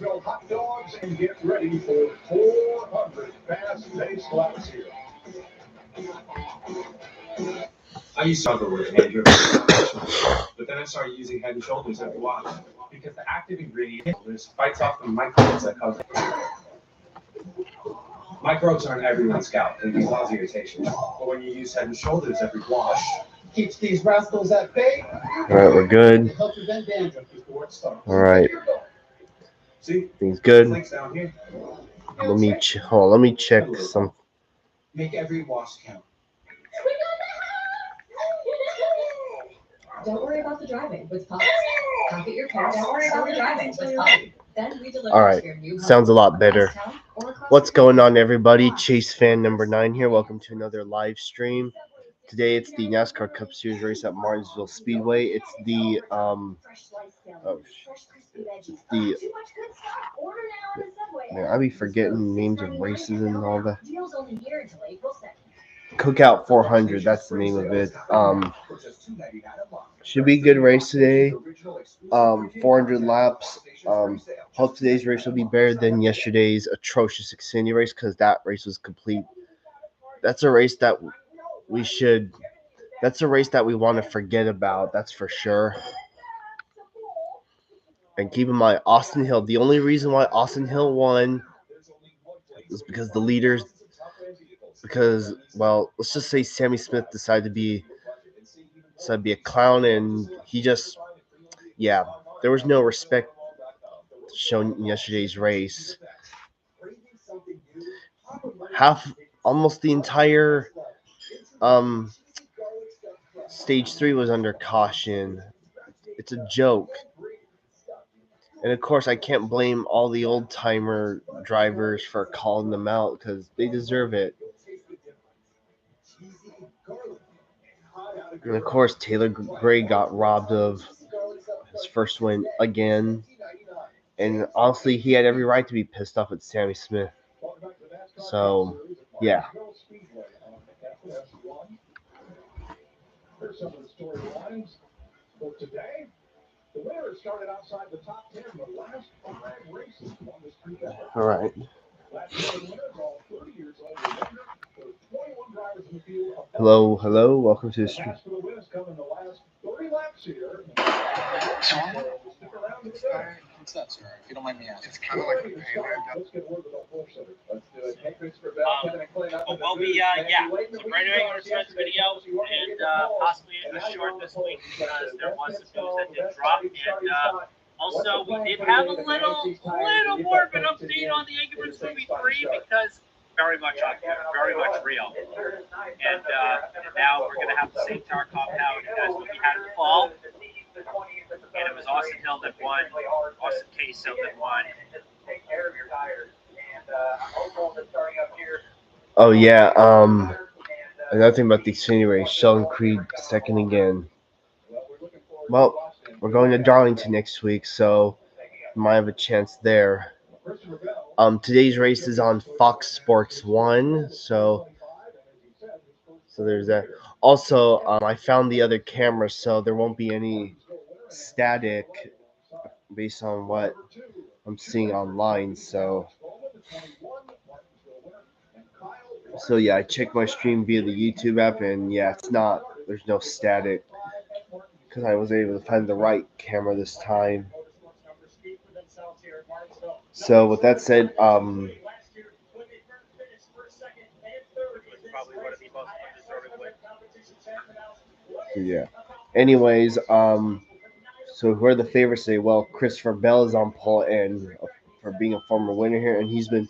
Martinsville hot dogs and get ready for 400 fast-paced laps here. I used to struggle with hand driven but then I started using Head and Shoulders every wash because the active ingredient in shoulders fights off the microbes that cause microbes aren't everyone's scalp and can cause irritation. But when you use Head and Shoulders every wash, Keeps these rascals at bay. All right, we're good. Help prevent dandruff before it starts. All right, see, things good. links down here. Let me let me check some. Make every wash count. Don't worry about the driving with Pups. Pocket your cash. Don't worry about the driving with Pups. Then we deliver All right, to your new home. sounds a lot better. Across town or across What's the going on, everybody? Chase fan number 9 here. Welcome to another live stream. Today it's the NASCAR Cup Series race at Martinsville Speedway. It's the man, I be forgetting names of races and all that. Cookout 400, that's the name of it. Should be a good race today. 400 laps. Hope today's race will be better than yesterday's atrocious Xfinity race because that race was complete. That's a race that we should. That's a race that we want to forget about. That's for sure. And keep in mind, Austin Hill. The only reason why Austin Hill won was because the leaders. Because, well, let's just say Sammy Smith decided to be a clown, and he just, yeah, there was no respect shown in yesterday's race. Almost the entire stage 3 was under caution. It's a joke. And of course, I can't blame all the old timer drivers for calling them out because they deserve it. And of course, Taylor Gray got robbed of his first win again. And honestly, he had every right to be pissed off at Sammy Smith. So, yeah. Here's some of the storylines for today. The winner started outside the top 10 in the last 5 races on the street. All right. Last 7 winners, all 30 years old or younger. There were 21 drivers in the field. Hello. Welcome to the stream. Last for the winners come in the last 30 laps here. Stick around to the finish. What's that, sir? If you don't mind me asking. It's kind of like the payment. Let's get word with the full center. Let's do it. Hey, Christopher Bell, Kevin and Clay, Well, so graduating on this video and possibly a short this week because there was some news that did drop. And also, we did have a little more of an update on the Ignorance Movie 3 because very much on here, very much real. And now we're going to have the same tower compound as what we had in the fall. And it was Austin Hill that won, Austin Queso that won. Oh yeah. Another thing about the Xfinity race, Sheldon Creed second again. Well, we're going to Darlington next week, so we might have a chance there. Today's race is on Fox Sports 1, so there's that. Also, I found the other camera, so there won't be any static based on what I'm seeing online. So yeah, I checked my stream via the YouTube app, and yeah, there's no static because I was able to find the right camera this time. So with that said, yeah. Anyways, so who are the favorites today? Well, Christopher Bell is on pole and for being a former winner here, and he's been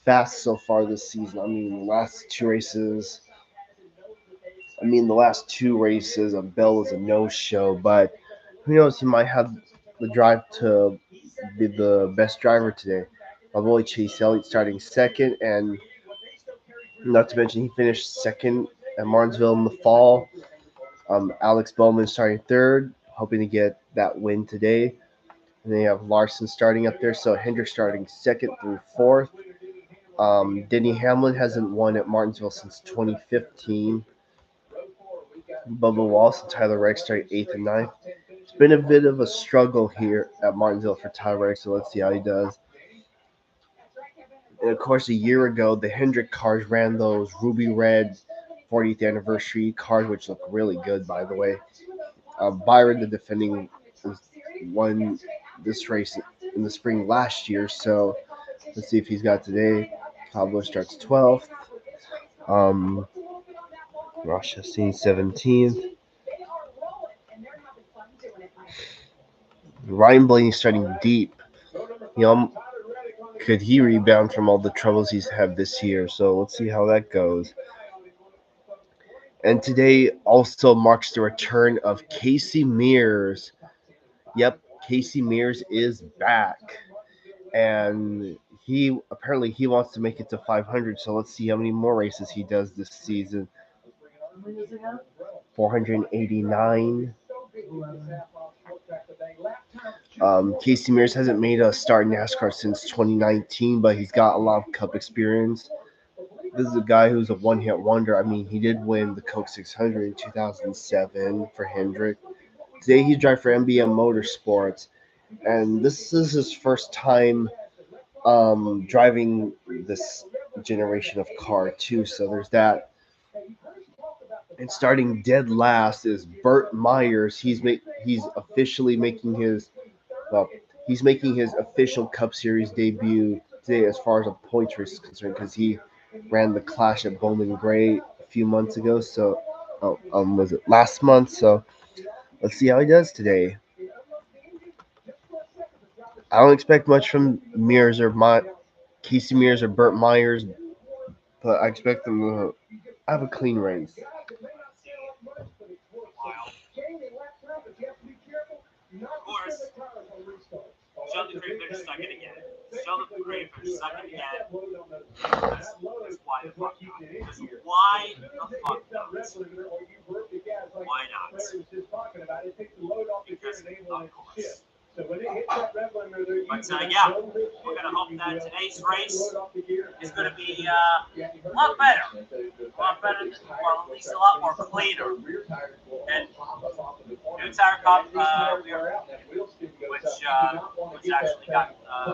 fast so far this season. The last two races of Bell was a no-show, but who knows? He might have the drive to be the best driver today. My boy Chase Elliott starting second, and not to mention he finished second at Martinsville in the fall. Alex Bowman starting third, hoping to get that win today. And then you have Larson starting up there, so Hendrick starting second through fourth. Denny Hamlin hasn't won at Martinsville since 2015. Bubba Wallace and Tyler Reddick starting 8th and 9th. It's been a bit of a struggle here at Martinsville for Tyler, so let's see how he does. And of course, a year ago, the Hendrick cars ran those ruby red 40th anniversary cars, which look really good, by the way. Byron, the defending, won this race in the spring last year, so let's see if he's got today. Pablo starts 12th. Rosh Hassin 17th. Ryan Blaney starting deep. Could he rebound from all the troubles he's had this year? So let's see how that goes. And today also marks the return of Casey Mears. Yep, Casey Mears is back. And he wants to make it to 500, so let's see how many more races he does this season. 489. Casey Mears hasn't made a start in NASCAR since 2019, but he's got a lot of Cup experience. This is a guy who's a one-hit wonder. I mean, he did win the Coke 600 in 2007 for Hendrick. Today he's driving for MBM Motorsports, and this is his first time driving this generation of car too. So there's that. And starting dead last is Burt Myers. He's officially making his official Cup Series debut today as far as a points race is concerned, because he ran the Clash at Bowman Gray a few months ago. So, was it last month? So let's see how he does today. I don't expect much from Mears or Casey Mears or Burt Myers, but I expect them to have a clean race. Of course, Sheldon Creeper stuck it again. Sheldon Creeper stuck it again. That's why the fuck not. Just why the fuck not? Why not? Because of course. But yeah, we're gonna hope that today's race is gonna be a lot better. A lot better, well, at least a lot more cleaner. And new tire cop, which actually got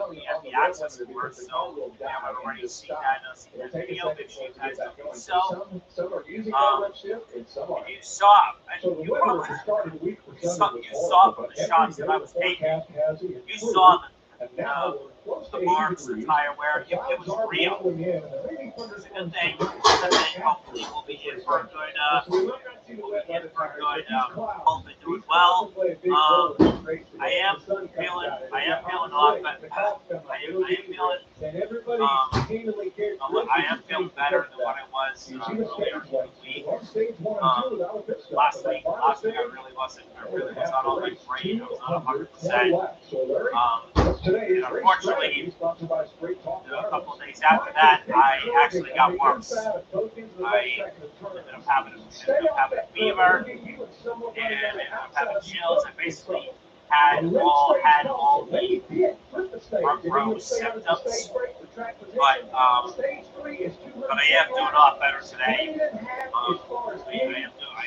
we had the access for it, so yeah, I've already seen that video. If you guys don't think so, if you saw, and you probably saw from the shots that I was taking, you saw the marks, the tire wear, it was real. It's a good thing that hopefully we'll be in for a good, hope they're doing well. I am feeling a lot better. I am feeling better than what I was earlier in the week. Last week I really was not all that great. I was not 100%. And unfortunately, a couple of days after that, I actually got worse. I ended up having a fever, and ended up having chills. I basically had all the gross symptoms, but I am doing a lot better today. I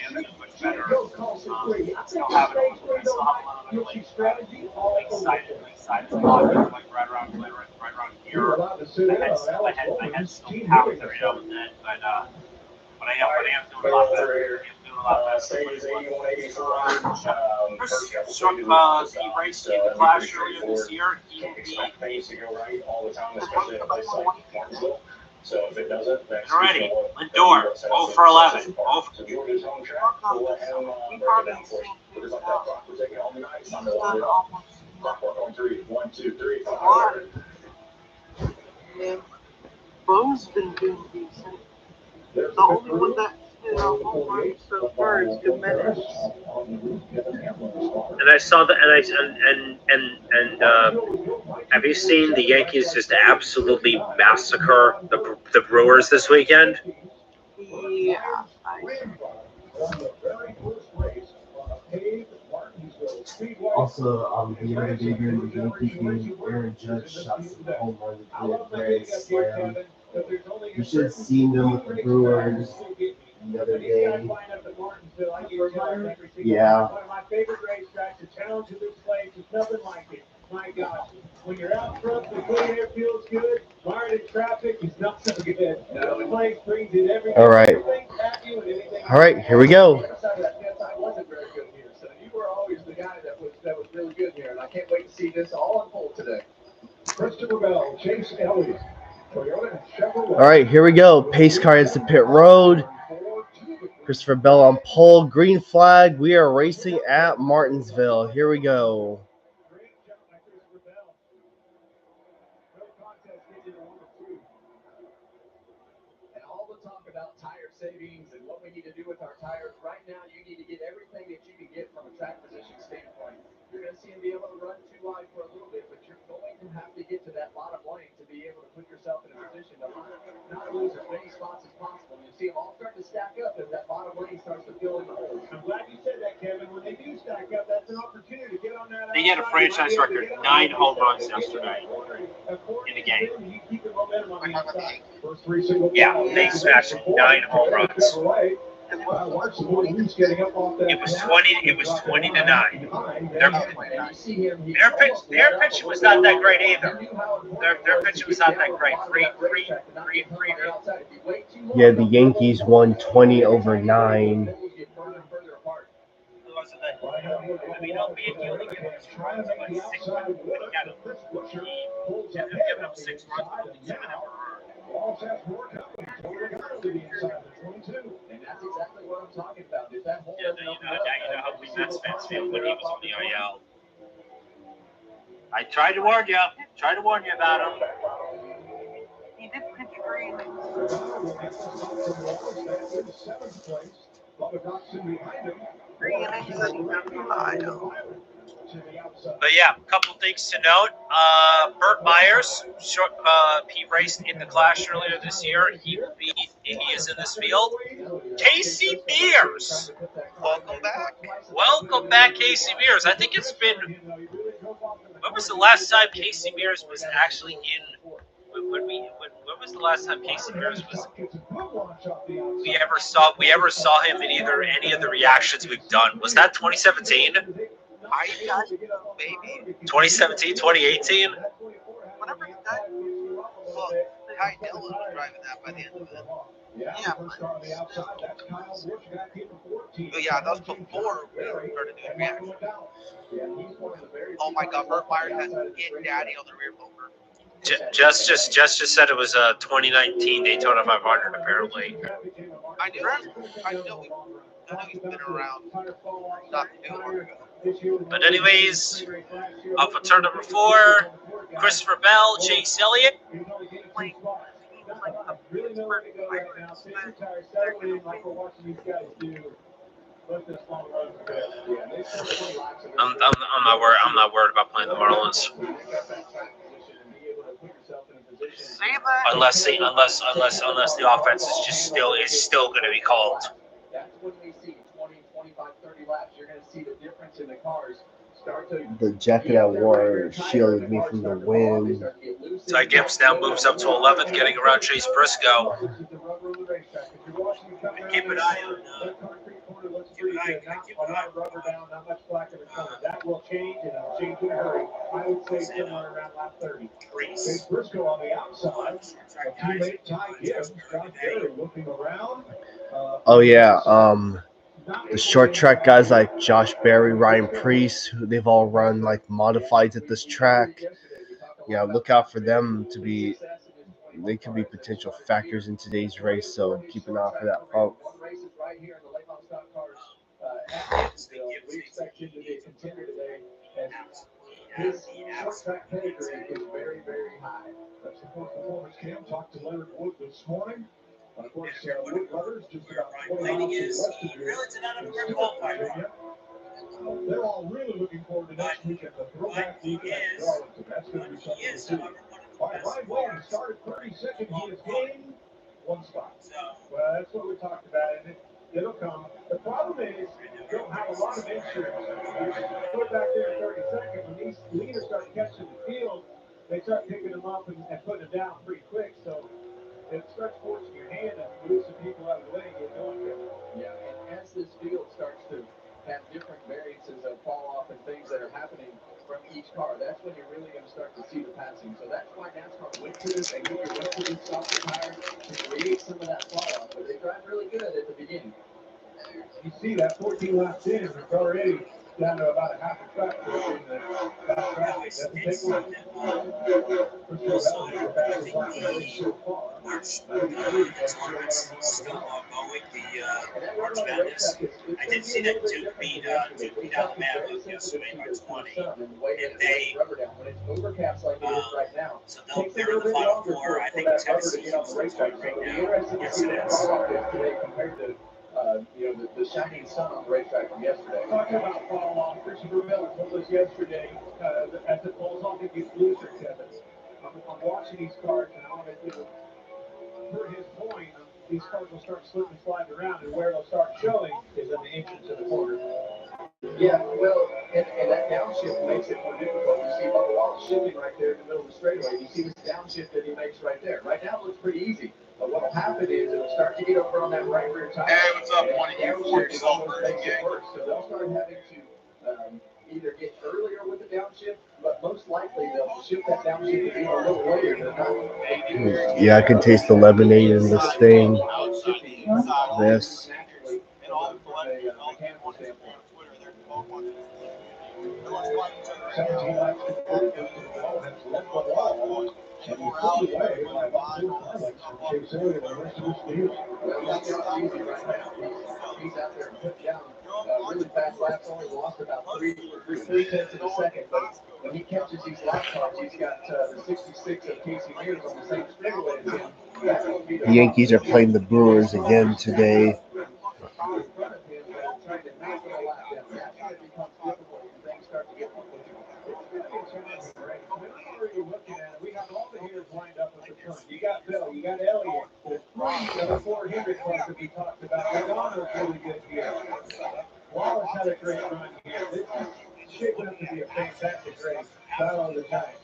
am doing much better. I still have a lot of excited to walk, like right around here. I had some power there, and then, but I am doing a lot better. Struck the race in the Clash earlier this year. He will be already. Lindor, 0 for 11. 0 for 11. Bo's been doing decent. The only one that did a home run so far is Jimenez. And I saw that, and have you seen the Yankees just absolutely massacre the Brewers this weekend? Yeah. Also, the other day during the Yankee game, Aaron Judge shot some home runs at the grand slam. You should have seen them with the Brewers the other day. Martinsville. I get jealous every single Yeah. time. One of my favorite racetracks. The challenge of this place is nothing like it. My gosh. When you're out front, the clean air feels good. Wired in traffic is not so good. The place brings in everything. All right. Everything at you and anything. All right, here we go. Besides that, yes, I wasn't very good here. So you were always the guy that was really good here, and I can't wait to see this all unfold today. Christopher Bell, Chase Elliott, Toyota Chevrolet. All right, here we go. Pace car is the pit road. Christopher Bell on pole. Green flag. We are racing at Martinsville. Here we go. And all the talk about tire savings and what we need to do with our tires, right now you need to get everything that you can get from a track position standpoint. You're going to see him be able to run too wide for a little bit, but you're going to have to get to that bottom lane to be able to put yourself in a position to not lose as many spots as possible. And you see them all start to stack up as that bottom lane starts to fill in the holes. I'm glad you said that, Kevin. When they do stack up, that's an opportunity to get on that. They had a franchise record 9 home runs yesterday in the game. Yeah, they smashed 9 home runs. It was 20 to 9. Their pitching was not that great either. Their pitching was not that great. 3. Yeah, the Yankees won 20-9. It wasn't that. I mean, albeit he only gave up 6 runs, but 6 runs. He ended up giving up 6 runs, but only 2 of them were earned. And that's exactly what I'm talking about. Is that whole Yeah, you know how we Mets fans feel when he was on the IL. I tried to warn you. About him. He did pitch green. Green and But yeah, a couple things to note. Burt Myers, he raced in the Clash earlier this year. He is in this field. Casey Mears. Welcome back, Casey Mears. I think it's been. When was the last time Casey Mears was actually in? When was the last time Casey Mears was? We ever saw him in any of the reactions we've done? Was that 2017? I got maybe 2017, 2018? whenever he died. Well, Ty Dillon was driving that by the end of it. Yeah, but yeah, that was before we started doing reactions. Oh my God, Burt Myers had Get Daddy on the rear bumper. Just said it was a 2019 Daytona 500 apparently. I know he's been around not too long ago. But anyways, off of turn number 4, Christopher Bell, Chase Elliott. Like a Pittsburgh Pirates. I'm not worried about playing the Marlins. Say that. Unless the offense is still going to be called. That's when we see 20, 25, 30 laps. You're going to see the difference in the cars. The jacket I wore shielded me from the wind. Ty Gibbs now moves up to 11th, getting around Chase Briscoe. Keep an eye on that will change, and it'll change in a hurry. I would say somewhere around lap 30. Chase Briscoe on the outside. Teammate Ty Gibbs, John Kerry looking around. Oh yeah, the short track guys like Josh Berry, Ryan Preece, they've all run like modifieds at this track. Yeah, look out for them to be. They could be potential factors in today's race, so keep an eye for that pump. We expect him to be a contender today, and his short track pedigree is very, very high. That's the performance cam. Talked to Leonard Wood this morning. Of course, Wood Brothers just about 20 miles west of here in Virginia. They're all really looking forward to next weekend. The throwback defense at Darlington. That's going to be something to see. All right, Ryan Williams started 32nd. He has gained 1 spot. Well, that's what we talked about, and it'll come. The problem is you don't have a lot of insurance. Put back there at 32nd. When these leaders start catching the field, they start picking them up and putting them down pretty quick. So it starts forcing your hand and losing people out of the way and get going. Yeah, and as this field car, that's when you're really going to start to see the passing. So that's why NASCAR went to this, and either went to this softer tire to create some of that fall off. But they drive really good at the beginning. You see that 14 laps in, it's already down to about a half a track in the back traffic. Doesn't take long. For sure, that was the fastest lap of the race so far. That's Lawrence still mowing the March Madness. I did see that Duke beat Alabama yesterday by 20, and they so they're in the Final Four. I think Tennessee's also tied right now. Yes, it is. Compared to the shining sun on the racetrack from yesterday. Talking about fall off, Christopher Miller told us yesterday as it falls off, it gets looser, Kevin. I'm watching these cars, and obviously, per his point, these cars will start slipping, sliding around, and where they'll start showing is in the entrance of the corner. Yeah, well, and that downshift makes it more difficult. You see Bubba Wallace shifting right there in the middle of the straightaway. You see this downshift that he makes right there. Right now it looks pretty easy. But what will happen is it'll start to get over on that right rear tire. Hey, what's up, buddy? You 40 makes it worse. So they'll start having to either get earlier with the downshift, but most likely they'll shift that downshift even a little later than that. Yeah, I can taste the lemonade in this thing. This. Mechanical standpoint. 17 laps to go. That's left the wall. And we pulled away by about 4 car lengths from Chase Elliott and the rest of this field. Well, he's got it easy right now. He's out there and put down really fast laps. Only lost about 3/10 of a second. But when he catches these lap cars, he's got the 66 of Casey Mears on the same straightaway as him. The Yankees are playing the Brewers again today. Trying to knock it a lap down. That's when it becomes difficult when things start to get more difficult. It's going to be a challenging race. I'm already looking at it. We have all the hitters lined up at the front. You got Bell, you got Elliott. The four Hendrick cars that we talked about. Logano's really good here. Wallace had a great run here. This is shaping up to be a fantastic race. Battle of the Giants.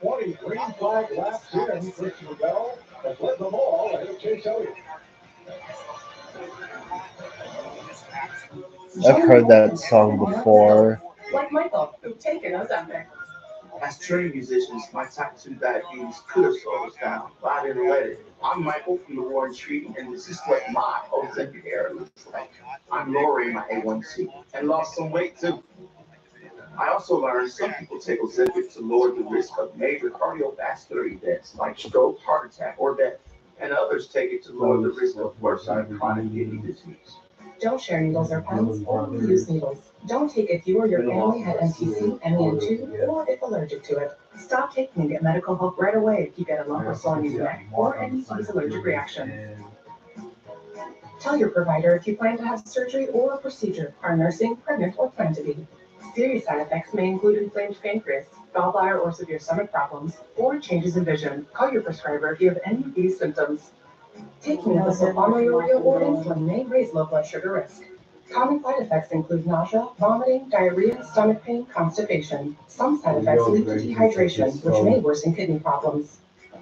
20 green flag laps here. And Christopher Bell has led them all ahead of Chase Elliott. I've heard that song before. Like Michael, who've taken Ozempic. As trained musicians, my type 2 diabetes could have slowed us down, but I didn't let it. I'm Michael from the Warren Treaty, and this is what my Ozempic era looks like. I'm lowering my A1C and lost some weight too. I also learned some people take Ozempic to lower the risk of major cardiovascular events like stroke, heart attack, or death, and others take it to lower the risk of worsening chronic kidney disease. Don't share needles or pens, or reuse needles. Don't take if you or your family had MTC, MEN2, or if allergic to it. Stop taking and get medical help right away if you get a lump or sore on your neck or any allergic reaction. Tell your provider if you plan to have surgery or a procedure, are nursing, pregnant, or plan to be. Serious side effects may include inflamed pancreas, gallbladder or severe stomach problems, or changes in vision. Call your prescriber if you have any of these symptoms. Taking methylsulfonylurea or insulin may raise low blood sugar risk. Common side effects include nausea, vomiting, diarrhea, stomach pain, constipation. Some side effects lead to dehydration, which may worsen kidney problems.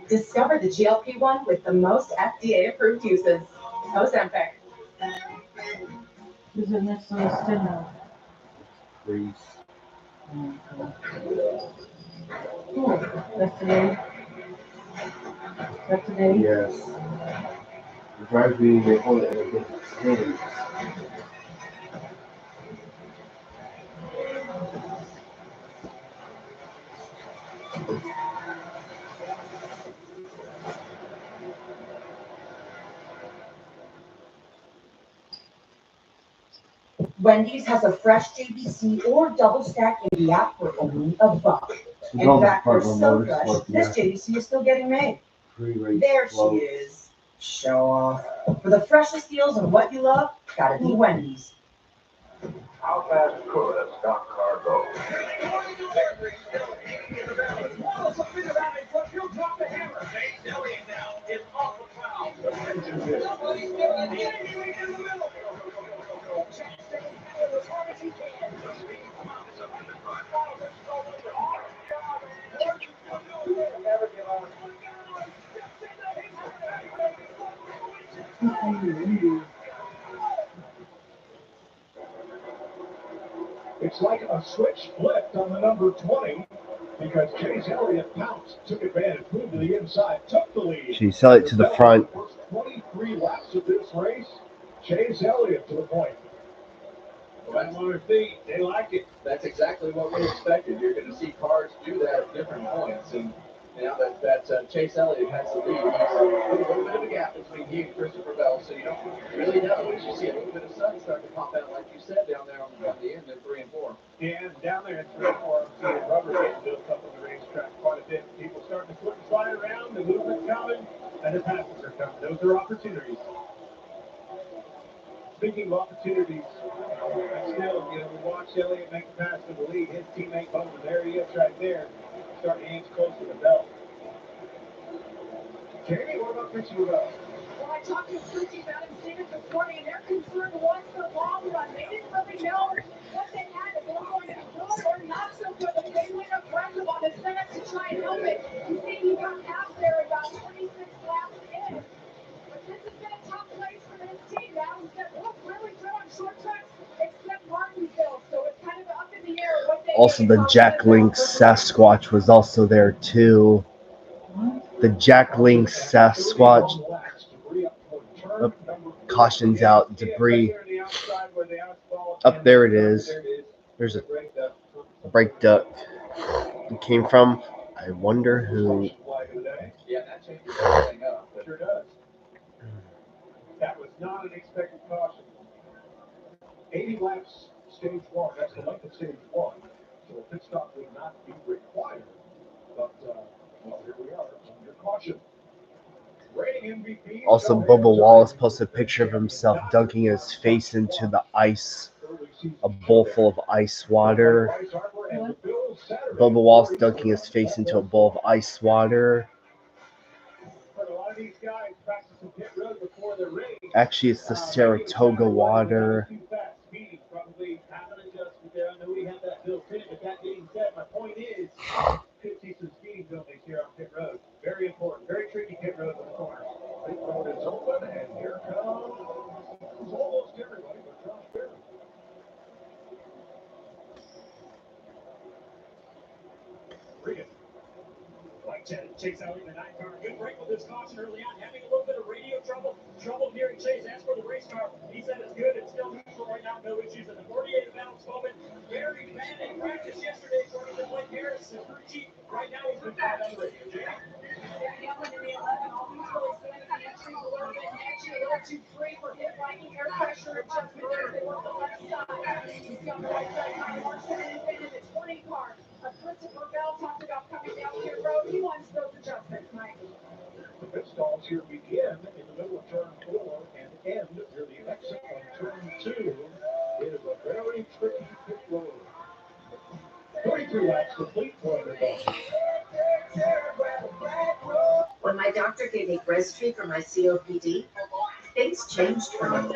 Discover the GLP-1 with the most FDA-approved uses. Ozempic. Is it next on the stem? That's today. That's today. Yes. Drive me the whole thing. Wendy's has a fresh JBC or double stack in the app for only $1. In fact, they're so fresh, this JBC is still getting made. There she is. Show off. For the freshest deals on what you love, gotta be Wendy's. How fast could a stock car go? It's like a switch flipped on the number 20 because Chase Elliott pounced, took advantage, moved to the inside, took the lead. Chase Elliott to the front. First 23 laps of this race, Chase Elliott to the point. Right on their feet, they like it. That's exactly what we expected. You're going to see cars do that at different points, and now that Chase Elliott has the lead, he's a little bit of a gap between he and Christopher Bell, so you don't really know. As you see a little bit of sun start to pop out, like you said, down there on the end of 3 and 4. Yeah, and down there in 3 and 4, I'm seeing rubber getting built up on the racetrack quite a bit. People starting to slip and slide around, the movement's coming, and the passes are coming. Those are opportunities. Speaking of opportunities, still, we watched Elliott make the pass to the lead. His teammate Bowman, there he is right there, starting to inch closer to Bell. Jamie, what about Christopher Bell? Well, I talked to Susie about him seeing it this morning, and they're concerned was the long run. They didn't really know what they had, if they were going to be good or not so good, but they went aggressive on the set to try and help it. You see, he got past there about 26 laps in. But this has been a tough place for his team now. He's got looked really good on short tracks, except Martinsville. So it's kind of up in the air. What they Also, the Jack Link Sasquatch was also there too. The Jack Link Sasquatch. Cautions out, debris. Up there it is. There's a brake duct. It came from, I wonder who. Yeah, that changes everything up. It sure does. That was not an expected caution. 80 laps, stage 1. That's the length of stage 1. So a pit stop would not be required. But, well, here we are under caution. Also, Bubba Wallace posted a picture of himself dunking his face into the ice, a bowl full of ice water. Bubba Wallace dunking his face into a bowl of ice water. Actually, it's the Saratoga water. Very important, very tricky pit road in the corner. Pit road is open, and here comes almost everybody but Josh Berry. Regan. Like Chase Elliott in the 9 car. Good break with this caution early on. Having a little bit of radio trouble hearing Chase ask for the race car. He said it's good. It's still neutral right now. No issues. In the 48 balance moment, very bad in practice yesterday, according to Blake Harris. The crew chief. Right now, he's been bad on the radio. Yelling in the 11, all these really standing the entries a little bit. Actually, 1, 2, 3 for hit lighting air pressure adjustment as they work the left side. He's got the right side trying to march that in the 20 car. Christopher Bell talked about coming down pit road. He wants those adjustments, Mike. The pit stalls here begin in the middle of turn 4 and end near the exit on turn 2. It is a very tricky pit road. 32 laps complete for everybody. When my doctor gave me Breztri for my COPD, things changed for me.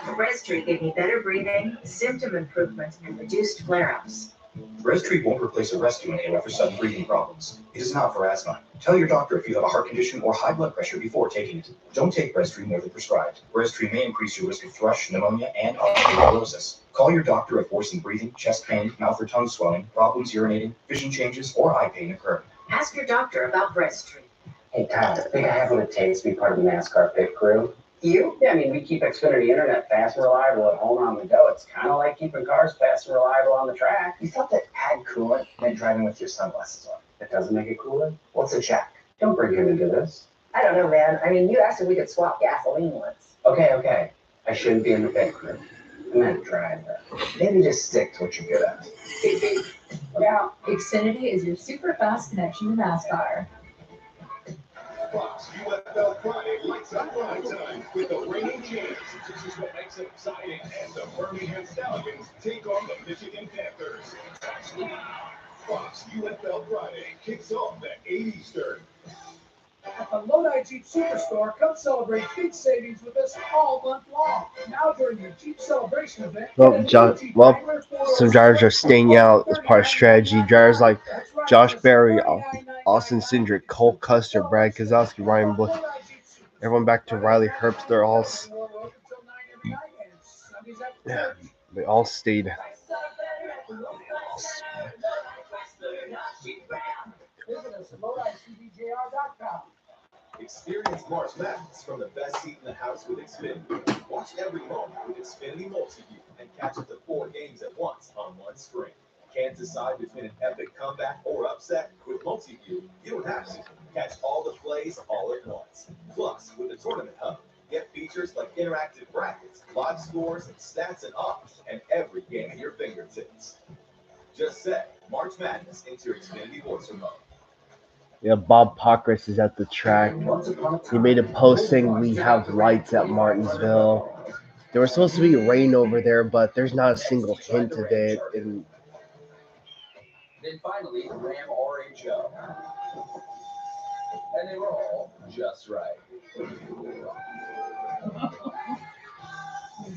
Breztri gave me better breathing, symptom improvement, and reduced flare-ups. Breztri won't replace a rescue inhaler for sudden breathing problems. It is not for asthma. Tell your doctor if you have a heart condition or high blood pressure before taking it. Don't take Breztri more than prescribed. Breztri may increase your risk of thrush, pneumonia, and osteoporosis. Call your doctor if worsening breathing, chest pain, mouth or tongue swelling, problems urinating, vision changes, or eye pain occur. Ask your doctor about Breztri. Hey, Todd, I think I have what it takes to be part of the NASCAR pit crew. You? Yeah, I mean, we keep Xfinity Internet fast and reliable at home on the go. It's kind of like keeping cars fast and reliable on the track. You thought that add coolant meant driving with your sunglasses on. That doesn't make it cooler? What's a check? Don't bring him into this. I don't know, man. I mean, you asked if we could swap gasoline once. Okay. I shouldn't be in the pit crew. I'm not driving. Maybe just stick to what you're good at. Yeah, Xfinity is your super fast connection to NASCAR. Fox UFL Friday lights up prime time with the reigning champs. This is what makes it exciting as the Birmingham Stallions take on the Michigan Panthers. Fox UFL Friday kicks off at 8 Eastern. At the Lodi Jeep Superstore, come celebrate big savings with us all month long. Now during the Jeep Celebration event, some drivers are staying out as part of strategy. Drivers like Josh Berry, Austin Cindric, Cole Custer, Brad Keselowski, Ryan Bush, everyone back to Riley Herbst. They all stayed. Visit us at LodiCBJR.com. Experience March Madness from the best seat in the house with Xfinity. Watch every moment with Xfinity Multiview and catch up to 4 games at once on one screen. Can't decide between an epic comeback or upset? With Multiview, you don't have to. Catch all the plays all at once. Plus, with the Tournament Hub, get features like interactive brackets, live scores, and stats and odds, and every game at your fingertips. Just set March Madness into your Xfinity voice remote. Yeah, Bob Pockris is at the track. He made a post saying we have lights at Martinsville. There was supposed to be rain over there, but there's not a single hint of it. And Then finally, Ram RHO. And they were all just right.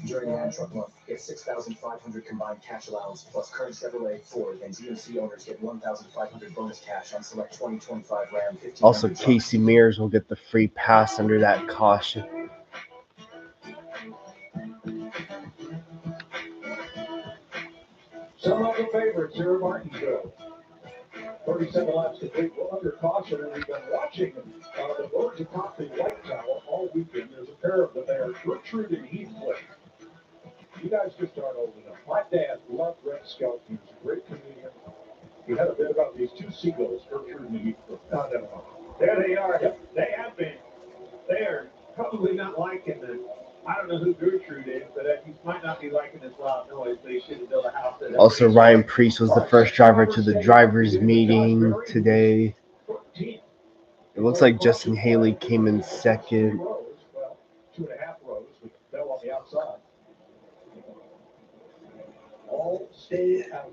During the Ag Truck Month, get 6,500 combined cash allowance, plus current Chevrolet, Ford, and GMC owners get 1,500 bonus cash on select 2025 Ram 1500. also, Casey Mears will get the free pass under that caution. Some of the favorites here at Martinsville. 37 laps complete, well under caution, and we've been watching the birds atop the light tower all weekend. There's a pair of them there, Gertrude and Heathcliff. You guys just aren't old enough. My dad loved Red Skelton. He was a great comedian. He had a bit about these two seagulls, Gertrude and Heathcliff. There they are. Yep. They have been. They are probably not liking the. I don't know who Gertrude is, but he might not be liking this loud noise. They should have built a house. Also, Ryan Preece was the first driver to the drivers' meeting today. It looks like Justin Haley came in second. 2.5 rows with Bell on the outside. All stayed out.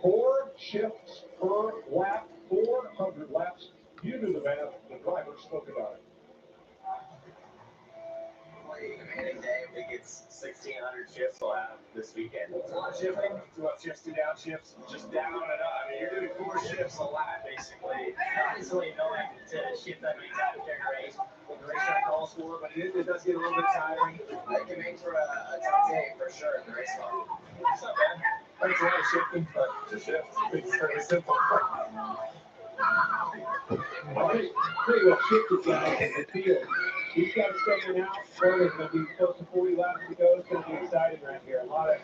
4 shifts per lap, 400 laps. You do the math, the driver spoke about it. Demanding day, I think it's 1,600 shifts we'll have this weekend. It's a lot of shifting, 2 up shifts, 2 down shifts, just down and up. I mean, you're doing 4 shifts a lap, basically. Not necessarily knowing to shift that many times during a race. What the racetrack calls for, but it does get a little bit tiring. It can make for a tough day for sure in the race car. It's not bad. It's a lot of shifting, but to shift, it's fairly simple. Pretty well shifted guys in the field. These guys staying out. There's going to be close to 40 laps to go. It's going to be exciting right here. A lot of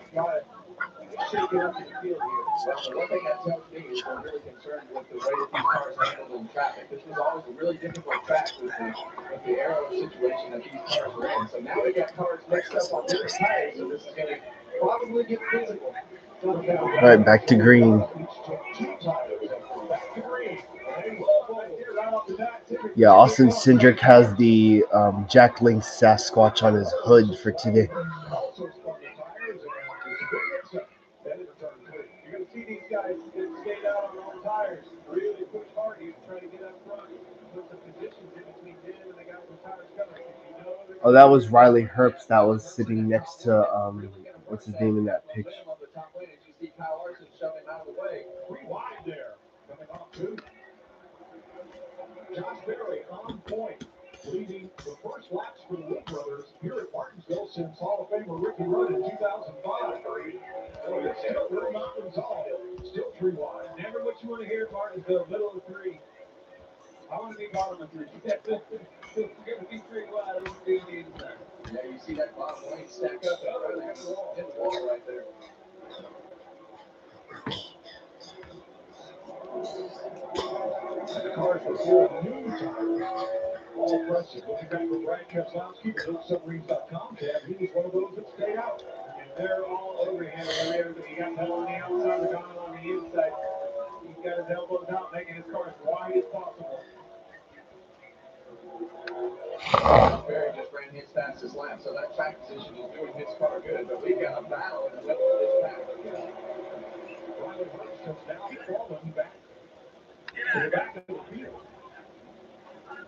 shaking up in the field here. Well, one thing that tells me is they're really concerned with the way that these cars handled in traffic. This was always a really difficult track with the aero situation that these cars were in. So now they got cars mixed up on different tires, so this is going to probably get physical. All right, back to green. Yeah, Austin Cindric has the Jack Link Sasquatch on his hood for today. You're going to see these guys get skate out on all tires, really push hard, even trying to get up front, put some positions in between them and the guys with tires coming. Oh, that was Riley Herbst that was sitting next to, what's his name in that picture? Josh Berry on point, leading the first laps for the Wood Brothers here at Martinsville since Hall of Famer Ricky Rudd in 2005. Well, it's still not resolved. Still 3 wide. Never what you want to hear at Martinsville, middle of 3. I want to be bottom of 3. You're going to be 3 wide. I don't want to be on the inside. Yeah, you see that bottom lane stack up. Oh, they have the wall. Hit the wall right there. The cars were full of new tires. All impressive. Looking back for Brad Keselowski, BuildSubmarines.com tab, he was one of those that stayed out. And they're all overhandling everybody. He got Bell on the outside, O'Donnell on the inside. He's got his elbows out, making his car as wide as possible. Barry just ran his fastest lap, so that track position is doing his car good. But we've got a battle in the middle of this pack. Riley Herbst comes down, falling back to the back of the field.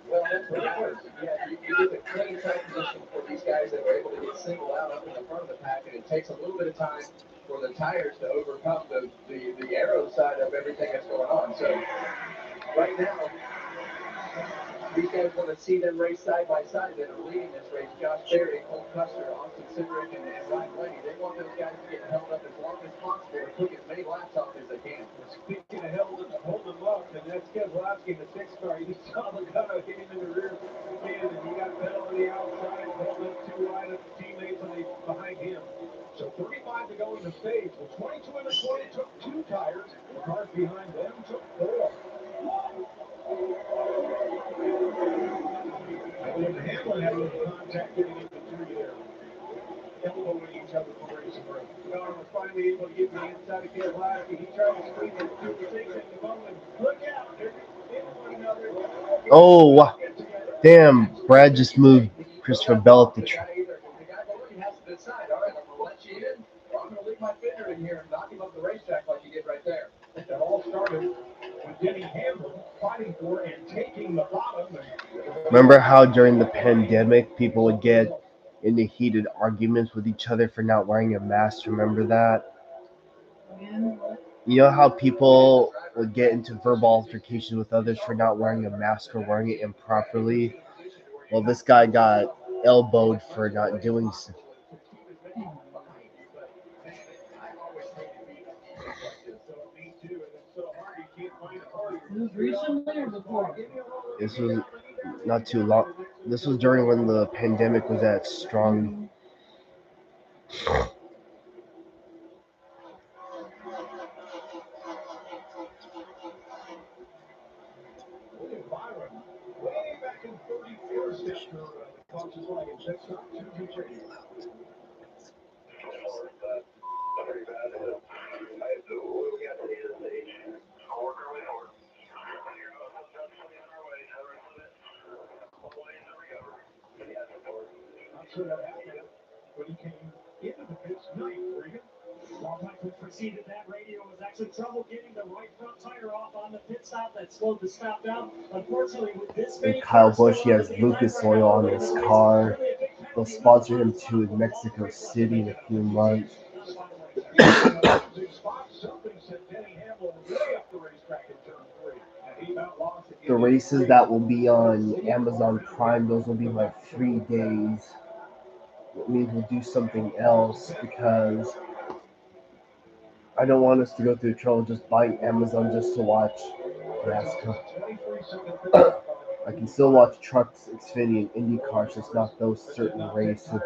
Well, that's what matters. Yeah, you get a clean track position for these guys that were able to get singled out up in the front of the pack, and it takes a little bit of time for the tires to overcome the aero side of everything that's going on. So right now, These guys want to see them race side by side that are leading this race. Josh Berry, Cole Custer, Austin Cindric, and Ryan Blaney. They want those guys to get held up as long as possible and put as many laps off as they can. Speaking of holding up, and that's Keselowski in the 6th car. You saw Logano hit him in the rear end, and you got Bell on the outside, held up 2 right of teammates behind him. So 35 to go in the stage. The 22 and the 20 took 2 tires. The cars behind them took 4. And Hamlin had a little contact getting into 3 there. Elbowing each other for racing room. Garner was finally able to get to the inside of Keselowski. He tried to squeeze it through the things at the moment. Look out! They're in one another. Oh, damn. Brad just moved Christopher Bell up the track. The guy already has to decide, all right, I'm going to let you in, or I'm going to leave my finger in here and knock him up the racetrack like you did right there. That all started with Denny Hamlin fighting for and taking the bottom. Remember how during the pandemic people would get into heated arguments with each other for not wearing a mask? Remember that? You know how people would get into verbal altercations with others for not wearing a mask or wearing it improperly? Well, this guy got elbowed for not doing so. Recently or before? This was not too long. This was during when the pandemic was at strong. Way back in 31st after Volkswagen check stop 2-2 Not sure that happened, but he came into the pits ninth, Regan. While Michael preceded that, Radio was actually trouble getting the right front tire off on the pit stop that slowed the stop down. Unfortunately, with this many Kyle Busch, he has Lucas Oil on his car. They'll sponsor him to in Mexico City in a few months. The races that will be on Amazon Prime, those will be like 3 days. It means we'll do something else because I don't want us to go through trouble just buying Amazon just to watch NASCAR. I can still watch trucks, Xfinity, and IndyCar, just not those certain races.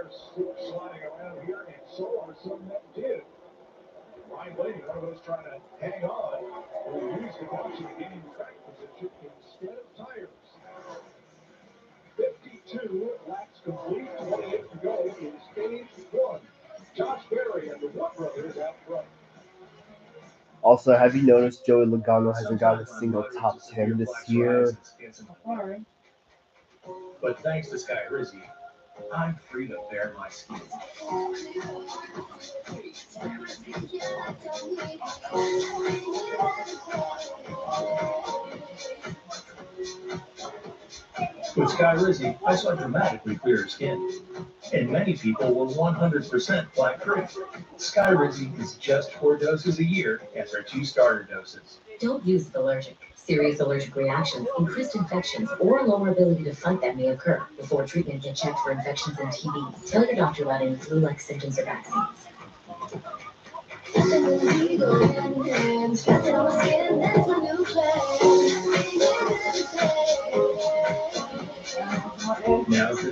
Ryan Blaney, one of those trying to hang on, will use the caution to gain track position instead of tires. 52 laps complete, 28 to go in stage 1. Josh Berry and the Wood brothers out front. Also, have you noticed Joey Logano hasn't got a single top 10 this year? Sorry. But thanks to Sky Rizzy, I'm free to bare my skin. With Sky Rizzy, I saw dramatically clearer skin. And many people were 100% plaque-free. Sky Rizzy is just 4 doses a year after 2 starter doses. Don't use it allergic. Serious allergic reactions, increased infections, or lower ability to fight that may occur. Before treatment, get checked for infections and TB. Tell your doctor about any flu-like symptoms or vaccines.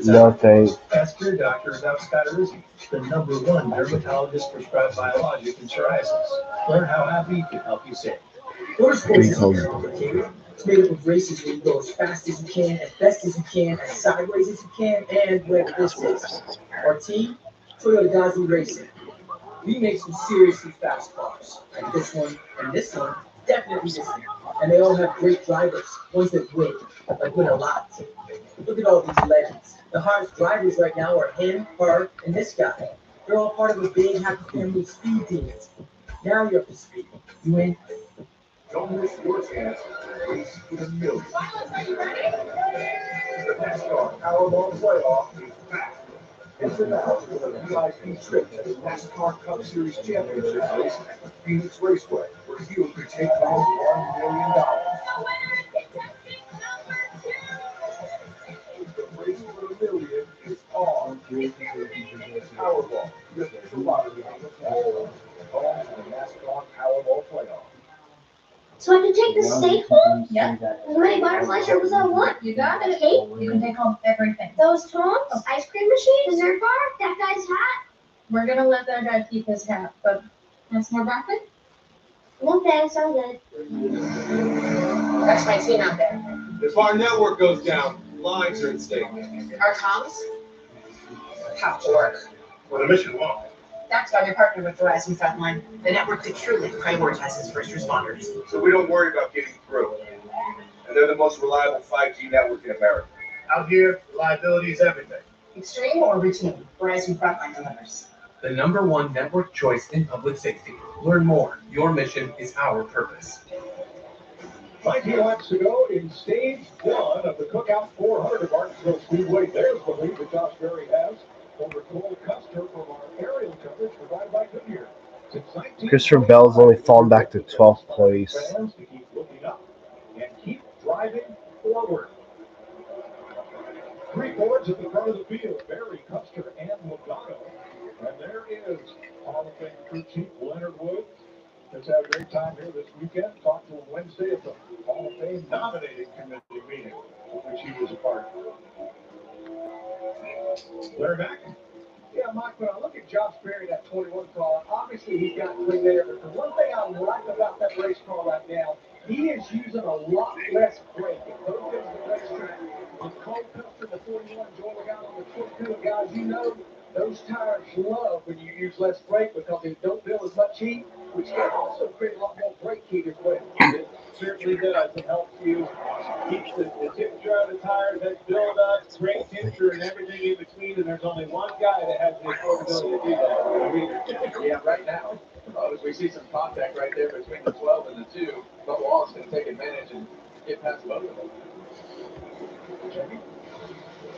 No thanks. Ask your doctor about Skyrizi, the #1 dermatologist prescribed biologic in psoriasis. Learn how happy can help you save. Motorsports is complicated. It's made up of races where you go as fast as you can, as best as you can, as sideways as you can, and whatever this is. Our team, Toyota Gazoo Racing. We make some seriously fast cars. Like this one and this one, definitely this one. And they all have great drivers, ones that win, like win a lot. Look at all these legends. The hardest drivers right now are him, her, and this guy. They're all part of a big happy family of speed demons. Now you're up to speed. You win. Don't miss your chance to race for the millions. The NASCAR Powerball Playoff is back. Enter now for the VIP trip to the NASCAR Cup Series Championship race at the Phoenix Raceway, where you could take home $1 million. Powerball, the official lottery of NASCAR. Home to the NASCAR Powerball playoff. So I can take this steak home? Yep. As many butterfly shovels as I want. You got it. Cake? You can take home everything. Those tongs? Ice cream machine? Dessert bar? That guy's hat? We're gonna let that guy keep his hat, but that's more broccoli? No thanks, I'm good. That's my team out there. If our network goes down, lives are at stake. Our comms have to work. For the mission won't. That's why we partnered with Verizon Frontline, the network that truly prioritizes first responders. So we don't worry about getting through. And they're the most reliable 5G network in America. Out here, reliability is everything. Extreme or routine, Verizon Frontline delivers. The #1 network choice in public safety. Learn more. Your mission is our purpose. 19 laps to go in stage 1 of the Cookout 400 of Martinsville Speedway. There's the lead that Josh Berry has over Cole Custer from our aerial coverage provided by Goodyear. Christopher Bell's only fallen back to 12th place. Fans to keep looking up and keep driving forward. 3 Fords at the front of the field, Berry, Custer, and Logano. And there is Hall of Fame crew chief Leonard Woods. Just had a great time here this weekend. Talked to him Wednesday at the Hall of Fame nominating committee meeting, of which he was a part. Larry Mack? Yeah, Mike, when I look at Josh Berry, that 21 car, obviously he's got clean air, but the one thing I like about that race car right now, he is using a lot less brake. It goes into the racetrack. With Cole Custer, the 41, Joel Logano on the 22, and guys, you know, those tires love when you use less brake because they don't build as much heat, which can also create a lot more brake heat as well. It certainly does. It helps you keep the temperature of the tires, that build up, brake temperature, and everything in between. And there's only one guy that has the affordability to do that. Yeah, right now, as we see some contact right there between the 12 and the 2, but Wallace can take advantage and get past both of them.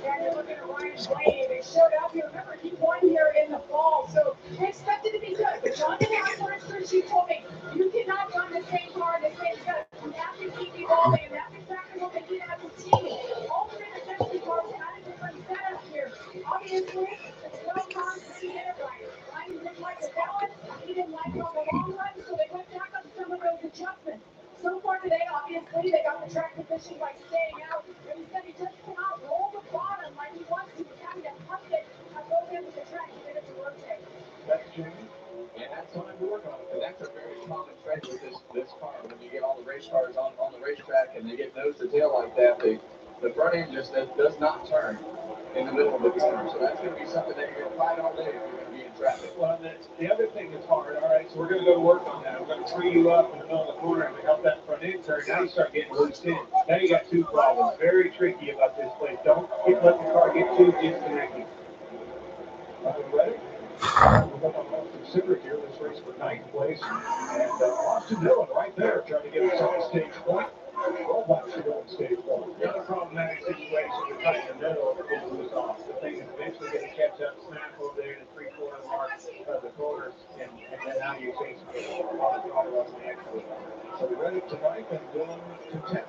And you're looking at Ryan Blaney. They showed up. You remember he won here in the fall, so they expected to be good. But John DeHaas, for instance, she told me, you cannot run the same car in the same set. You have to keep evolving, and that's exactly what they did as a team. All three necessity cars had a different setup here. Obviously, the 12 cars didn't get it right. Ryan didn't like the balance. He didn't like it on the long run, so they went back on some of those adjustments. So far today, obviously, they got the track position by staying out. And he said he just cannot roll the bottom like he wants to. He's having to pump it at both ends of the track to get it to rotate. That's Jamie. And that's time to work on it. And that's a very common trait with this car. When you get all the race cars on the racetrack and they get nose to tail like that, the front end just does not turn in the middle of the corner. So that's going to be something that you're going to fight all day if you're going to be in traffic. Well, the other thing that's hard, all right, so we're going to go to work on that. We're going to free you up in the middle of the corner and we help that front end turn. Now you start getting loose in. Now you got 2 problems. Very tricky about this place. Don't let the car get too disconnected. Are you ready? We're up on Austin Civic here. This race for 9th place. And Austin Dillon right there trying to get us on stage 1. 12 laps to go on stage 1. The other problematic situation with cutting the middle is getting loose off. The thing is eventually going to catch up, snap over there in the 3/4 mark of the corners, and then now you're chasing a lot of throttle up in the extra. So we're ready tonight and Dillon to 10.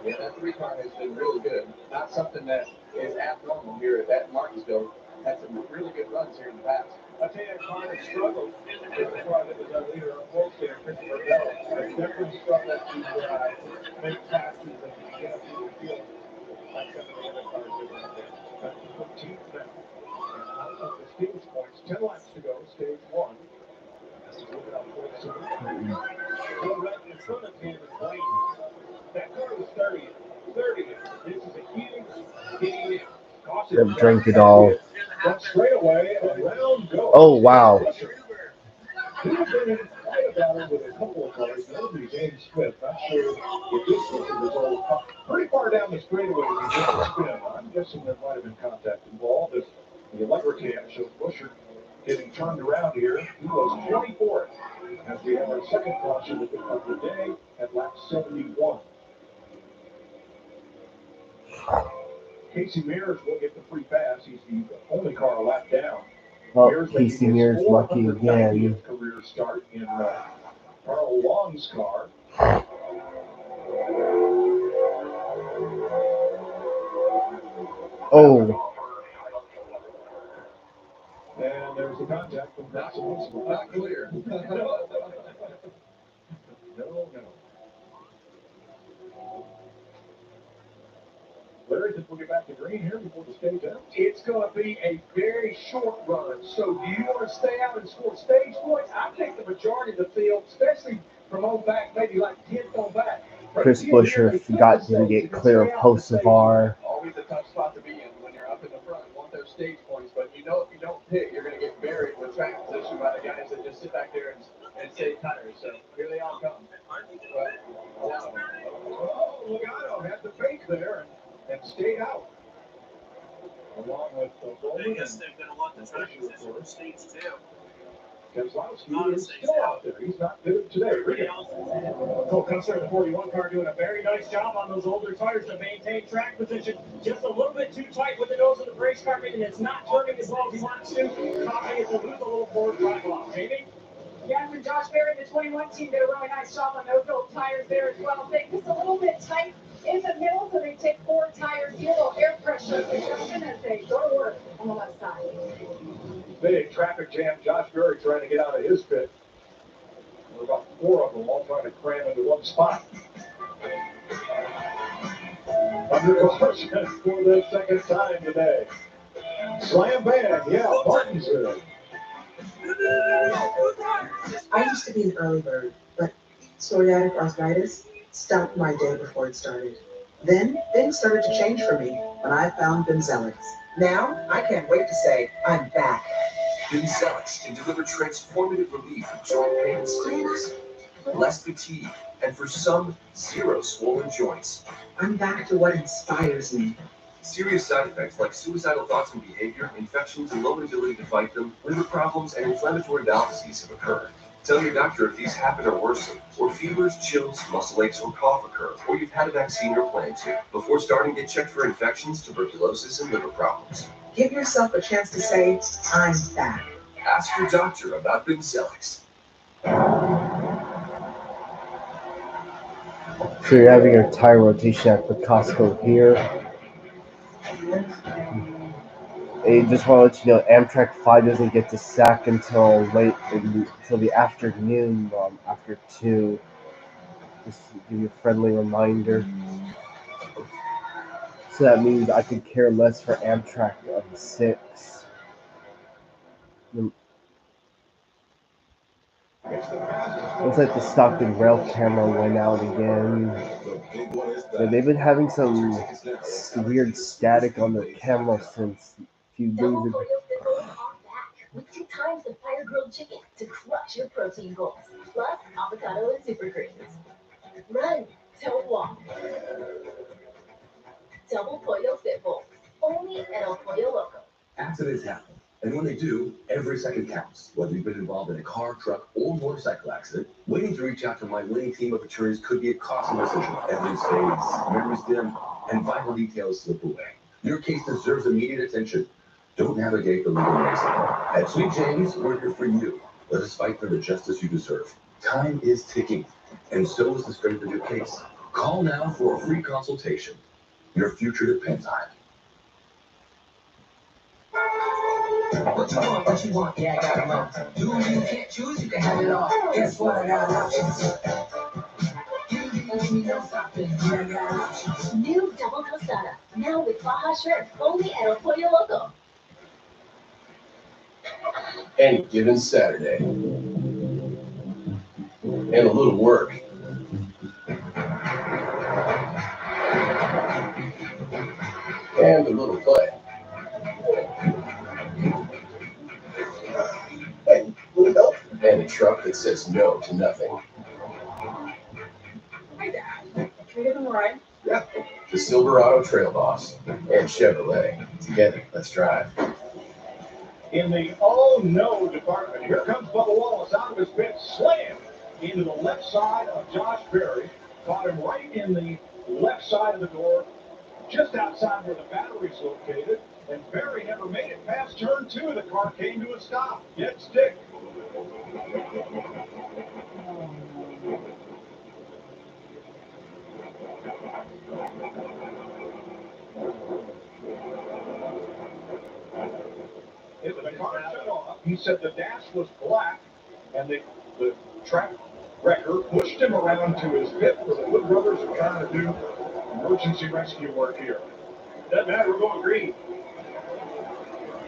Yeah, that 3 car has been really good. Not something that is abnormal here at Martinsville. Had some really good runs here in the past. I tell you, that car that struggled is the car that was our leader of Wolf there, Christopher Bell. They definitely struggled to make passes and get up through the field like some of the other cars did right there. That's the 14th now. And out of the stage points, 10 laps to go, stage 1. Looking up for the super. So right in front of him is Blaine. That car was 30th. 30th. This is a huge gain. They've drank it all. That straightaway around goal. Oh, wow. He has been in quite a battle with a couple of cars, notably James Smith. Not sure if this was the result. Pretty far down the straightaway, he did the spin. I'm guessing there might have been contact involved. As the electric cam shows Busher getting turned around here. He was 24th as we have our second caution of the day at lap 71. Casey Mears will get the free pass. He's the only car a lap down. Well, Casey Mears lucky again. Career start in Carl Long's car. Oh. check from Not clear. No. Larry, just we'll get back to green here before the stage ends. It's going to be a very short run. So do you want to stay out and score stage points? I think the majority of the field, especially from on back, maybe like 10th on back. Chris Buescher forgot to get clear of Hocevar. Always a tough spot to be in when you're up in the front. Want those stage points, but you know if you don't hit, you're going to get buried with track position by the guys that just sit back there and save tires. So here they all come. Logano had the fake there and stayed out. Along with Bowman. I guess they're going to want the track position for stage 2. Keselowski is still out there. He's not good today. Cole Custer in the 41 car doing a very nice job on those older tires to maintain track position. Just a little bit too tight with the nose of the brakes carpet, and it's not turning as well as he wants to, causing it to lose a little forward drive off. Jamie? Yeah, and Josh Berry, the 21 team, did a really nice job on no-fill tires there as well. They just a little bit tight in the middle, so they take 4 tires, get a little air pressure adjustment as they go to work on the left side. Big traffic jam. Josh Berry trying to get out of his pit. There were about 4 of them all trying to cram into one spot. Under caution for the second time today. Slam bang, yeah, Martinsville. I used to be an early bird, but psoriatic arthritis stopped my day before it started. Then things started to change for me when I found Benzellix. Now I can't wait to say I'm back. Benzellix can deliver transformative relief from joint pain and stiffness, less fatigue, and for some, zero swollen joints. I'm back to what inspires me. Serious side effects like suicidal thoughts and behavior, infections and low ability to fight them, liver problems, and inflammatory bowel disease have occurred. Tell your doctor if these happen or worsen, or fevers, chills, muscle aches, or cough occur, or you've had a vaccine or plan to. Before starting, get checked for infections, tuberculosis, and liver problems. Give yourself a chance to say, I'm back. Ask your doctor about Benzellix. So you're having your tire rotation at the Costco here. And just want to let you know, Amtrak 5 doesn't get to SAC until until the afternoon, after 2. Just to give you a friendly reminder. So that means I could care less for Amtrak on 6. Looks like the Stockton rail camera went out again. But they've been having some weird static on their camera since a few days ago. With 2 times the fire grilled chicken to crush your protein goals, plus avocado and super greens. Run, don't walk. Double pollo fit bowl, only at El Pollo Loco. Accidents happen, and when they do, every second counts. Whether you've been involved in a car, truck, or motorcycle accident, waiting to reach out to my winning team of attorneys could be a costly decision. Evidence fades, memories dim, and vital details slip away. Your case deserves immediate attention. Don't navigate the legal maze. At Sweet James, we're here for you. Let us fight for the justice you deserve. Time is ticking, and so is the strength of your case. Call now for a free consultation. Your future depends on it. What you want? What you want? Yeah, I got them all. You can't choose, you can have it all. Guess what? I got options. Give me no stopping. Yeah, I got options. New double tostada, now with Baja shrimp, only at El Pollo Loco. Any given Saturday. And a little work. And a little play. And a truck that says no to nothing. Hi, Dad. Can we give him a ride? Yeah. The Silverado Trail Boss and Chevrolet. Together, let's drive. In the oh-no department, here comes Bubba Wallace out of his pit, slammed into the left side of Josh Berry. Caught him right in the left side of the door, just outside where the battery's located. And Berry never made it past turn 2. The car came to a stop. Dead stick. The car shut off. He said the dash was black, and the track wrecker pushed him around to his pit where the Wood Brothers are trying to do emergency rescue work here. Doesn't matter, we're going green.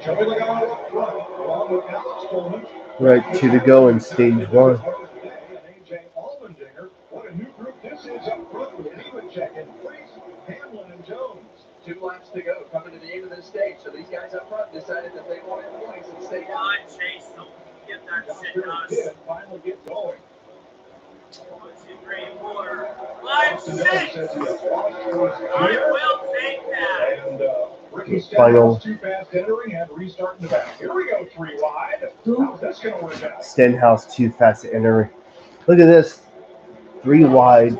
Joey Logano up front, along with Alex Coleman. Right, 2 to go in stage 1. AJ Allmendinger. What a new group this is up front with Nemechek and Freeze, Hamlin, and Jones. 2 laps to go, coming to the end of this stage. So these guys up front decided that they wanted points and stay Come on, Chase, don't get that shit done. Did finally get going. 1, 2, 3, 4, 5, 6. I will take that. And Ricky Stenhouse, too fast entering, had to restart in the back. Here we go, 3 wide. How's this going to work out? Stenhouse too fast to enter. Look at this. 3 wide.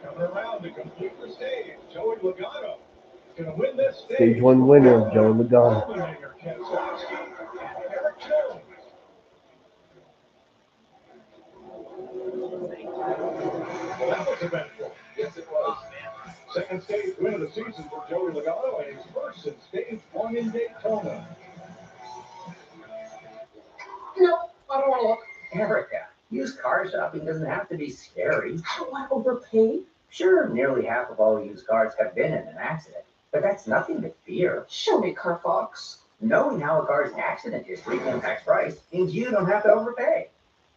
Coming around to complete the stage. Joey Logano is going to win this stage. Stage 1 winner, Joey Logano. Allmendinger, Keselowski, and Eric Jones. That was eventful. Yes, it was. Second stage win of the season for Joey Logano and his first in stage 1 in Daytona. No, I don't want to look. Erica, used car shopping doesn't have to be scary. I don't want to overpay. Sure, nearly half of all used cars have been in an accident, but that's nothing to fear. Show me, Carfox. Knowing how a car's accident history impacts price means you don't have to overpay.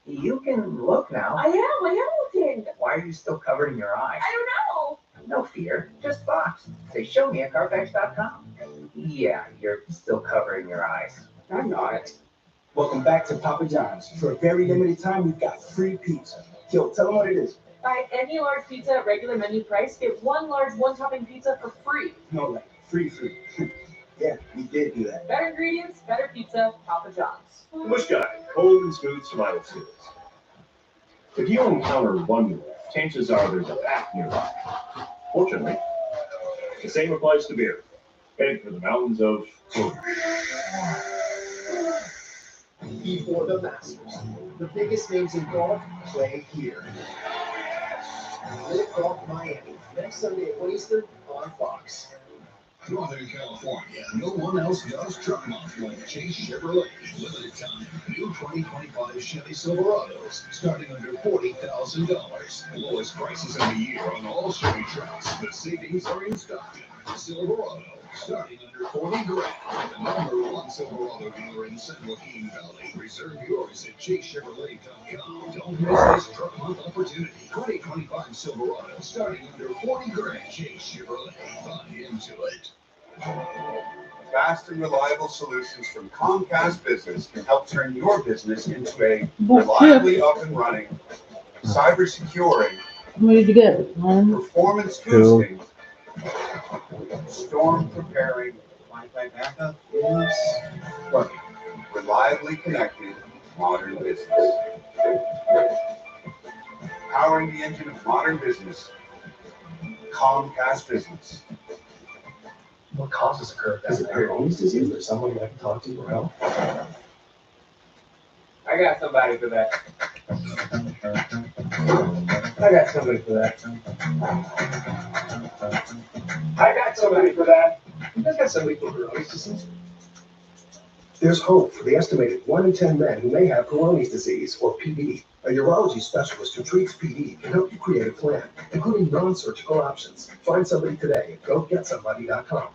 You can look now. I am looking. Why are you still covered in your eyes? I don't know. No fear, just box. Say, show me at Carfax.com. Yeah, you're still covering your eyes. I'm not. Welcome back to Papa John's. For a very limited time, we've got free pizza. Yo, tell them what it is. Buy any large pizza at regular menu price, get 1 large, 1-topping pizza for free. No, like, free. Yeah, we did do that. Better ingredients, better pizza, Papa John's. Bush Guy, cold and smooth survival skills. If you encounter one, chances are there's a path nearby. Fortunately, the same applies to beer. Heading for the mountains of Before the Masters, the biggest names in golf play here. Live Golf Miami, next Sunday at 1 Eastern on Fox. Northern California, no one else does truck month like Chase Chevrolet. Limited time, new 2025 Chevy Silverados, starting under $40,000. Lowest prices of the year on all Chevy trucks. The savings are in stock. Silverado, starting under $40,000. The #1 Silverado dealer in San Joaquin Valley. Reserve yours at ChaseChevrolet.com. Don't miss this truck month opportunity. 2025 Silverado, starting under $40,000. Chase Chevrolet. Buy into it. Fast and reliable solutions from Comcast Business can help turn your business into a reliably up and running, cyber securing, What did you get? performance boosting, storm preparing, Wi-Fi backup is working. Reliably connected modern business. Powering the engine of modern business, Comcast Business. What causes a curve? Is it Peyronie's disease? Is there someone I can talk to for help? I got somebody for that. I got somebody for that. I got somebody for that. Peyronie's disease. There's hope for the estimated 1 in 10 men who may have Peyronie's disease, or PD. A urology specialist who treats PD can help you create a plan, including non-surgical options. Find somebody today at GoGetSomebody.com.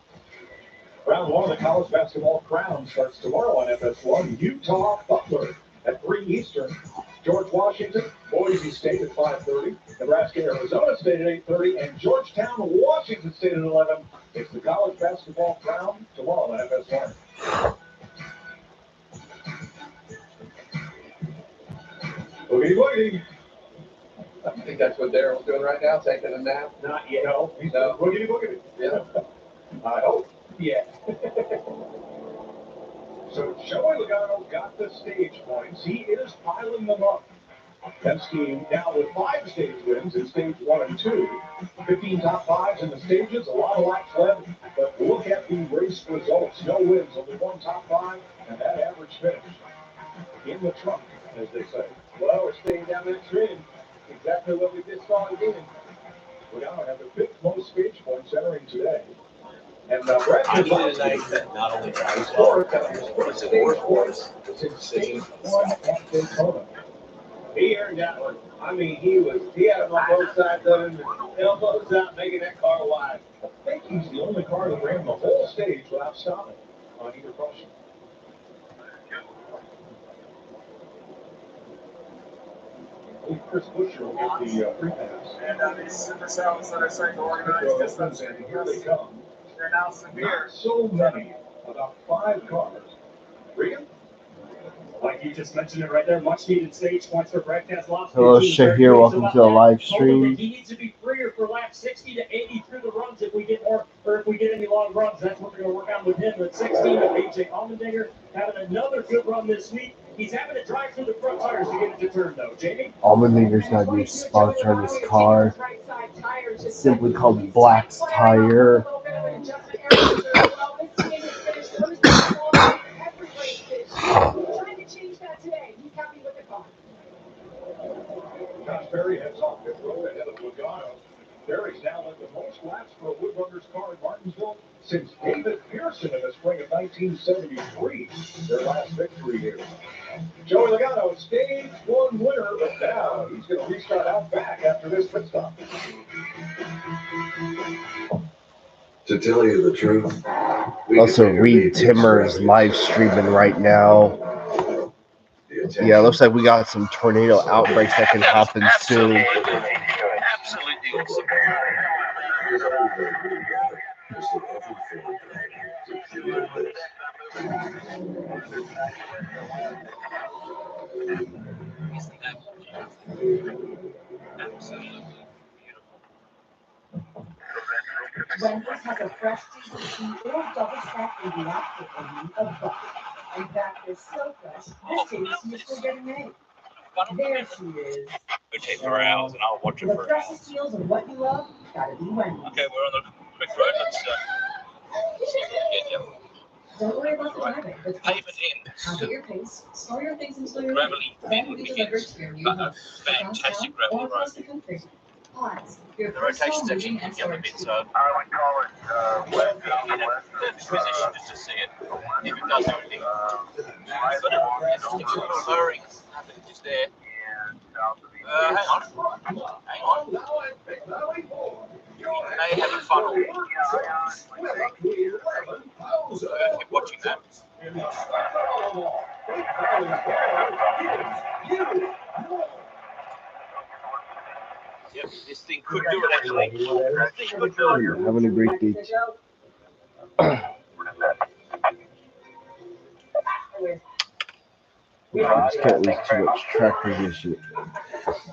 Round 1 of the college basketball crown starts tomorrow on FS1. Utah Butler at 3 Eastern. George Washington, Boise State at 5:30. Nebraska, Arizona State at 8:30. And Georgetown, Washington State at 11. It's the college basketball crown tomorrow on FS1. Boogie woogie. I think that's what Daryl's doing right now, taking a nap. Not yet. No, he's No. boogie woogie. Yeah. I hope. Yeah. So Joey Logano got the stage points. He is piling them up. Penske now with 5 stage wins in stage 1 and 2. 15 top 5s in the stages, a lot of laps left. But look at the race results. No wins, only 1 top 5, and that average finish in the trunk, as they say. Well, we're staying down that trend. Exactly what we just saw again. Logano had the 5th most stage points entering today. And Brad I need a night that not only drives well, but it's a workhorse. Stage one at Daytona. He earned that one. I mean, he had him on both sides of him, and elbows out, making that car wide. I think he's the only car that ran the whole stage without stopping on either crossing. Chris Buescher will get the free pass. And these super cells that are starting to organize distance. And here they come. They're now severe. Not so many, about 5 cars. Regan? Like you just mentioned it right there, much needed stage points for broadcast loss. Hello, Shahir. Welcome to the live stream. He needs to be freer for laps 60 to 80 through the runs if we get more, or if we get any long runs. That's what we're going to work on with him. With 16, AJ Allmendinger having another good run this week. He's having to drive through the front tires to get it to turn, though. Jamie? Allmendinger's not your sponsor on this car. It's simply called Black's Tire. Josh Perry heads off pit road ahead of Logano. Perry's now led the most laps for a Woodrunners car in Martinsville since David Pearson in the spring of 1973, their last victory here. Joey Logano, stage 1 winner, but now he's going to restart out back after this pit stop. To tell you the truth, Also, Reed Timmer's live streaming right now. Yeah, looks like we got some tornado outbreaks that can happen soon. Absolutely awesome. Wendy's has a fresh GBC or double stack ABF for only $1. In fact, they're so fresh, this JBC is still getting made. There she is. We'll take 4 hours and I'll watch it The for freshest deals of what you love, gotta be Wendy's. Okay, we're on the quick road. Let's see if we can get you. Don't worry about the driving. It's Payment in. Count at your pace, store your things until you're Gravelly ready. Then bin be delivered to your new home. fantastic gravel Or road. across the country. Plus, your The personal rotation section moving and is the other storage bit, too. so I would call it west position just to see it. If it does anything. But it's lowering happening just there. Hang on. Hang on. They have a funnel. Keep watching that. Yep, this thing could do it actually. This thing could do it. You're having a great day. I just can't lose too much track position.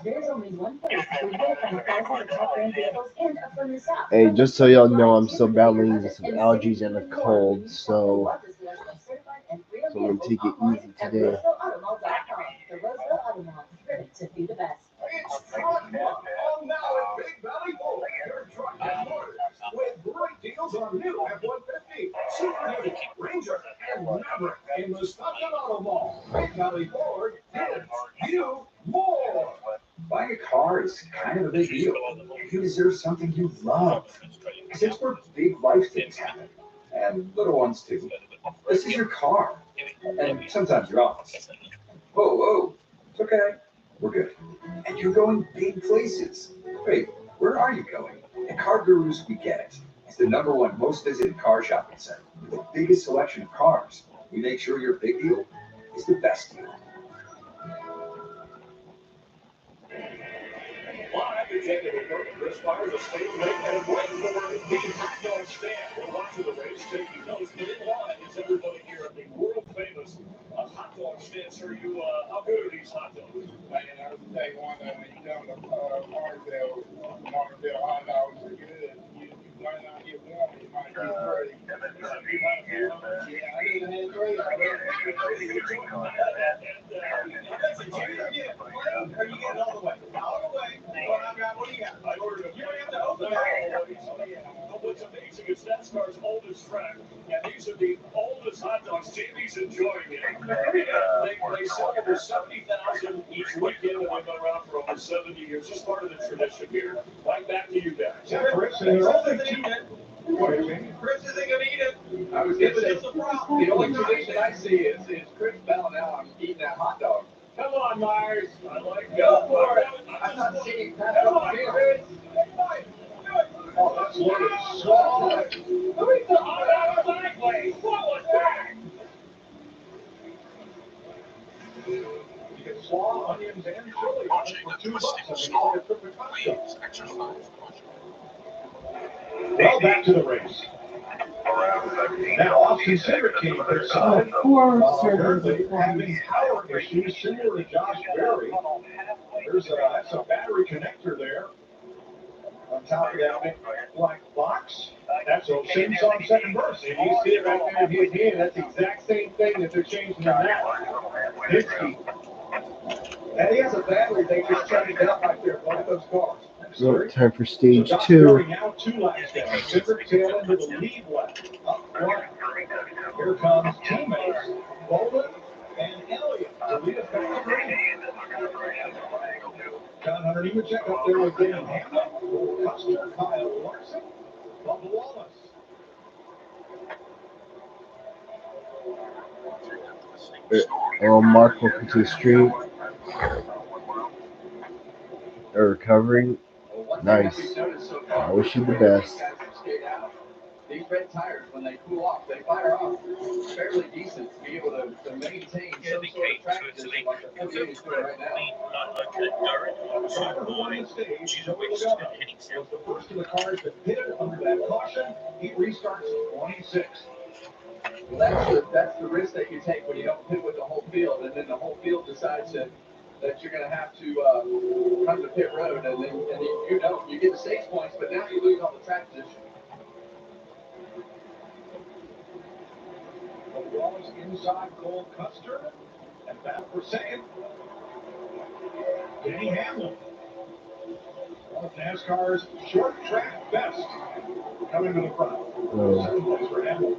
There's only one place where you can find thousands of top brand vehicles and a fun stuff. Hey, just so y'all know, I'm still battling with some allergies and a cold, so I'm gonna take it easy today. The Roseville Automall is ready to be the best. It's truck month on now at Big Valley Ford. Your truck headquarters with great deals on new F-150, Super Duty, Ranger, and Maverick in the Stockton Auto Mall. Big Valley Ford gives you more. Buying a car is kind of a big deal. You deserve something you love. Since we're big life things happen, and little ones too, this is your car. And sometimes your office. Whoa, whoa, it's okay. We're good. And you're going big places. Wait, where are you going? At Car Gurus, we get it. It's the #1 most visited car shopping site with the biggest selection of cars. We make sure your big deal is the best deal. Chris fires a straight leg and right forward. The hot dog stand. We're watching the race, taking notes. But in line is everybody here at the world famous hot dog stand. Sir, how good are these hot dogs? Man, I would say one that when you come to Martinsville hot dogs are good. You might not get one, you might get 30. Yeah, I even had 3 already. Are you getting all the way? All the way. What do you got? I ordered a. You don't have to open it. But what's amazing is NASCAR's oldest track, and these are the oldest hot dogs. Jamie's enjoying it. They sell over 70,000 each weekend, and they've been around for over 70 years. Just part of the tradition here. Right back to you guys. Yeah, Chris, and they're only Chris isn't going to eat it. I was going to say, the only tradition I see is Chris bowing out and eating that hot dog. Come on, Myers. I like Go for it. I'm not seeing pass Come up on, the field. Chris. Oh, that's loaded. Swallow it. Who is the hot dog sideways? What was that? You get slaw, onions, and chili on it for $2. I mean, Please exercise caution. well, back to the race. Now, Austin Cedric came third side. Apparently having power issues similar to Josh Berry. That's a battery connector there. On top of that big black box. That's a same song second verse. And you see it right there in his hand. That's the exact same thing that they're changing in that. Hinsky. And he has a battery they just shut it down right there. Both those cars. So, time for stage Josh 2. Berry now 2 laps down. Cedric tail into the lead lap. Up front. Here comes teammates Bowman and Elliott to lead us back to green. John Hunter Nemechek up there with Dan Hamlin, Custer, Kyle Larson, Bubba Wallace. Oh, Mark, welcome to the stream. They're recovering. Nice. I wish you the best. These red tires, when they cool off, they fire off fairly decent to be able to maintain some sort of track position like the 48 is doing right now. Driver who won the stage, Joey Logano, was the first of the cars that pitted under that caution. He restarts 26. Well, that's the risk that you take when you don't pit with the whole field, and then the whole field decides that you're going to have to come to pit road, and then you get the stage points, but now you lose all the track position. Wallace inside Cole Custer, and battle for second. Denny Hamlin. One of NASCAR's short track best coming to the front. Second place for Hamlin.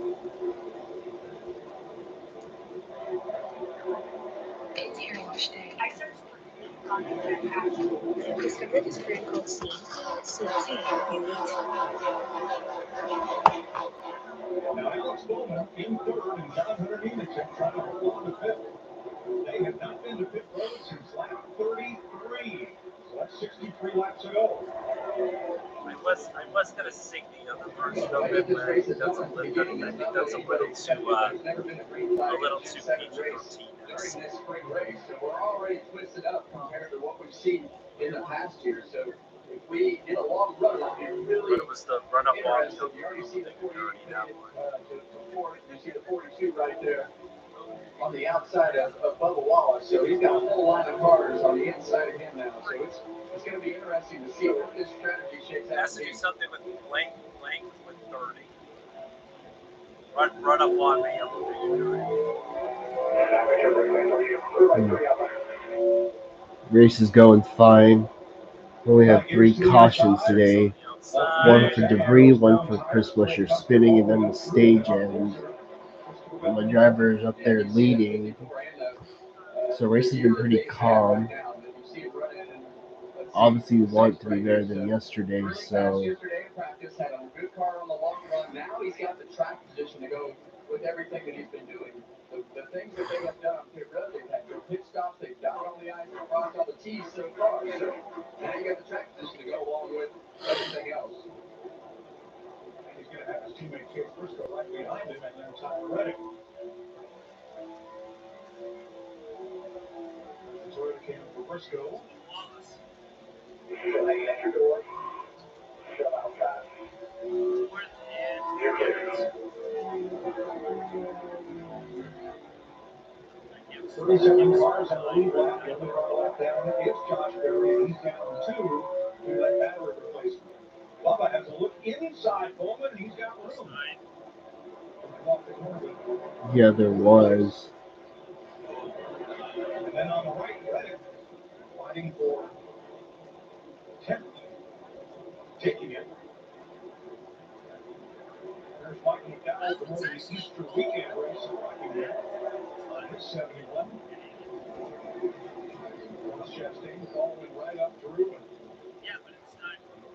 It's hair wash day. I searched for and discovered this brand called C. C. Unique. Now Alex Bowman in third and John Hunter Nemechek trying to hold on to fifth. They have not been to pit road since lap 33. So that's 63 laps ago. I was gonna sing the other version of it, but I think that's a little too PG-13. During this spring race, so we're already twisted up compared to what we've seen in the past year. So if we get a long run, it'll be really it was the run up on you already see the 40 to 40. You see the 42 right there on the outside of Bubba Wallace. So he's got a whole line of cars on the inside of him now. So it's going to be interesting to see what this strategy shakes out. Has to do something with length with 30. Run up on me. Race is going fine. We only have 3 cautions today. One for debris, one for Chris Buescher spinning, and then the stage end. And my driver is up there leading. So race has been pretty calm. Obviously, we want it to be better than yesterday, so. Yesterday in practice had a good car on the long run. Now he's got the track position to go with everything that he's been doing. The things that they have done on pit road, they've had good pit stops, they've dotted all the I's and crossed all the T's so far. So now you got the track position to go along with everything else. And he's going to have his teammate Chase Briscoe right behind him, and then Tyler Reddick. The Toyota came for Briscoe. Thirty-seven cars in the lead lap. The only car left down is Josh Berry, and he's down 2 to that battery replacement. Bubba has a look inside Bowman, and he's got room. Yeah, there was. And then on the right, Reddick fighting for 10th, taking it. There's Michael McDowell for the Easter weekend race at Rockingham. His 71. Ross Chastain following right up through.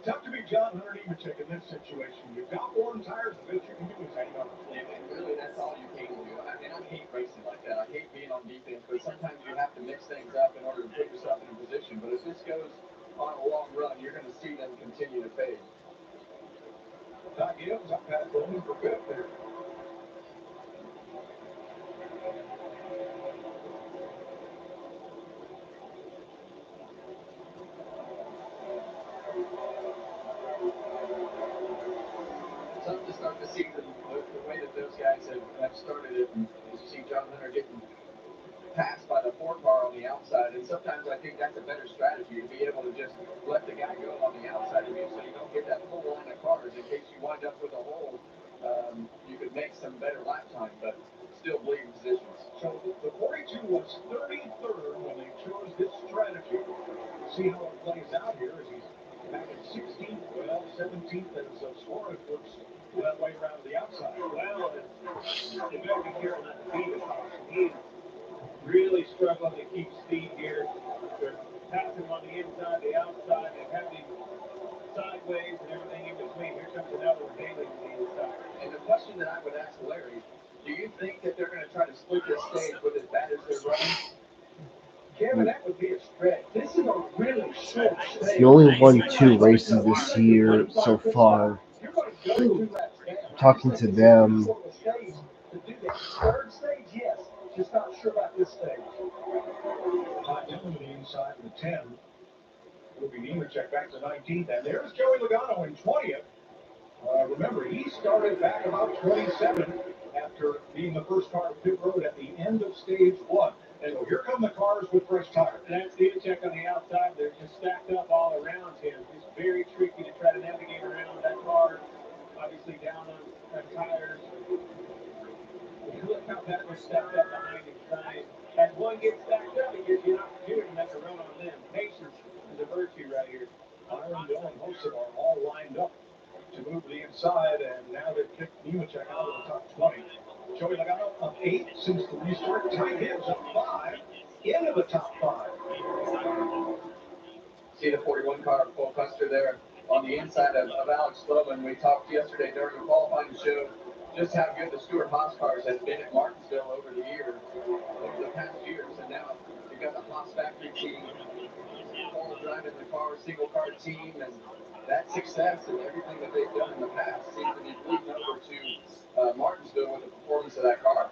Tough to be John Hunter Nemechek in this situation. You've got worn tires, the best you can do is hang on. And really, that's all you can do. I mean, I hate racing like that. I hate being on defense, but sometimes you have to mix things up in order to put yourself in a position. But if this goes on a long run, you're going to see them continue to fade. Doc Gibbs, I've got Bowman for fifth there. Something to start the season, the way that those guys have started it, and as you see John Hunter getting passed by the 4 car on the outside, and sometimes I think that's a better strategy to be able to just let the guy go on the outside of you so you don't get that full line of cars in case you wind up with a hole. You could make some better lap time, but still bleeding positions. So the 42 was 33rd when they chose this strategy. See how it plays out here as he's back at 16th, well, 17th as Suarez looks that way around the outside. Well, they better be careful not to beat him. He's really struggling to keep speed here. They're passing him on the inside, the outside. They've had him sideways and everything in between. Here comes another one daily on the inside. And the question that I would ask Larry, do you think that they're going to try to split this stage with as bad as they're running? Kevin, that would be a stretch. This is a really short stage. He only won 2 races this year so far. Talking to them. Third stage, yes. Just not sure about this stage. Down to the inside of the 10. Will be Nemechek back to 19th. And there's Joey Logano in 20th. Remember, he started back about 27 after being the first car of pit road at the end of stage 1. And so here come the cars with fresh tires. And that's Nemechek on the outside. They're just stacked up all around him. It's very tricky to try to navigate around that car. Obviously down on tires. Look how that was stacked up behind his side. As one gets stacked up, it gives you an opportunity to make a run on them. Patience is a virtue right here. Byron, Bill, and Jose are all lined up to move to the inside, and now they've kicked Nemechek out of the top 20. Joey Logano up 8 since the restart. Ty Gibbs up 5 into the top 5. See the 41 car full cluster there on the inside of Alex Sloman. We talked yesterday during the qualifying show just how good the Stuart Haas cars have been at Martinsville over the years, over the past years, and now you've got the Haas factory team all driving the car, single car team, and that success and everything that they've done in the past seems to be bleeding over to Martinsville with the performance of that car.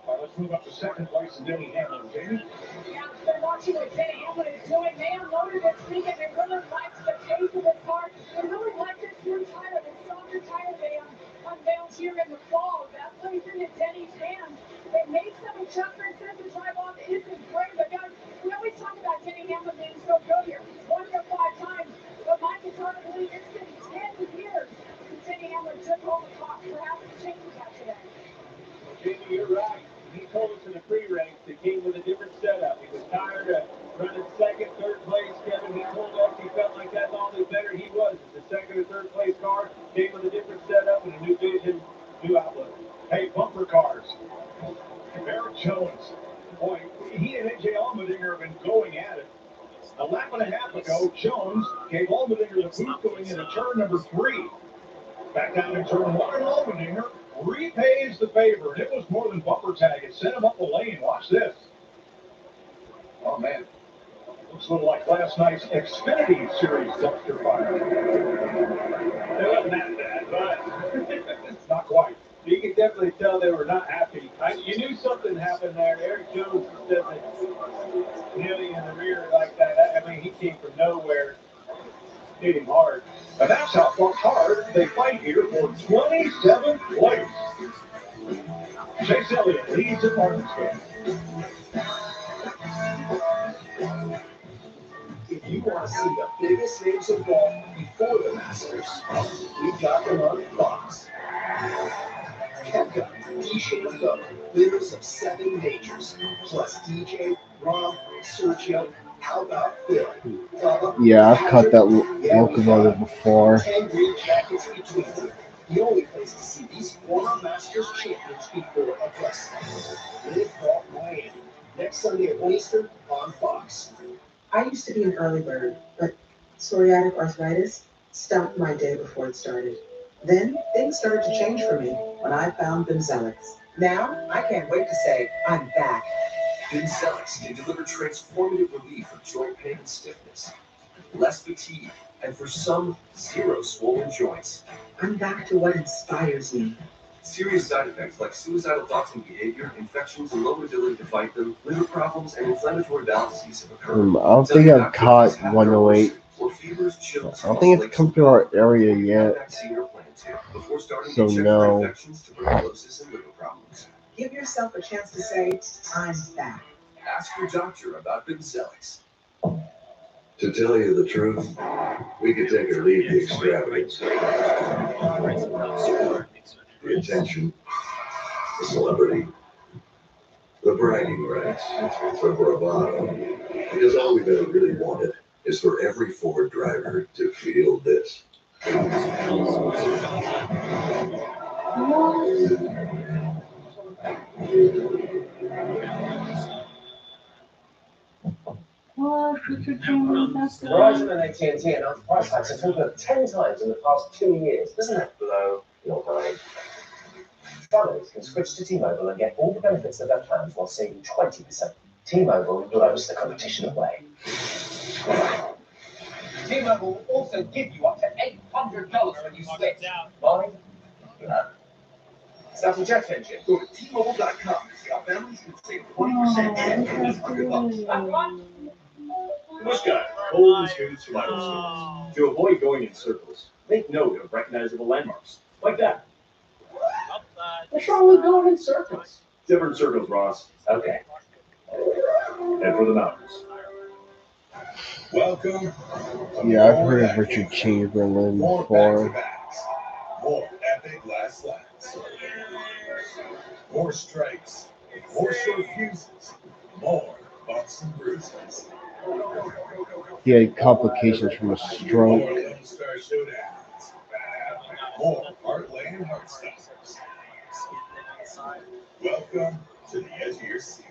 All right, let's move up to second place and Denny Hamlin. Jamie? Yeah, they're watching what Denny Hamlin is doing. They unloaded this weekend. They really liked the pace of this car. They really liked this new tire, this softer tire they unveiled here in the fall. That plays into Denny's hands. They made some adjustments to the drive off. It is great. But guys, we always talk about Denny Hamlin being so good here. He's won it 5 times. But Mike is hard to believe it's been 10 years since Denny Hamlin took home the top. Perhaps changes that today. Jamie, you're right. He told us in the pre-race that came with a different setup. He was tired of running second, third place. Kevin, he told us he felt like that's all the better he was. It's a second or third place car. Came with a different setup and a new vision, new outlook. Hey, bumper cars. Barrett Jones. Boy, he and AJ Allmendinger have been going at it. A lap and a half ago, Jones gave Allmendinger the boot going into turn number 3. Back down in turn 1, and Allmendinger repays the favor. It was more than bumper tag. It sent him up the lane. Watch this. Oh, man. Looks a little like last night's Xfinity Series dumpster fire. It wasn't that bad, but not quite. You could definitely tell they were not happy. You knew something happened there. Eric Jones was definitely hitting in the rear like that. I mean, he came from nowhere, hit him hard. And that's how hard they fight here for 27th place. Chase Elliott leads at Martinsville. If you want to see the biggest names of golf before the Masters, we've got them on Fox. Kepka, DJ and Go, winners of 7 majors, plus DJ, Rom, Sergio. How about Phil? Yeah, I've caught that locomotive before. 10 green jackets between them. The only place to see these former Masters champions before Augusta. Live Golf Miami. Next Sunday at 1 Eastern on Fox. I used to be an early bird, but psoriatic arthritis stopped my day before it started. Then things started to change for me when I found Bimzelix. Now I can't wait to say I'm back. Bimzelix can deliver transformative relief of joint pain and stiffness, less fatigue, and for some, zero swollen joints. I'm back to what inspires me. Serious side effects like suicidal thoughts and behavior, infections and low ability to fight them, liver problems, and inflammatory bowel disease have occurred. I don't think I've caught 108. I don't think it's come through our area yet. So no. Give yourself a chance to say, I'm back. Ask your doctor about Bimzelix. To tell you the truth, we could take or leave the extravagance, the attention, the celebrity, the bragging rights, the bravado. Because all we've ever really wanted is for every Ford driver to feel this. Verizon and AT&T announced price hikes a total of 10 times in the past 2 years. Doesn't that blow your mind? Families can switch to T-Mobile and get all the benefits of their plans while saving 20%. T-Mobile blows the competition away. T-Mobile will also give you up to $800 when you switch. Mine? No. Start a jet engine. Go to T-Mobile.com. Our families can save 20% and $800. Namaskar, old students from Martinsville. To avoid going in circles, make note of recognizable landmarks, like that. What's wrong with going in circles? Different circles, Ross. Okay. Head for the mountains. Welcome. Yeah, I've heard of Richard Chamberlain before. More epic last laps. More strikes. More short fuses. More bumps and bruises. He had complications from a More stroke. Lone Star showdowns. More heart-laying heart stoppers. Welcome to the edge of your seat.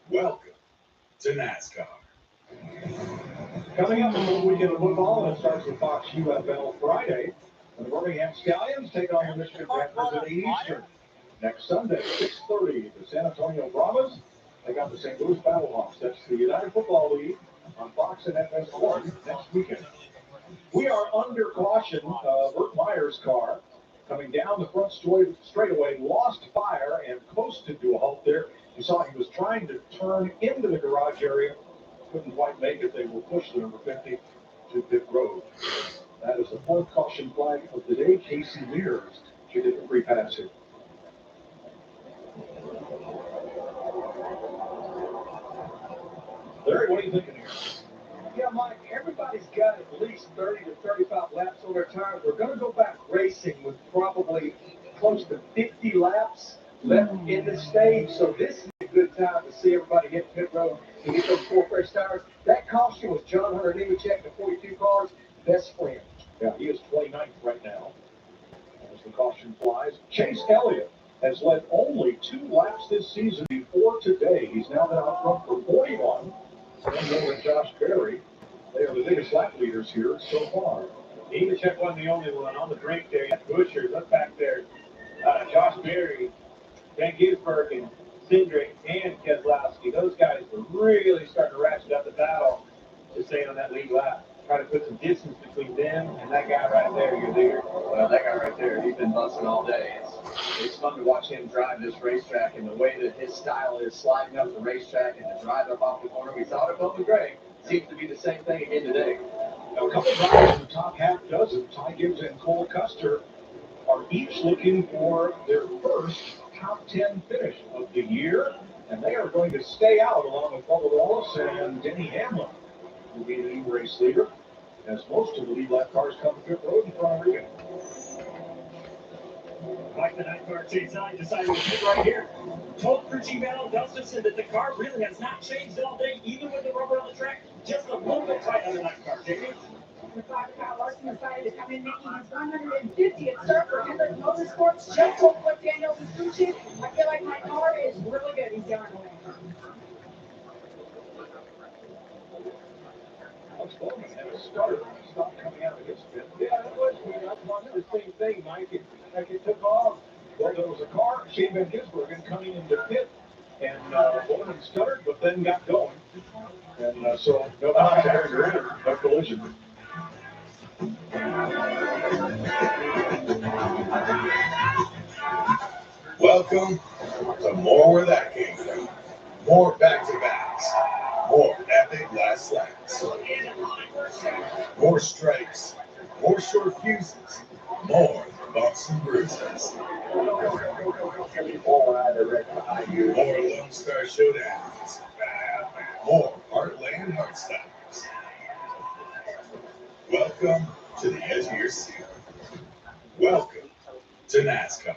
Welcome to NASCAR. Coming up, a full weekend of football, and it starts with Fox UFL Friday. And the Birmingham Stallions take on the Michigan Panthers at 8 Eastern. Next Sunday, 6:30, the San Antonio Brahmas take on the St. Louis Battlehawks. That's the United Football League on Fox and FS1 next weekend. We are under caution. Burt Meyer's car coming down the front straightaway lost fire and coasted to a halt there. You saw he was trying to turn into the garage area. Couldn't quite make it. They will push the number 50 to pit road. That is the fourth caution flag of the day. Casey Mears should get the free pass here. Larry, what are you thinking here? Yeah, Mike, everybody's got at least 30 to 35 laps on their tires. We're going to go back racing with probably close to 50 laps left in the stage. So this is a good time to see everybody hit pit road and get those 4 fresh tires. That caution was John Hunter Nemechek, the 42 cars, best friend. Yeah, he is 29th right now as the caution flies. Chase Elliott has led only 2 laps this season before today. He's now been out front for 41. And over Josh Berry. They are the biggest lap leaders here so far. Nemechek wasn't the only one on the drink there. Busher, look back there. Josh Berry, Van Gisbergen, Cindric, and Keselowski. Those guys were really starting to ratchet up the battle to stay on that lead lap. Try to put some distance between them and that guy right there, your leader. Well, that guy right there, he's been busting all day. It's fun to watch him drive this racetrack, and the way that his style is sliding up the racetrack and to drive up off the corner. We saw it at Bowman Gray. Seems to be the same thing again today. Now, a couple of drivers in the top half dozen, Ty Gibbs and Cole Custer, are each looking for their first top 10 finish of the year, and they are going to stay out along with Bubba Wallace and Denny Hamlin, who will be the new race leader, as most of the lead lap cars come to pit road in front of Regan. Like the NASCAR chase I decided to pit right here. Told crew chief Alan Gustafson that the car really has not changed all day, even with the rubber on the track, just a little bit tight on the NASCAR. Jamie? The Kyle Larson decided to come in making his 150th start for Hendrick Motorsports. Just told what Daniel crew chief, I feel like my car is really good. He's yelling away. Alex Bowman had a stutter and a stop coming out of his same thing, Mike. It took off. Well, there was a car, Shane Van Gisbergen, coming into pit, and Bowman stuttered, but then got going. And so, no contact, no collision. Welcome to more where that came from. More back-to-backs. More epic last laps. More strikes. More short fuses. More bumps and bruises. More Lone Star Showdowns. More Heartland Heartstoppers. Welcome to the edge of your seat. Welcome to NASCAR.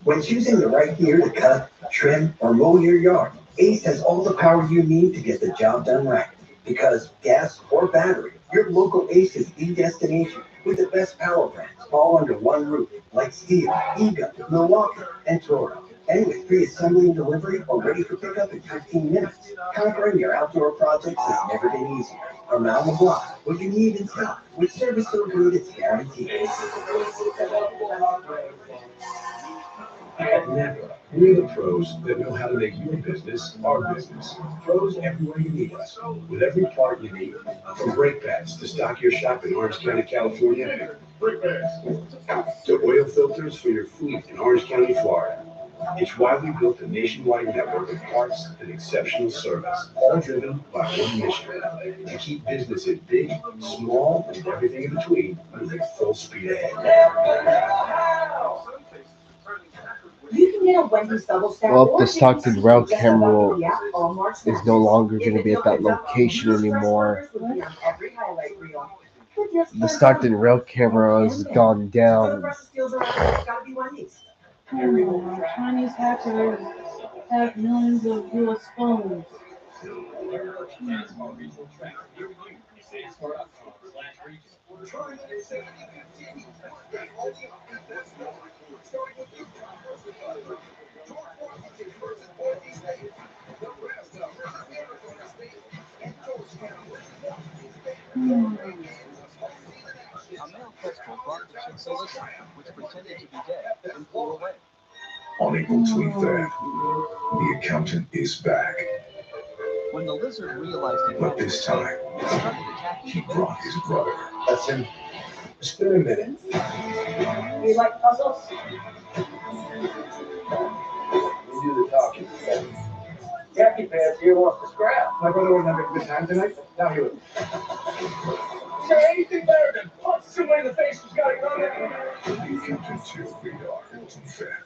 When choosing the right gear to cut, trim, or mow your yard, Ace has all the power you need to get the job done right. Because gas or battery, your local Ace is the destination with the best power brands all under one roof, like Steel, Ega, Milwaukee, and Toro. And with free assembly and delivery or ready for pickup in 15 minutes, conquering your outdoor projects has never been easier. Around the block, what you need in stock, with service so good it's guaranteed. At NAPA, we're the pros that know how to make your business our business. Pros everywhere you need us, with every part you need. From brake pads to stock your shop in Orange County, California, to oil filters for your fleet in Orange County, Florida. It's why we built a nationwide network of parts and exceptional service, all driven by one mission: to keep businesses big, small, and everything in between moving full speed ahead. You can get a Wendy's double stack. Well, the Stockton rail camera is no longer going to be at that location anymore. The Stockton rail camera has gone down. Chinese hackers have millions of US phones. On April 23rd, the accountant is back. When the lizard realized it, But this time, he brought his brother. That's him. It's been a minute. You like puzzles? You do the talking. Jackie Pants here wants to scrap. My brother wasn't having a good time tonight. Now he was. Is there anything better than punch somebody in the face who's got it on there? The accountant too, radar. It wasn't fair.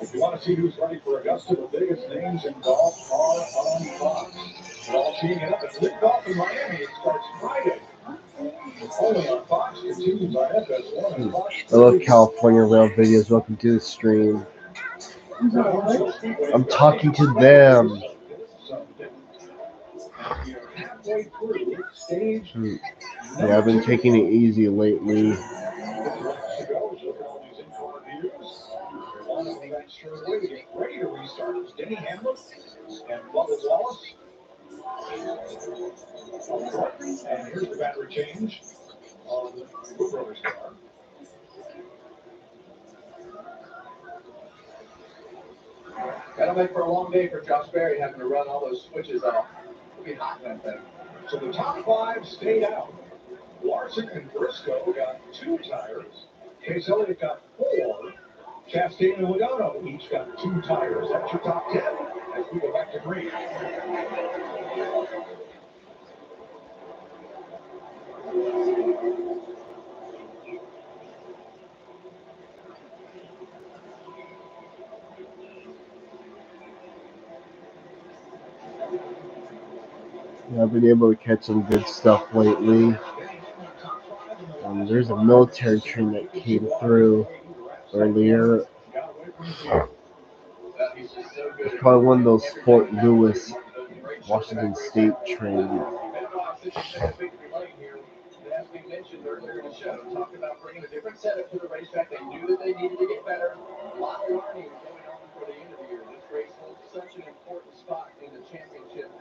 If you want to see who's ready for Augusta, the biggest names in golf are on Fox. We're all teaming it up at Live Golf in Miami. It starts Friday. Only on Fox, continues on FS1 and Fox. I love California rail videos. Welcome to the stream. I'm talking to them. Yeah, I've been taking it easy lately. Ready to restart. Denny Hamlin and Bubba Wallace. And here's the battery change on the Wood Brothers car. That'll make for a long day for Josh Berry having to run all those switches off. It'll be hot in that thing. So the top five stayed out. Larson and Briscoe got 2 tires. Chase Elliott got 4. Chastain and Logano each got 2 tires. That's your top 10 as we go back to green. Yeah, I've been able to catch some good stuff lately. There's a military train that came through earlier. It's probably one of those Fort Lewis, Washington State trains. As we mentioned earlier in the show, talked about bringing a different setup to the racetrack. They knew that they needed to get better. A lot of learning going on for the end of the year. This race holds such an important spot in the championship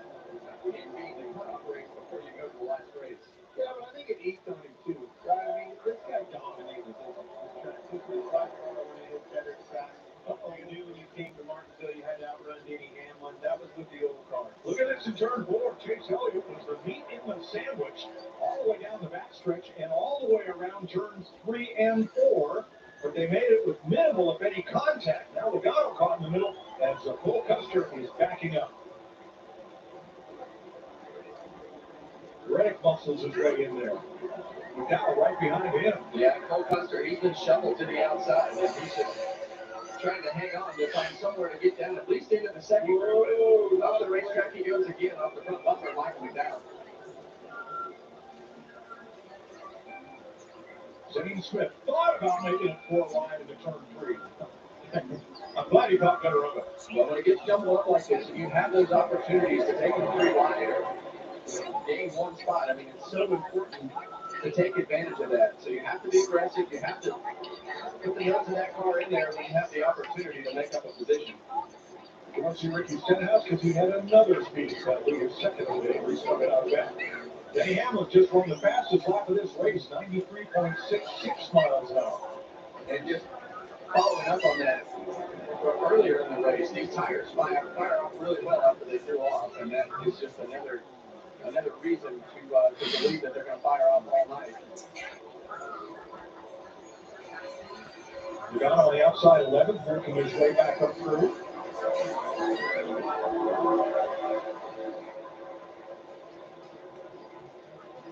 and being the cutoff race before you go to the last race. Yeah, but I think it eats on him too. Right? I mean, this guy dominated this track. This was by far one of his better tracks. You knew when you came to Martinsville, you had to outrun Denny Hamlin. That was with the old car. Look at this in turn 4. Chase Elliott was the meat in the sandwich all the way down the backstretch and all the way around turns 3 and 4. But they made it with minimal, if any, contact. Now Logano caught in the middle as Cole Custer is backing up. Reddick muscles his way in there. Logano right behind him. Yeah, Cole Custer, he's been shoveled to the outside. And he's just trying to hang on to find somewhere to get down, at least into the second group. But off the racetrack he goes again, off the front bumper, Michael McDowell. Zane Smith thought about making it 4 wide into turn 3. I'm glad he got better of it. But when it gets jumbled up like this, and you have those opportunities to take it 3 wide or gain 1 spot, I mean, it's so important to take advantage of that. So you have to be aggressive. You have to put the nose of that car in there when you have the opportunity to make up a position. You want to see Ricky Stenhouse because he had another speed penalty, his second of the day, restarted out of that. Denny Hamlin just won the fastest lap of this race, 93.66 miles an hour. And just following up on that, earlier in the race, these tires fire off really well after they threw off, and that is just another reason to believe that they're going to fire off all night. We got on the outside 11, working his way back up through.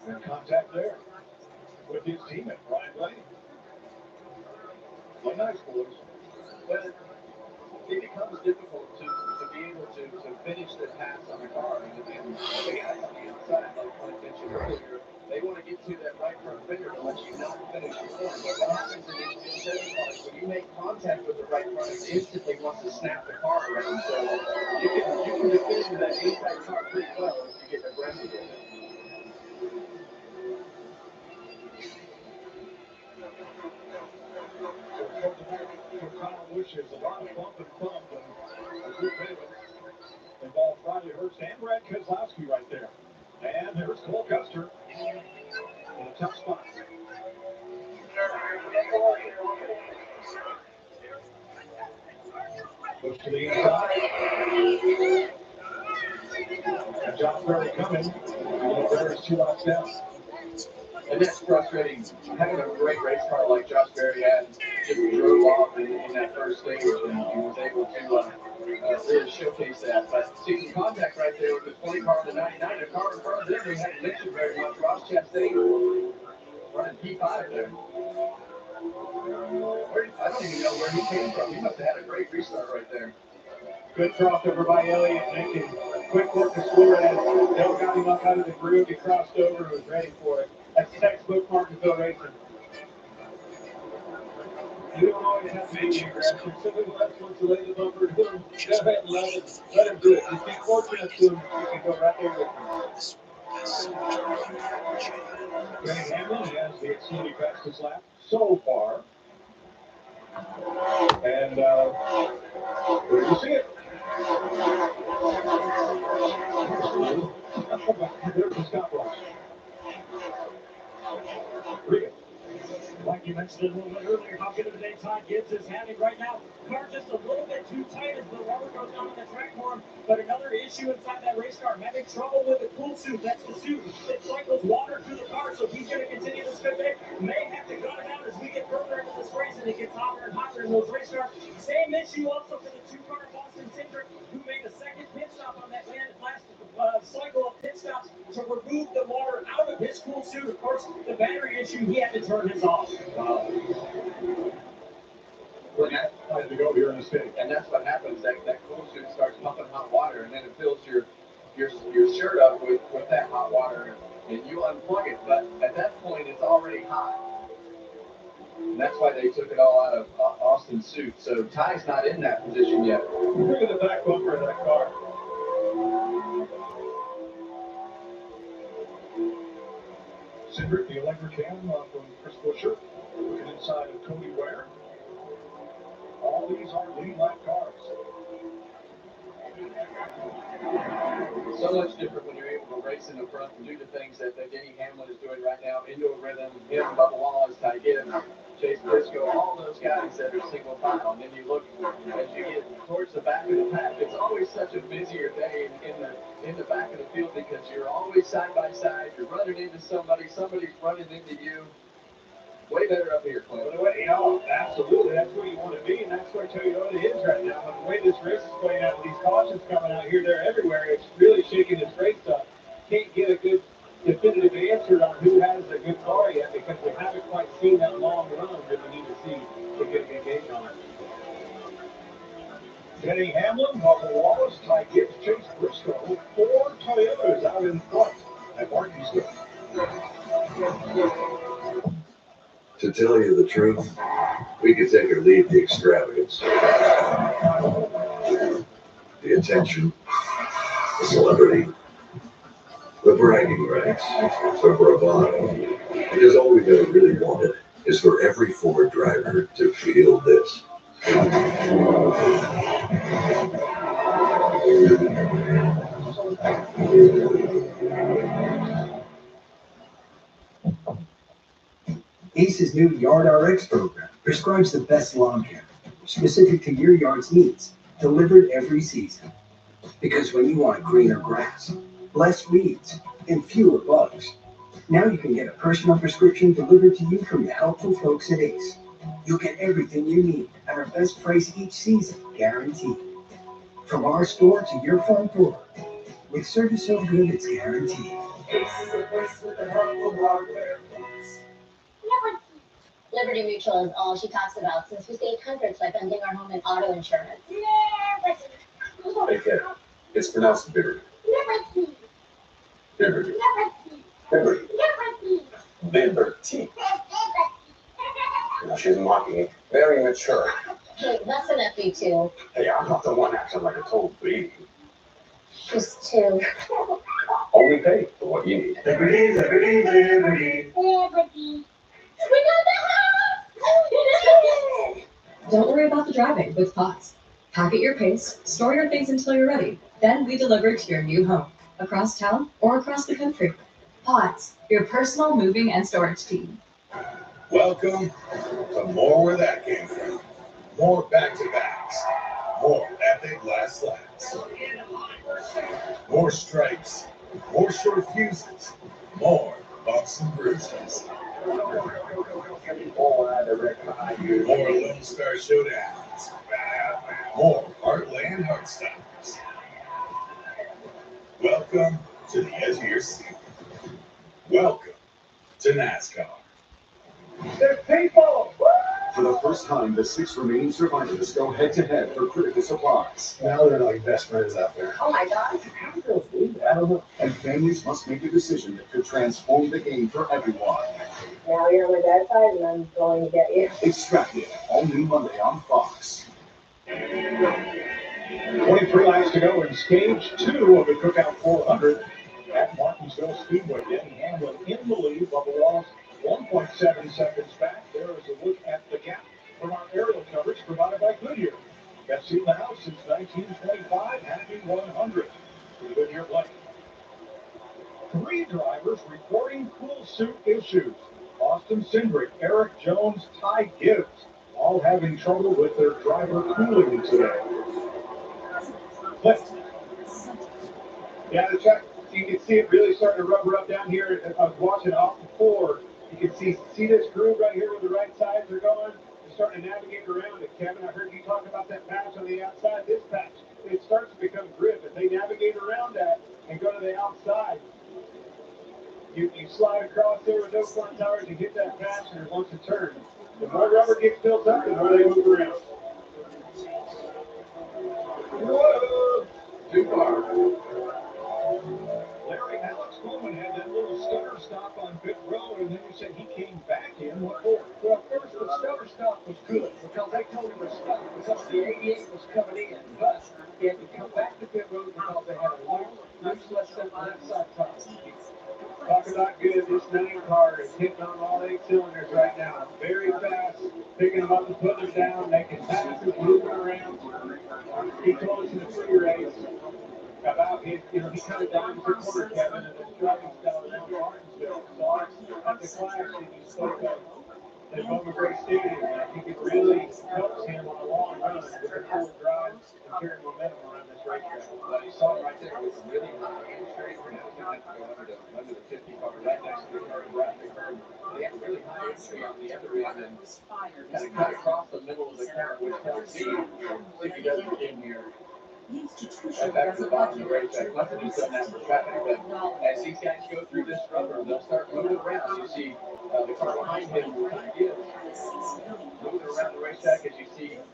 And contact there with his teammate, Ryan Blaney. Play nice, boys. But it becomes difficult to be able to finish the pass on the car, and the guys on the outside, like Clint mentioned earlier, they want to get to that right front fender to let you not finish the corner. But what happens in these seven cars, when you make contact with the right front, it instantly wants to snap the car around. So you can defend that inside car pretty well if you get aggressive with it. Kyle wishes a lot of bump and thump and a good payment involved Riley Hurst and Brad Keselowski right there. And there's Cole Custer in a tough spot. Push to the inside. And John Ferry coming. Ferry's 2 laps down. And that's frustrating. Having a great race car like Josh Berry had just drove off in that first stage, and he was able to really showcase that. But seeing contact right there with the 20 car and the 99, the car in front of them, they hadn't mentioned very much. Ross Chastain running P5 there. I don't even know where he came from. He must have had a great restart right there. Good crossover by Elliott, making quick work to score it. Dale got him up out of the groove. He crossed over and was ready for it. That's textbook Martinsville racing. You don't always have to make your aggressive. Simply let's lay the bumper to him. Go ahead and let him do it. If he's fortunate to him, you can go right there with him. Denny Hamlin has the Xfinity fastest lap so far. And where do you see it? There's the stopwatch. Regan. Like you mentioned a little bit earlier, how good of a day Todd Gibbs is having right now. Car just a little bit too tight as the rubber goes down on the track for him. But another issue inside that race car, having trouble with the cool suit. That's the suit that cycles water through the car, so he's going to continue this good day. May have to gut it out as we get further into this race and it gets hotter and hotter in those race cars. Same issue also for the 2-car Boston Cindric, who made a second pit stop on that last cycle of pit stops to remove the water out of his cool suit. Of course, the battery issue, he had to turn his off. When that had to go here in the state, and that's what happens. That cool suit starts pumping hot water, and then it fills your shirt up with that hot water, and you unplug it. But at that point, it's already hot, and that's why they took it all out of Austin's suit. So Ty's not in that position yet. Look at the back bumper of that car. Cindric, the electric cam from Chris Buescher. Looking inside of Cody Ware. All these are lead lap cars. So much different when you're able to race in the front and do the things that Denny Hamlin is doing right now, into a rhythm, him, Bubba Wallace, Ty Gibbs, Chase Briscoe, all those guys that are single file. And then you look as you get towards the back of the pack, it's always such a busier day in the back of the field because you're always side by side, you're running into somebody, somebody's running into you. Way better up here, Clint. Absolutely. That's where you want to be, and that's where Toyota is right now. And the way this race is playing out, with these cautions coming out here, there, everywhere, it's really shaking this race up. Can't get a good definitive answer on who has a good car yet because we haven't quite seen that long run that we need to see to get a good gauge on it. Denny Hamlin, Bubba Wallace, Ty Gibbs, Chase Briscoe, 4 Toyotas out in front at Martinsville. To tell you the truth, we could take or leave the extravagance, the attention, the celebrity, the bragging rights, the bravado, because all we've ever really wanted is for every Ford driver to feel this. ACE's new Yard RX program prescribes the best lawn care, specific to your yard's needs, delivered every season. Because when you want greener grass, less weeds, and fewer bugs, now you can get a personal prescription delivered to you from the helpful folks at ACE. You'll get everything you need at our best price each season, guaranteed. From our store to your front door, with service so good it's guaranteed. ACE is a place with the helpful hardware. Liberty Mutual is all she talks about since we saved hundreds by funding our home and auto insurance. Take care. It's pronounced Liberty. Liberty. Liberty. Liberty. She's mocking me. Very mature. Hey, that's an FB2. Hey, I'm not the one acting like a total baby. She's 2. Only pay for what you need. Liberty, liberty, liberty. Liberty. We got the house! Don't worry about the driving with Pots. Pack at your pace, store your things until you're ready. Then we deliver to your new home, across town or across the country. Pots, your personal moving and storage team. Welcome to more where that came from. More back-to-backs. More epic last laps. More stripes. More short fuses. More bumps and bruises. More Lone Star Showdowns. More Heartland Heartstoppers. Welcome to the edge of your seat. Welcome to NASCAR. There's people! For the first time, the 6 remaining survivors go head-to-head for critical supplies. Now they're like best friends out there. Oh my gosh. I don't know. And families must make a decision that could transform the game for everyone. Now you're on my bad side and I'm going to get you. Extracted, all new Monday on Fox. 23 laps to go in stage 2 of the Cookout 400 at Martinsville Speedway. Denny Hamlin in the lead, Bubba Wallace 1.7 seconds back. There is a look at the gap from our aerial coverage provided by Goodyear. Best seat in the house since 1925. Happy 100 for Goodyear Blake. 3 drivers reporting cool suit issues. Austin Cindric, Eric Jones, Ty Gibbs, all having trouble with their driver cooling today. But, yeah, the track, you can see it really starting to rubber up down here. I was watching off the floor. You can see this groove right here where the right sides are going. They're starting to navigate around it. Kevin, I heard you talk about that patch on the outside. This patch, it starts to become grip. If they navigate around that and go to the outside, you slide across there with no front tires and hit that patch and it wants to turn. The more rubber gets built up, the more they move around. Whoa! Too far. Larry Alex Coleman had that little stutter stop on pit road, and then you said he came back in. What for? Well, first, the stutter stop was good because they told him to stop because the 88 was coming in. But he had to come back to pit road because they had a loose left side tire. Talk about good. This 9 car is hitting on all 8 cylinders right now. Very fast, picking them up and putting them down, making passes, moving around. He told us in the pre-race about his, he kind of dives the corner, Kevin, and his driving style around Martinsville. So at the class, he spoke at Bowman Gray Stadium, and I think it really helps him on a long run with the forward drive and carrying momentum around this racetrack. But you saw it right there with a really high entry. We're now going to have to go under the 50 car, right next to the curve, right at the curve. They have a really high entry on the other end and kind of cut across the middle of the curve, which tells me if he doesn't get in here. Right back to the bottom of the racetrack. Must have just done that for traffic. But as these guys go through this rubber, they'll start moving around. You see the car behind him kind of moving around the racetrack as you see him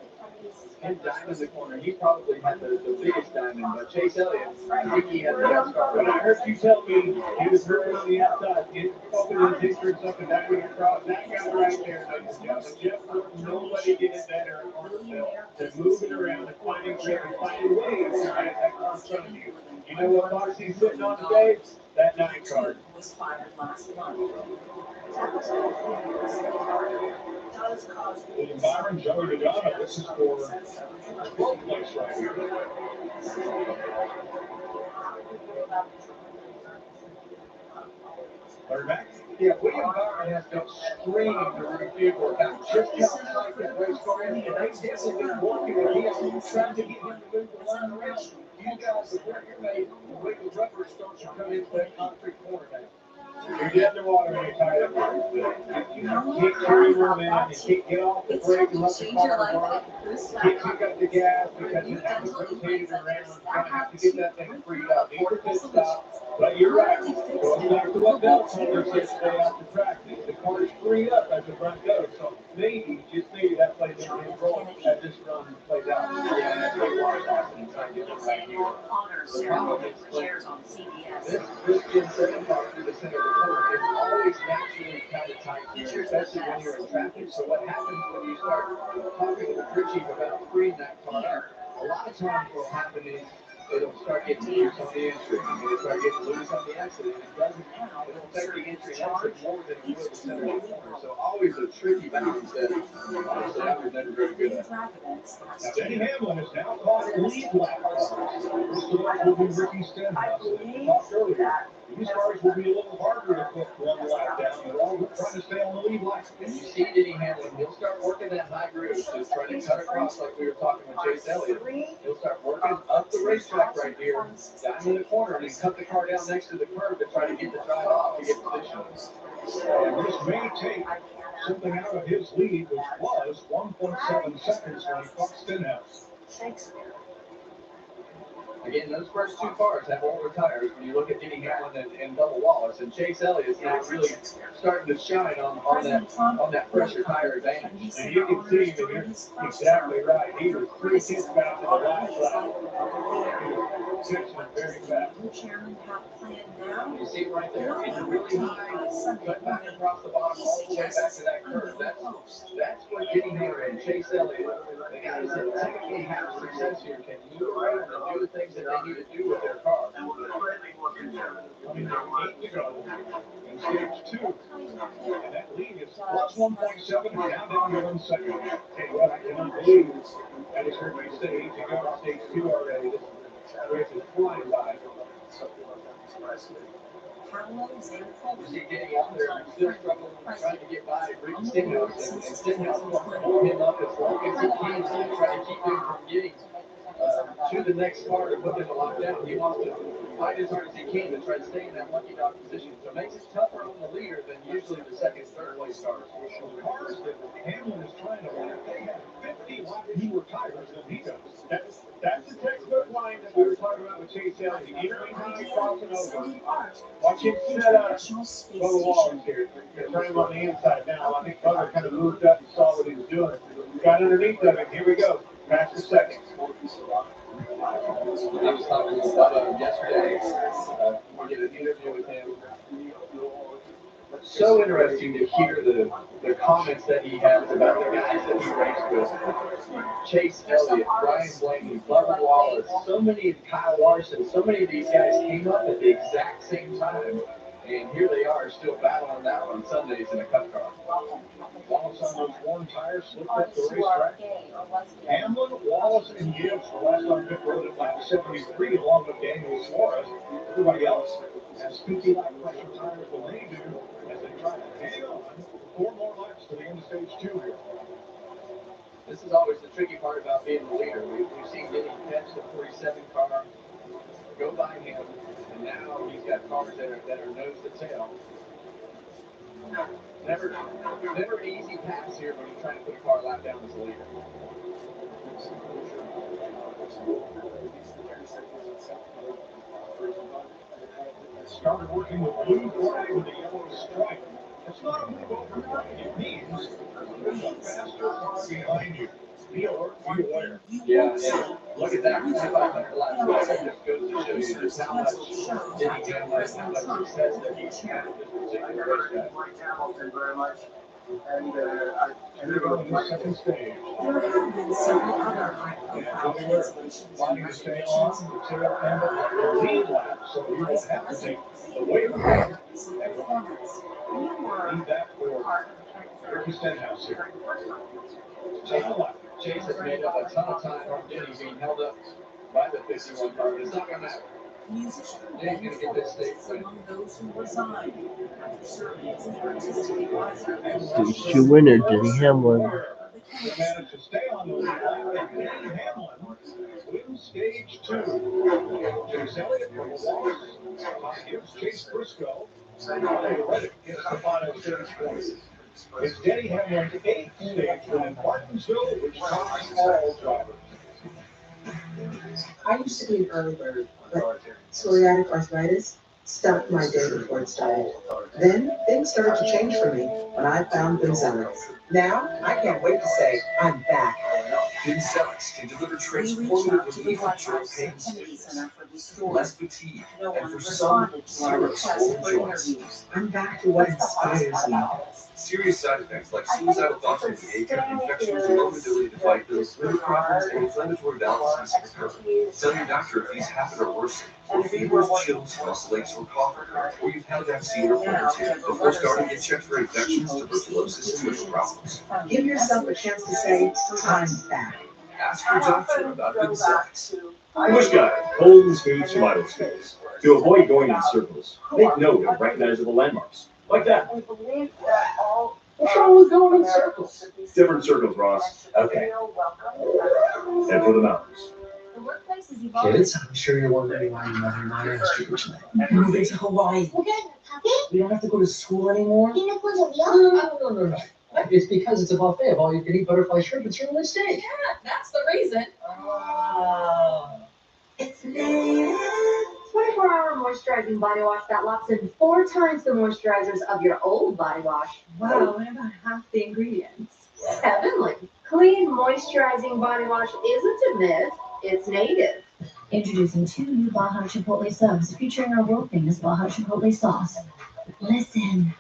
diamond the corner. He probably had the biggest diamond, but Chase Elliott, I think he had the best car. But I heard you tell me he was moving on the outside, opening his entrance up and diving across. That guy right there, ladies and gentlemen, Jeff Gordon, nobody did it better at Martinsville than moving around and finding grip and finding ways to ride that car in front of you. You know what box he's sitting on today? That 9 card. Was fired last month. William Byron, Joey Dodonna, this is for 12th place right here. Third back. Yeah, William Byron has been screaming to Rudy Fugler about just how tight that race car is, and they definitely been working with him, trying to get him to move the line around. You guys, before you're made, the way the rubber starts to come into that concrete corner now. You're dead in the water when you're tied up. You can't carry your man, you can't get off the brake and let the car run. You can't pick up the gas because you haven't rotated around. You're going to have to get that thing freed up. These are pit stops. But you're right. Going back to what Bell told us yesterday after practice, the car is freed up as the run goes. So maybe, just maybe, that plays into his role as this run plays out. Yeah, that's what Washington trying to get it right here. The problem is, this Gen 7 car through the center of the corner is always naturally kind of tight here, especially when you're in traffic. So what happens when you start talking to the crew chief about freeing that car up, a lot of times what will happen is it'll start getting loose on the entry, it'll start getting loose on the exit, and it doesn't now, it'll affect the entry and exit more than it will the center of the corner. So always a tricky balance that honestly I was never very good at. Now, Denny Hamlin is now caught lead lap cars. First of all will be Ricky Stenhouse. We talked earlier. These cars will be a little harder to put one lap down. They're all trying to stay on the lead lap. And you see Denny Hamlin, he'll start working that high groove, just trying to cut across like we were talking with Chase Elliott. He'll start working up the racetrack right here, down in the corner, and then cut the car down next to the curb to try to get the drive off to get position. And this may take something out of his lead, which was 1.7 seconds when he caught Stenhouse. Again, those first two cars have older tires. When you look at Denny Hamlin and Bubba Wallace, and Chase Elliott's now really starting to shine on that pressure tire advantage. And you can see him, and you're exactly right. He was 3 tenths back to the last lap. Pitching very fast. You see it right there. It's really high, cut back across the bottom all the way back to that curve. That's what Denny Hamlin and Chase Elliott, the guys that typically have success here, can move around and do the things that they need to do with their car. I mean, they're 8 to go in stage 2. And that lead is plus 1.7 and down to 1 second. Tell you what, I cannot believe that is heard me say 8 to go in stage 2 already. This race is flying by. You see Denny out there still struggling, trying to get by Ricky Stenhouse, and Stenhouse wants to pull him up as long as he can to try to keep him from getting to the next car to put him to lockdown. He wants to fight as hard as he can to try to stay in that lucky dog position. So it makes it tougher on the leader than usually the second, third place cars. The cars that Hamlin is trying to win, they have 50 newer tires than he does. That's the textbook line that we were talking about with Chase Elliott. You get him high, crossing over. Watch him set up Bubba Wallace here. They're trying him on the inside now. I think Bubba kind of moved up and saw what he was doing. Got underneath of him. Here we go. Past the second. I was talking with Bubba yesterday. We did an interview with him. So interesting to hear the comments that he has about the guys that he raced with. Chase Elliott, Brian Blaney, Bubba Wallace, so many, Kyle Larson, so many of these guys came up at the exact same time. And here they are still battling out on Sundays in a cup car. Wallace on those worn tires slipped up the racetrack. Hamlin, Wallace, Wallace and Gibbs were last on pit road at lap 73, along with Daniel Suarez. Everybody else has 50 lap pressure tires than they do as they try to hang on 4 more laps to the end of stage 2 here. This is always the tricky part about being the leader. We've seen Denny catch the 47 car, go by him, and now he's got cars that are nose to tail. Never an easy pass here when you're trying to put a car lap down as a leader. Started working with blue flag with a yellow stripe. It's not a move over car. It means there's a faster car behind you. Be alert, be aware. Yeah, and look at that. 500 laps. That just goes to show you just how much Denny Hamlin, how much success that he's had at this particular racetrack. Hamilton very much. And They're going to the second stage. There have been several other high-profile cancellations. Wanting to stay on the tail end of the lead lap, so you won't have to take the wave and leave that for Ricky Stenhouse here. Take a lap. Chase has made up a ton of time from Denny being held up by the 51 car. It's not going to matter. Musicians Denny's going to get this stage win. among those who resigned after serving as an artistic advisor. Stage 2 winner, Denny Hamlin. He managed to stay on the lead lap, and Denny Hamlin wins stage 2. Chase Elliott from Wallace, Tom Gibbs, Chase Briscoe, and Reddick gets the final stage points. It's Denny Hamlin's 8th stage win in Martinsville, which tops all drivers. I used to be an early bird, but psoriatic arthritis stopped my day before it started. Then things started to change for me when I found Gonzalez. Now I can't wait to say I'm back. Gonzalez can deliver transformative relief from joint pain and stiffness, less fatigue, and for some, zero swollen joints. I'm back to what inspires me. Serious side effects like suicidal thoughts and ache, infections, low ability to fight those liver problems, and inflammatory bowel disease occur. Tell your doctor if these happen or worsen, or fevers, chills, muscle aches, or cough occur, or you've had a vaccine or flu before starting to get checked for infections, tuberculosis, and liver problems. Give yourself a chance to say, I'm back. Ask your doctor about Gonzalez. Push guide, Holden's Food Survival Skills. To avoid going in circles, make note of recognizable landmarks. Like that. What's wrong with going in circles? Different circles, Ross. Okay. Head for the mountains. Kids, I'm sure you're wondering why your mother and I asked you tonight. We're moving to Hawaii. We don't have to go to school anymore. No. It's because it's a buffet of all you can eat butterfly shrimp and shrimp steak. Yeah, that's the reason. It's made 24-hour moisturizing body wash that locks in 4 times the moisturizers of your old body wash. Wow, and about half the ingredients. Heavenly. Clean moisturizing body wash isn't a myth, it's native. Introducing 2 new Baja Chipotle subs featuring our world-famous Baja Chipotle sauce. Listen,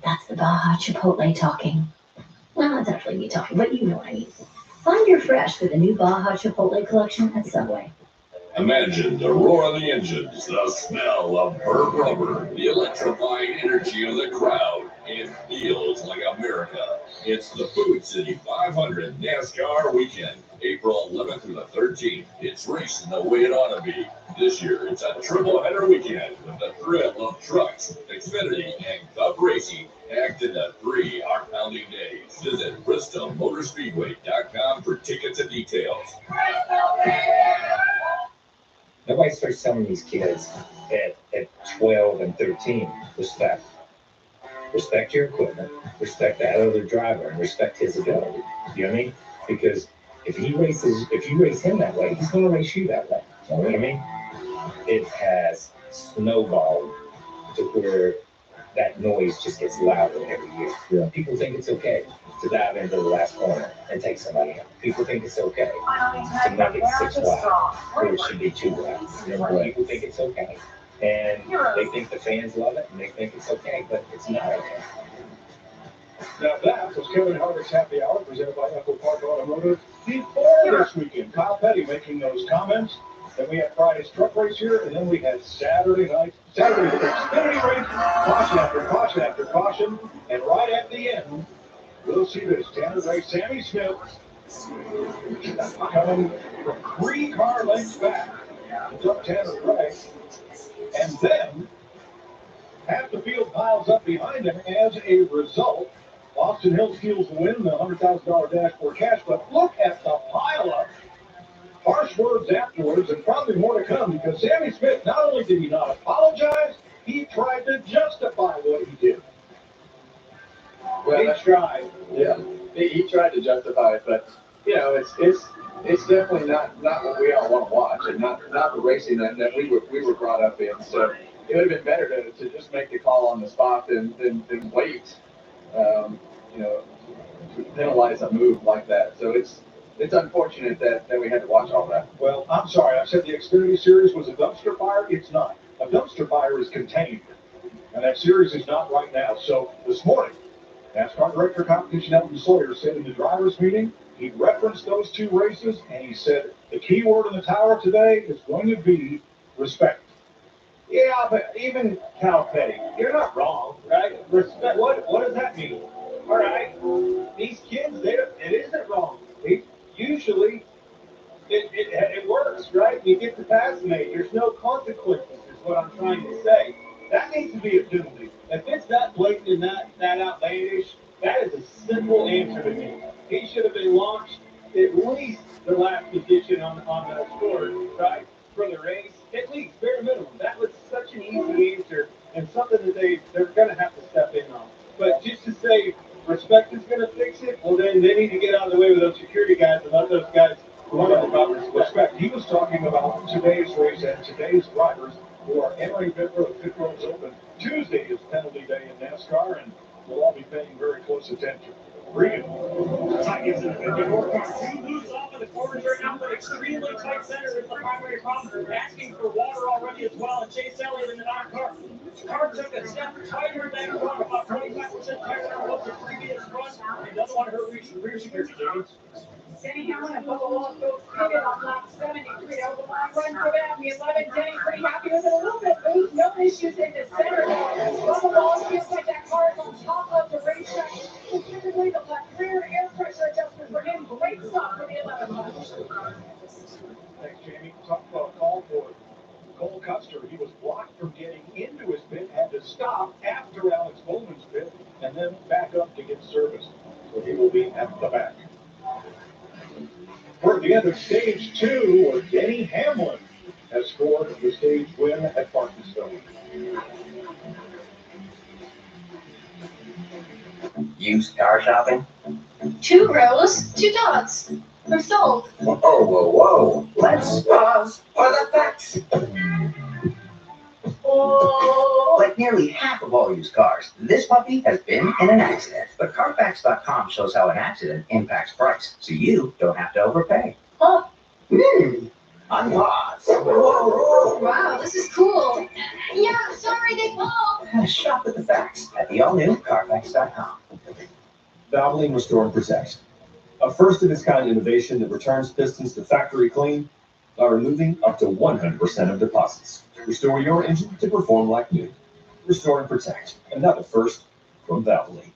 that's the Baja Chipotle talking. Well, it's actually me talking, but you know what I mean. Find your fresh with the new Baja Chipotle collection at Subway. Imagine the roar of the engines, the smell of burnt rubber, the electrifying energy of the crowd. It feels like America. It's the Food City 500 NASCAR weekend, April 11th through the 13th. It's racing the way it ought to be. This year, it's a triple-header weekend with the thrill of trucks, Xfinity, and Cup racing packed into 3 heart-pounding days. Visit BristolMotorspeedway.com for tickets and details. Nobody starts telling these kids at 12 and 13, respect. Respect your equipment, respect that other driver, and respect his ability. You know what I mean? Because if you race him that way, he's going to race you that way. You know what I mean? It has snowballed to where that noise just gets louder every year. Yeah. People think it's okay to dive into the last corner and take somebody out. People think it's okay to make it 6 wide, where it should be 2 wide. You know, people think it's okay. And they think the fans love it, and they think it's okay, but it's not okay. Now that was Kevin Harvick's Happy Hour, presented by Echo Park Automotive. Before this weekend, Kyle Petty making those comments. Then we had Friday's truck race here, and then we had Saturday's Xfinity race, caution after caution after caution, and right at the end, we'll see this standard race. Sammy Smith Coming from 3 car lengths back, up Tanner Price, and then half the field piles up behind him as a result. Austin Hill steals the win, the $100,000 dashboard cash, but look at the pileup. Harsh words afterwards, and probably more to come, because Sammy Smith, not only did he not apologize, he tried to justify what he did. Well, He tried. Yeah, he tried to justify it, but you know, it's definitely not what we all want to watch, and not the racing that we were brought up in. So it would have been better to just make the call on the spot than wait, you know, to penalize a move like that. So it's unfortunate that we had to watch all that. Well, I'm sorry, I said the Xfinity Series was a dumpster fire. It's not. A dumpster fire is contained, and that series is not right now. So this morning, NASCAR Director of Competition Elton Sawyer said in the drivers' meeting, he referenced those 2 races, and he said the key word in the tower today is going to be respect. Yeah, but even Cal Petty, you're not wrong, right? Respect. What does that mean? All right, these kids, it isn't wrong. Usually, it works, right? You get the pass made. There's no consequences, is what I'm trying to say. That needs to be a penalty. If it's that blatant and that outlandish, that is a simple answer to me. He should have been launched at least the last position on the score, right? For the race, at least, bare minimum. That was such an easy answer and something that they're going to have to step in on. But just to say respect is going to fix it, well, then they need to get out of the way with those security guys and let those guys learn about respect. He was talking about today's race and today's drivers who are entering pit road. Pit road's open. Tuesday is penalty day in NASCAR, and we'll all be paying very close attention. Regan. Tigers in the 54 car. 2 moves off of the corners right now, but extremely tight center is the primary problem. Asking for water already as well, and Chase Elliott in the non-car. The car took a step tighter than front, about 25% tighter than what the previous front. It doesn't want to hurt rear security, James. Denny Hamlin and Bubba Wallace both seated on lap 73. That was a long run for them. The 11, Denny pretty happy with it. A little bit loose, no issues in the center. Bubba Wallace feels like that car is on top of the racetrack. Specifically, the left rear air pressure adjustment for him. Great stop for the 11 car. Thanks, Jamie. Talk about a call for Cole Custer. He was blocked from getting into his pit, had to stop after Alex Bowman's pit, and then back up to get service. So he will be at the back. We're at the end of stage 2, where Denny Hamlin has scored the stage win at Martinsville. Used car shopping? 2 rows, 2 dots. They're sold. Whoa, whoa, whoa. Let's pause for the facts. Like nearly half of all used cars, this puppy has been in an accident. But Carfax.com shows how an accident impacts price, so you don't have to overpay. Huh? Unpause. Whoa. Wow, this is cool. Yeah, sorry, they fall. Shop with the facts at the all-new Carfax.com. Valvoline Restore and Protect. A first-of-its-kind innovation that returns pistons to factory clean by removing up to 100% of deposits. Restore your engine to perform like new. Restore and Protect. Another first from Valvoline.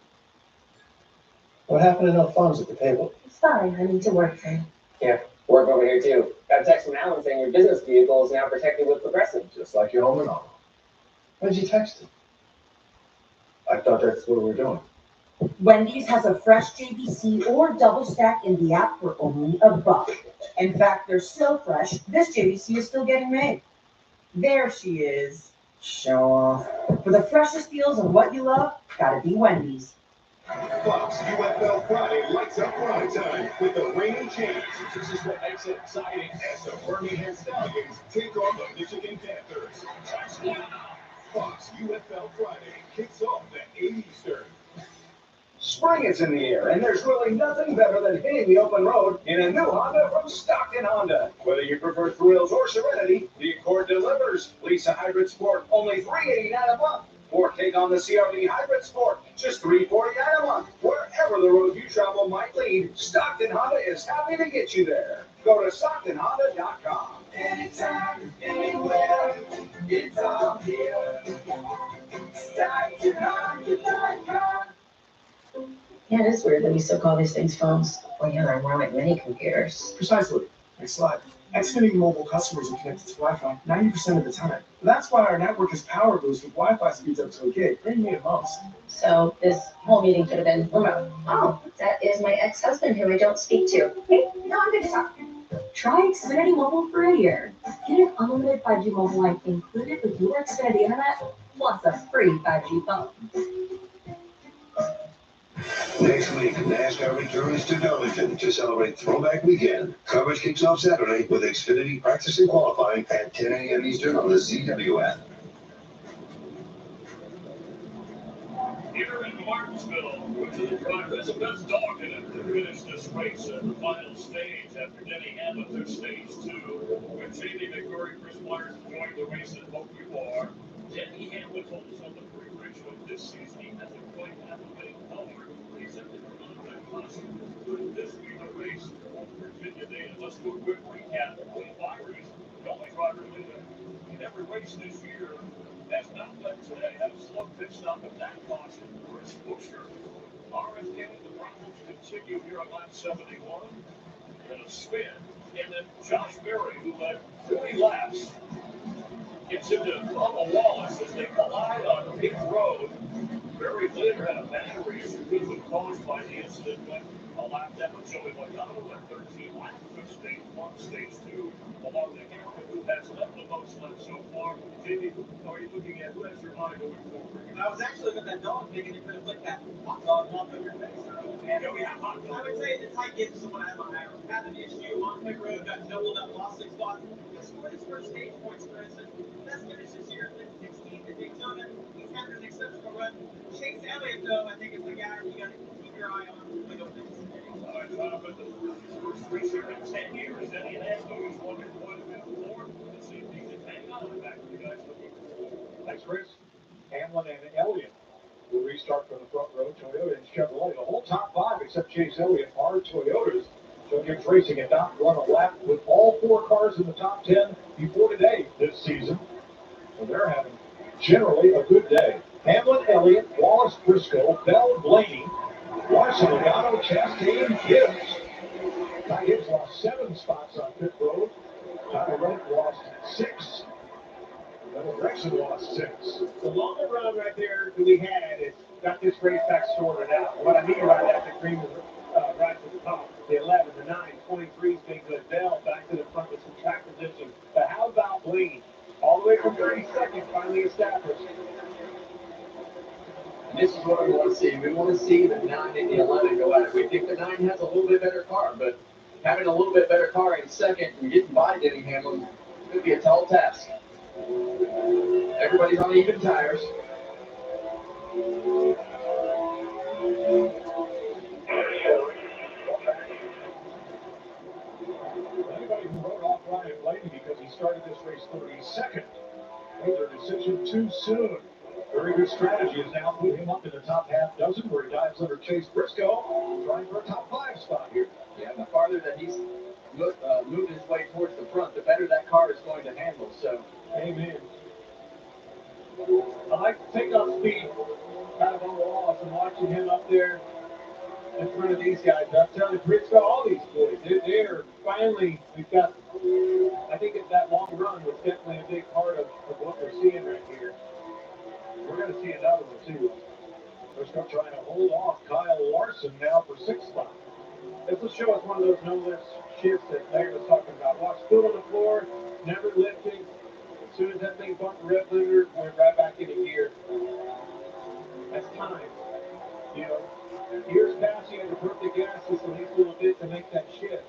What happened to no phones at the table? Sorry, I need to work today. Yeah, work over here too. Got a text from Alan saying your business vehicle is now protected with Progressive. Just like your home and auto. Why did you text him? I thought that's what we were doing. Wendy's has a fresh JBC or double stack in the app for only $1. In fact, they're so fresh, this JBC is still getting made. There she is. Show off. For the freshest deals on what you love, gotta be Wendy's. Fox UFL Friday lights up prime time with the reigning champs. This is what makes it exciting as the Birmingham Stallions take on the Michigan Panthers. Fox UFL Friday kicks off at 8 Eastern. Spring is in the air, and there's really nothing better than hitting the open road in a new Honda from Stockton Honda. Whether you prefer thrills or serenity, the Accord delivers. Lease a hybrid sport, only $389 a month. Or take on the CRV Hybrid Sport, just $349 a month. Wherever the road you travel might lead, Stockton Honda is happy to get you there. Go to StocktonHonda.com. Anytime, anywhere, it's all here. StocktonHonda.com. Yeah, it is weird that we still call these things phones. Well, yeah, they're more like mini computers. Precisely. Next slide. Xfinity Mobile customers are connected to Wi-Fi 90% of the time. That's why our network is power boost with Wi-Fi speeds up to a gig. They need it most. So this whole meeting could have been remote. Oh, that is my ex-husband who I don't speak to. Hey, no, I'm good to talk. Try Xfinity Mobile for a year. Get an unlimited 5G mobile line included with your Xfinity internet, plus a free 5G phone. Next week, NASCAR returns to Darlington to celebrate Throwback Weekend. Coverage kicks off Saturday with Xfinity practice and qualifying at 10 a.m. Eastern on the CWF. Here in Martinsville, which is the driver's best dog in it to finish this race at the final stage after Denny Hamlin took stage 2. When Jamie McMurray, Chris Myers joined the race at Hope You Are, Denny Hamlin told us on the pre-race show this season he hasn't quite had a big car, but he said that the non-red caution could this be the race on Virginia Day. And let's do a quick recap. Will Byers, the only driver in every race this year, has not led today. Had a slow pit stop at that caution. Chris Buescher, RFK, the problems continue here on lap 71. And a spin. And then Josh Berry, who led 40 laps, gets into Bubba Wallace as they collide on pit road. Berry later had a battery issue that was caused by the incident, but a lap that was Joey Logano at 13 laps took stage 1, stage 2, along with Hamilton, who has led the most laps so far. Jamie, how are you looking at who has your mind going forward? I was actually with that dog thinking you could have put that hot dog walk on your face. Yeah, we have hot dog. I would say it's like if someone I admire had an issue on pit road, got doubled up, lost 6 spots. He scored his first stage points, for instance. Best finish this year, 16th at Daytona. He's had an exceptional run. Chase Elliott, though, I think is the guy you got to keep your eye on when we go through this. All right, Jonathan, his first race here in 10 years. Eddie and Andrews won it before. Let's see if he can hang on back to the guys looking forward. Next race, Hamlin and Elliott will restart from the front row. Toyota and Chevrolet. The whole top 5 except Chase Elliott are Toyotas. So Gibbs Racing had not run a lap with all 4 cars in the top 10 before today this season. So they're having generally a good day. Hamlin, Elliott, Wallace, Briscoe, Bell, Blaney, Larson, Logano, Chastain, Gibbs. Ty Gibbs lost 7 spots on pit road. Tyler Reddick lost 6. Little Gregson lost 6. The longer run right there that we had is got this race back sorted out. What I mean by that, the green right to the top, the 11, the 9, 23's been good. Bell back to the front with some track position. But how about Blaney? All the way from 32nd, finally established. And this is what we want to see. We want to see the 9 and the 11 go at it. We think the 9 has a little bit better car, but having a little bit better car in second and getting by Denny Hamlin could be a tall task. Everybody's on even tires. Anybody who wrote off Ryan Blaney because he started this race 32nd made their decision too soon. Very good strategy has now put him up in the top half dozen where he dives under Chase Briscoe, trying for a top 5 spot here. Yeah, and the farther that he's moving his way towards the front, the better that car is going to handle. So, amen. I like the takeoff speed out of Wallace and watching him up there in front of these guys. I'm telling you, Briscoe, all these boys, they're finally, we've got, I think that long run was definitely a big part of what we're seeing right here. We're going to see another one, too. They're still trying to hold off Kyle Larson now for 6th spot. This will show us one of those no-lift shifts that Larry was talking about. Watch foot on the floor, never lifting. As soon as that thing bumped the rev limiter, went right back into gear. That's time. You know, years past, you had to put the gas just a little bit to make that shift.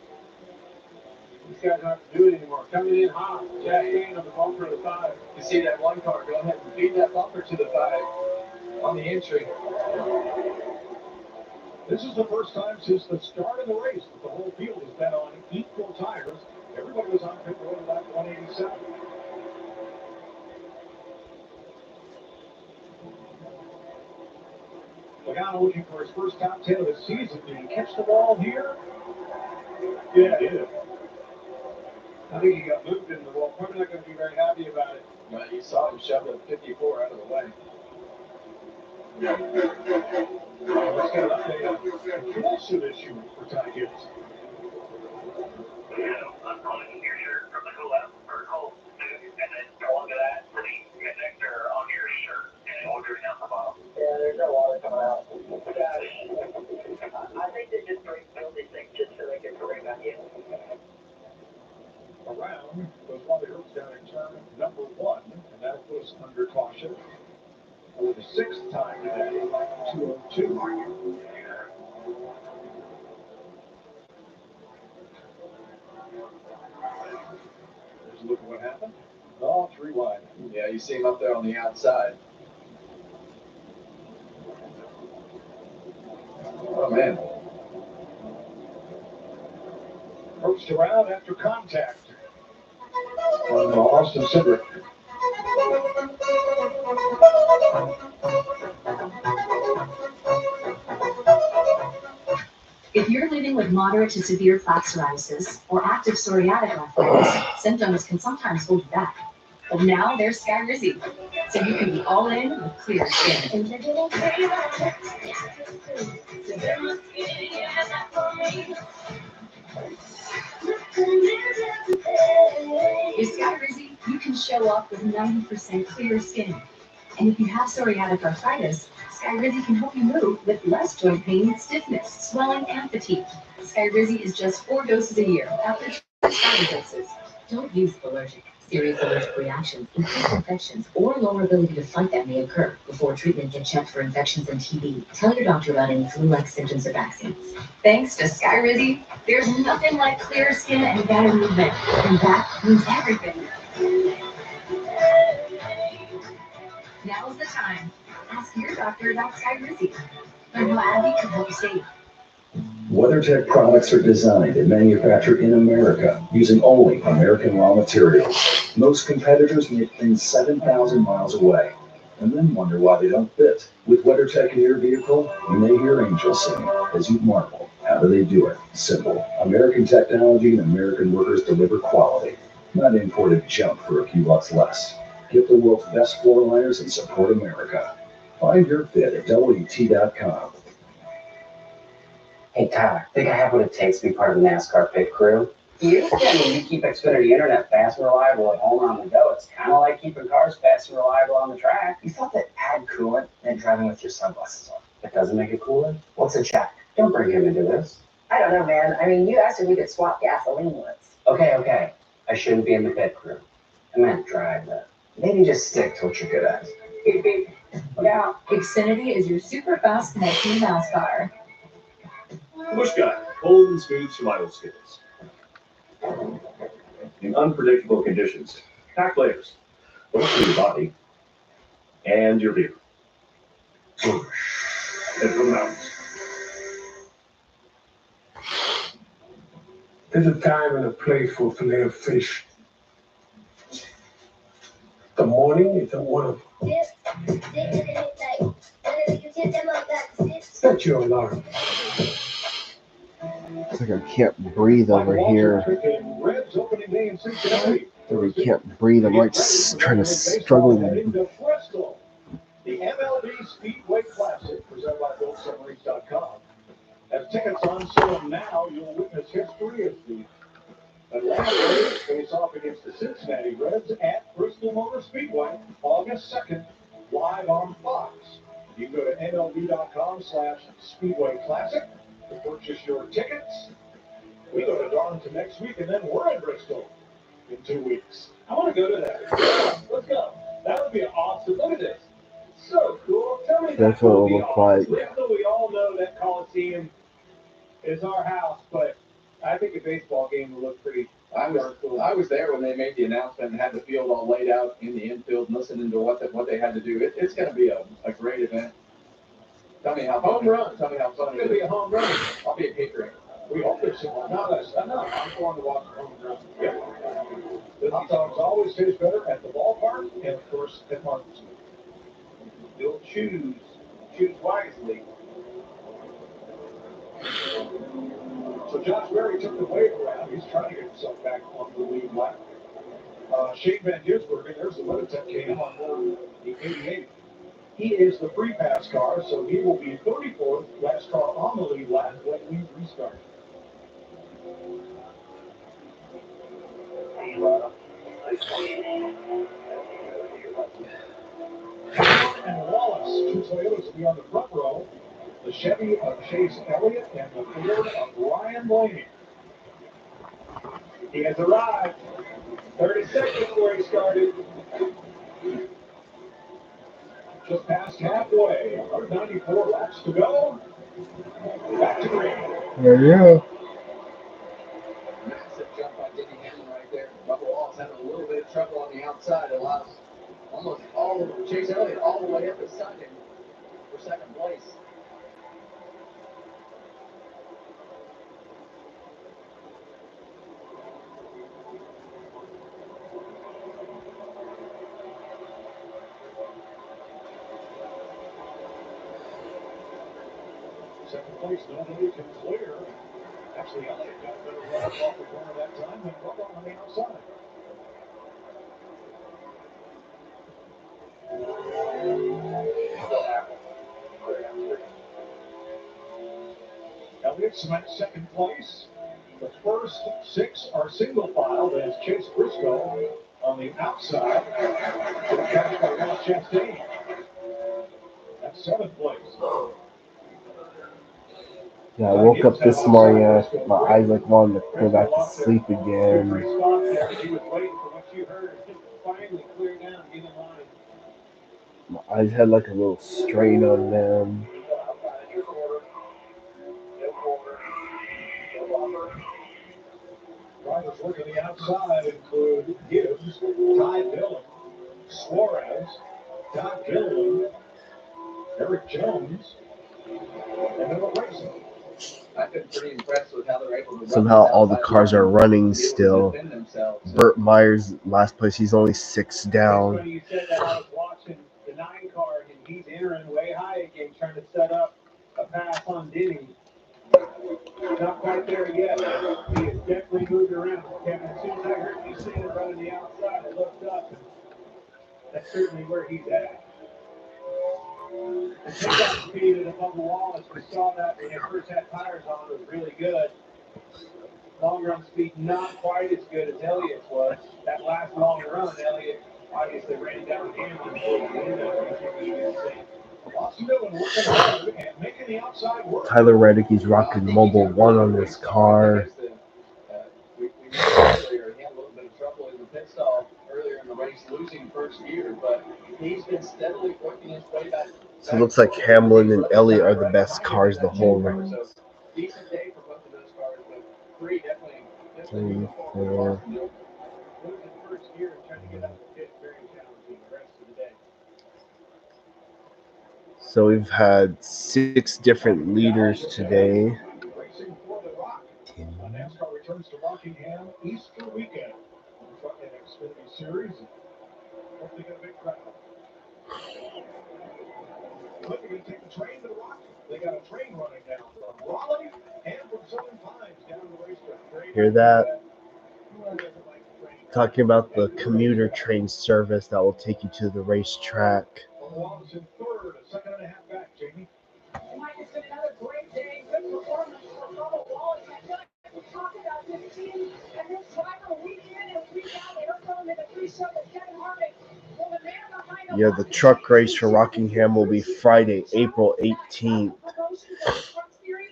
These guys don't have to do it anymore. Coming in hot, Chastain on the bumper to the 5. you see that one car, go ahead and feed that bumper to the 5 on the entry. This is the first time since the start of the race that the whole field has been on equal tires. Everybody was on pit road at lap 187. Logano looking for his first top 10 of the season. Did he catch the ball here? Yeah, he did. I think he got moved in the wall. Probably not going to be very happy about it. But you saw him shove the 54 out of the way. Let's get an update on Also this year for Ty Gibbs. I'm calling your shirt from the cool out or cold suit, and then go onto that for the connector on your shirt and it will drink out the bottom. Yeah, there's no water coming out. I think they just build these things just so they can bring on you. Around was Wally Hoops down in turn number 1, and that was under caution for the 6th time today, 202. There's a look at what happened. Oh, 3 wide. Yeah, you see him up there on the outside. Oh, man. Approached around after contact from Austin Cindric. If you're living with moderate to severe plaque psoriasis or active psoriatic arthritis, symptoms can sometimes hold you back. But now there's Skyrizi, so you can be all in with clear skin. With Skyrizi, you can show up with 90% clear skin. And if you have psoriatic arthritis, Skyrizi can help you move with less joint pain, stiffness, swelling, and fatigue. Skyrizi is just 4 doses a year after 5 doses. Don't use allergic. Serious allergic reactions, increased infections, or lower ability to fight that may occur. Before treatment, get checked for infections and TB. Tell your doctor about any flu-like symptoms or vaccines. Thanks to Skyrizi, there's nothing like clear skin and better movement. And that means everything. Now's the time. Ask your doctor about Skyrizi. Learn how Abby can help you save. WeatherTech products are designed and manufactured in America using only American raw materials. Most competitors make things 7,000 miles away and then wonder why they don't fit. With WeatherTech in your vehicle, you may hear angels sing as you marvel. How do they do it? Simple. American technology and American workers deliver quality, not imported junk for a few bucks less. Get the world's best floor liners and support America. Find your fit at WT.com. Hey, Tyler, think I have what it takes to be part of the NASCAR pit crew? You? Yeah, I mean, you keep Xfinity Internet fast and reliable at home or on the go. It's kind of like keeping cars fast and reliable on the track. You thought that add coolant and driving with your sunglasses on. That doesn't make it cooler? What's a check? Don't bring him into this. I don't know, man. I mean, you asked if we could swap gasoline once. Okay. I shouldn't be in the pit crew. I meant drive, though. Maybe just stick to what you're good at. Beep, beep. Yeah. Xfinity is your super fast connection to NASCAR. Bush Guy, bold and smooth survival skills. In unpredictable conditions, pack layers, both for your body and your vehicle. Head for the mountains. There's a time and a place for filet of fish. The morning is a wonderful. Set your alarm. It's like I can't breathe over here. I can't breathe. I'm like trying to struggle. The MLB Speedway Classic, presented by BuiltSubmarines.com. As tickets on sale now, you'll witness history as the Atlanta Braves face off against the Cincinnati Reds at Bristol Motor Speedway, August 2nd, live on Fox. You can go to MLB.com/Speedway Classic to purchase your tickets. We go to Darlington next week, and then we're in Bristol in 2 weeks. I want to go to that. Let's go. That would be awesome. Look at this. So cool. Tell me That's what it will look like. Even though we all know that Coliseum is our house, but I think a baseball game will look pretty cool. I was there when they made the announcement and had the field all laid out in the infield, listening to what they had to do. It's going to be a great event. Tell me how home run. Tell me how fun It's going to be a home run. I'll be a catering. We hope there's someone. No, I'm going to watch the home run. Yep. The hot dogs always taste better at the ballpark and, of course, at Martinsville. You'll choose wisely. So Josh Berry took the wave around. He's trying to get himself back on the lead lap. Shane Van Gisbergen, there's the WeatherTech came on board the 88. He is the free pass car, so he will be 34th, last car on the lead lap when we restart. And Wallace, two Toyotas will be on the front row. The Chevy of Chase Elliott and the Ford of Ryan Blaney. He has arrived. 30 seconds before he started. Just past halfway. 194 laps to go. Back to green. There you go. Massive jump by Denny Hamlin right there. Bubba Wallace having a little bit of trouble on the outside. Allows almost all of Chase Elliott all the way up beside him for second place. Second place, nobody can clear. Actually, Elliott got a better run off the corner that time than Bubba on the outside. Elliott cements second place. The first 6 are single file. That is Chase Briscoe on the outside. Catch by Ross Chastain. That's 7th place. Yeah, I woke up this morning and my eyes like wanted to go back to sleep again. He was waiting for what you heard. Finally clear down, get in line. My eyes had like a little strain on them. Drivers working the outside include Gibbs, Ty Dillon, Suarez, Todd Gilliland, Eric Jones, and Miller Racing. I've been pretty impressed with how they're able to Somehow all the cars are running still. Burt Myers, last place, he's only 6 down. You said that I was watching the 9 car and he's entering way high again, trying to set up a pass on Denny. Not quite there yet. He has definitely moved around. Kevin, as soon as I heard you saying it running the outside, I looked up. And that's certainly where he's at. The takeoff speed of the Bubba Wallace, we saw that when they first had tires on, it was really good. Long run speed not quite as good as Elliott's was. That last long run, Elliott obviously ran down Hamlin towards the end of it. Tyler Reddick, he's rocking Mobile 1 on this car. We mentioned earlier, he had a little bit of trouble in the pit stop earlier in the race, losing first gear, but he's been steadily working his way back. So it looks like Hamlin and Elliott are the best cars the whole race. So decent day for both of those cars, but 3 definitely 3, 4. Losing first gear and trying to get out of the pit, very challenging the rest of the day. So we've had 6 different leaders today. Racing for the Rock. NASCAR returns to Rockingham Easter weekend on the Truck and Xfinity Series. Hope they get a big crowd. Look, they're going to take the train to the Rock. They got a train running down from Raleigh and from Southern Pines down to the racetrack. Hear that? Talking about the commuter train service that will take you to the racetrack. Wallace in third, a second and a half back, Jamie. Mike, it's been another great day. Good performance for Bubba Wallace. I feel like we talked about this team and this driver week in and week out. They don't throw him in the pre-show with Kevin Harvick. Well, the man behind the Yeah, the truck race for Rockingham will be Friday, April 18th.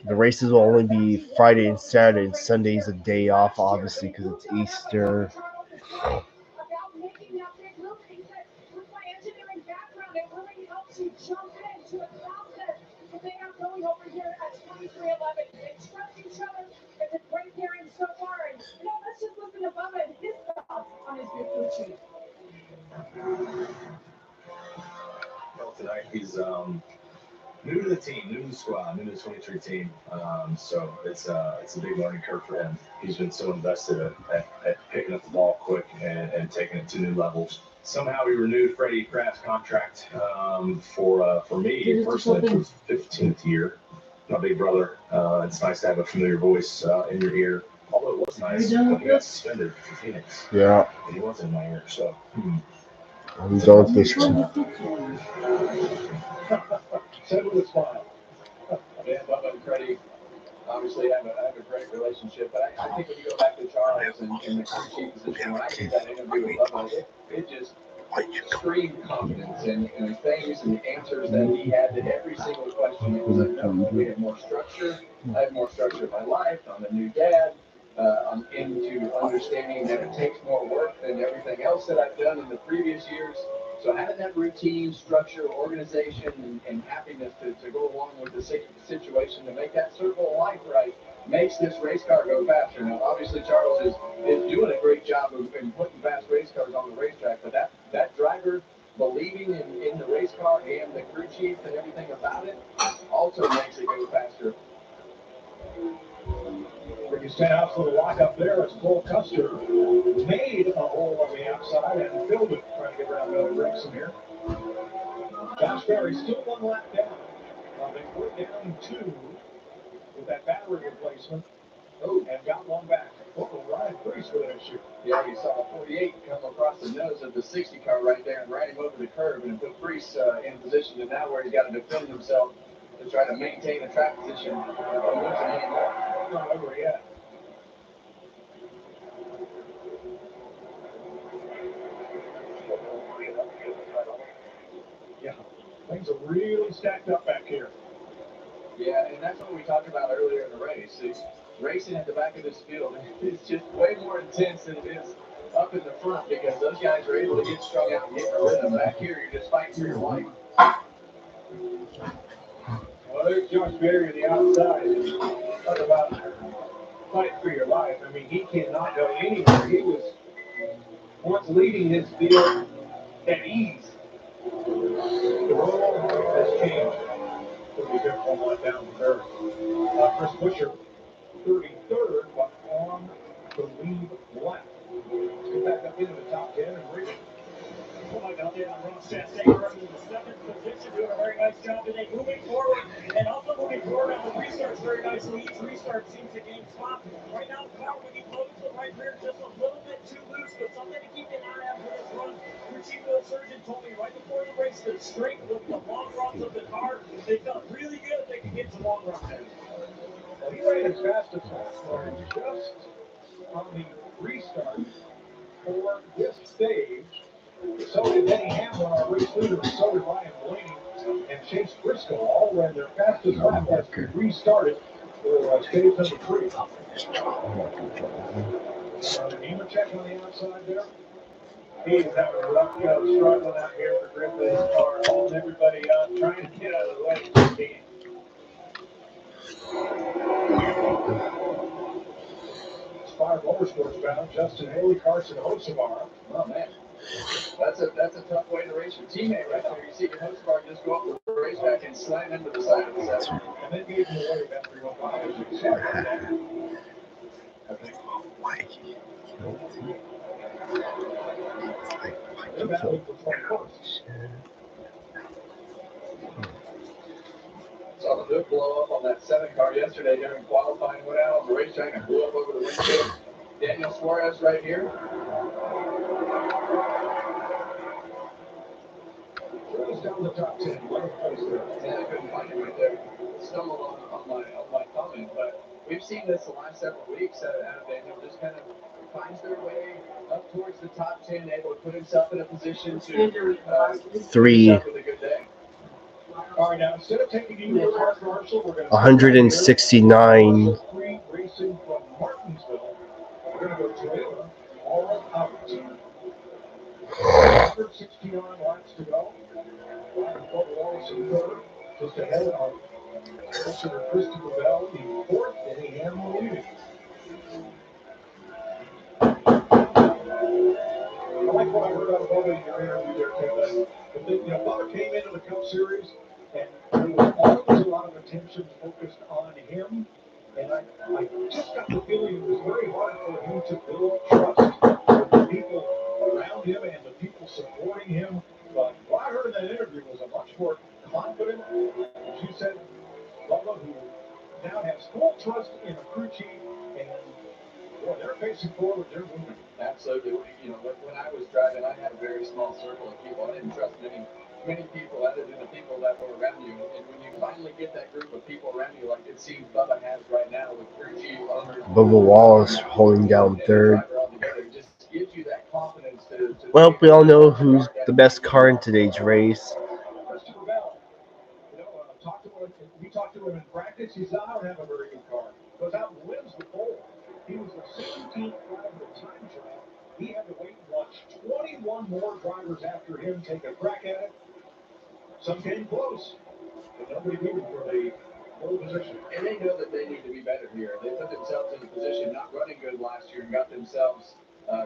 The races will only be Friday and Saturday, and Sunday's a day off, obviously, because it's Easter. about making that big move. He said, with my engineering background, it really helps you jump into a process that they have going over here at 2311. They trust each other. It's a great pairing so far. And, let's just listen to Bubba and his thoughts on his new crew chief. Well, tonight he's new to the team, new to the squad, new to the 23 team. So it's a big learning curve for him. He's been so invested at picking up the ball quick and taking it to new levels. Somehow we renewed Freddie Kraft's contract for me personally for his 15th year. My big brother. It's nice to have a familiar voice in your ear. Although it was nice when he got suspended for Phoenix. Yeah. And he wasn't in my ear, so. I'm going fishing. Said with a smile. Yeah, Bubba and Freddie obviously have a great relationship, but I think when you go back to Charles and the crew chief position, when I did that interview with Bubba, it just screamed confidence and things and answers that he had to every single question. It was like, no, we have more structure. I have more structure in my life. I'm a new dad. I'm into understanding that it takes more work than everything else that I've done in the previous years. So having that routine, structure, organization, and happiness to go along with the situation to make that circle of life right makes this race car go faster. Now, obviously, Charles is doing a great job of putting fast race cars on the racetrack, but that driver believing in the race car and the crew chief and everything about it also makes it go faster. Ricky Stenhouse with a lock up there as Cole Custer made a hole on the outside and filled it, trying to get around Billy Gregson here. Josh Berry still one lap down. They were down 2 with that battery replacement. And got one back. Ryan Priest with an issue. Yeah, you saw a 48 come across the nose of the 60 car right there and ran him over the curb and put Priest in position to now where he's got to defend himself to try to maintain a track position. Don't lose him anymore. Not over yet. Yeah, things are really stacked up back here. Yeah, and that's what we talked about earlier in the race. Racing at the back of this field is just way more intense than it is up in the front because those guys are able to get strung out and get in a rhythm. Back here, you're just fighting for your life. Well, there's Josh Berry on the outside. Talk about fight for your life. I mean, he cannot go anywhere. He was once leading his field at ease. The role has changed. It'll be different one down the third. Chris Buescher, 33rd, but on the lead lap. Let's get back up into the top 10 and read it. Point out there on Ross Chastain running in the 7th position, doing a very nice job today, moving forward and also moving forward on the restarts very nicely. Each restart seems to gain spot. Right now, the car when he closes the right rear just a little bit too loose, but something to keep an eye on for this run. Your chief wheel surgeon told me right before the race that straight with the long runs of the car, they felt really good if they could get some long runs in. Well, he ran as fast as possible just on the restart for this stage. So did Denny Hamlin, our race leader, and so did Ryan Blaney and Chase Briscoe. All ran their fastest lap as we restarted for stage number 3. Nemechek on the outside there. He's having a rough go, struggling out here for grip with his car, holding everybody up, trying to get out of the way if he can. Spire Motorsports bound Justin Haley, Carson Hocevar. Oh, man. That's a tough way to race your teammate right there. You see your Hocevar just go up the racetrack and slam into the side of the set. And then gave him away after he went by. As you saw that. I think. They're battling for 21st. Saw the hood blow up on that 7 car yesterday during qualifying. Went out on the racetrack and blew up over the windshield. Daniel Suarez right here. Suarez down the top 10. Yeah, I couldn't find him right there. Stumbled on my comment, but we've seen this the last several weeks out of Daniel. Just kind of finds their way up towards the top 10, able to put himself in a position to 3. with a good day. All right, now instead of taking you to the car commercial, we're going to 169. Racing from Martinsville. We're going to go Toyota all out. 169 laps to go. Bubba Wallace in third, just ahead of Wilson and Christopher Bell in fourth, Denny Hamlin leading. I like what I heard out of Bubba in your interview there, Kevin. Bubba came into the Cup Series, and there was always a lot of attention focused on him. And I just got the feeling it was very hard for him to build trust with the people around him and the people supporting him. But what I heard in that interview was a much more confident, as you said, Bubba, who now has full trust in the crew chief. And boy, they're facing forward, they're moving. Absolutely. You know, when I was driving, I had a very small circle of people. I didn't trust many people other than the people that were around you. And when you finally get that group of people around you, like it seems Bubba has right now with crew chief, owners, Bubba Wallace holding down third. it just gives you that confidence to Well, we all know who's the best car in today's race. Christopher Bell. You know, we talked to him in practice. He said, I don't have a very good car. Goes out and wins the pole. He was the 17th driver of the time trial. He had to wait and watch 21 more drivers after him take a crack at it. Some came close, but nobody moved for the pole position. And they know that they need to be better here. They put themselves in a position not running good last year and got themselves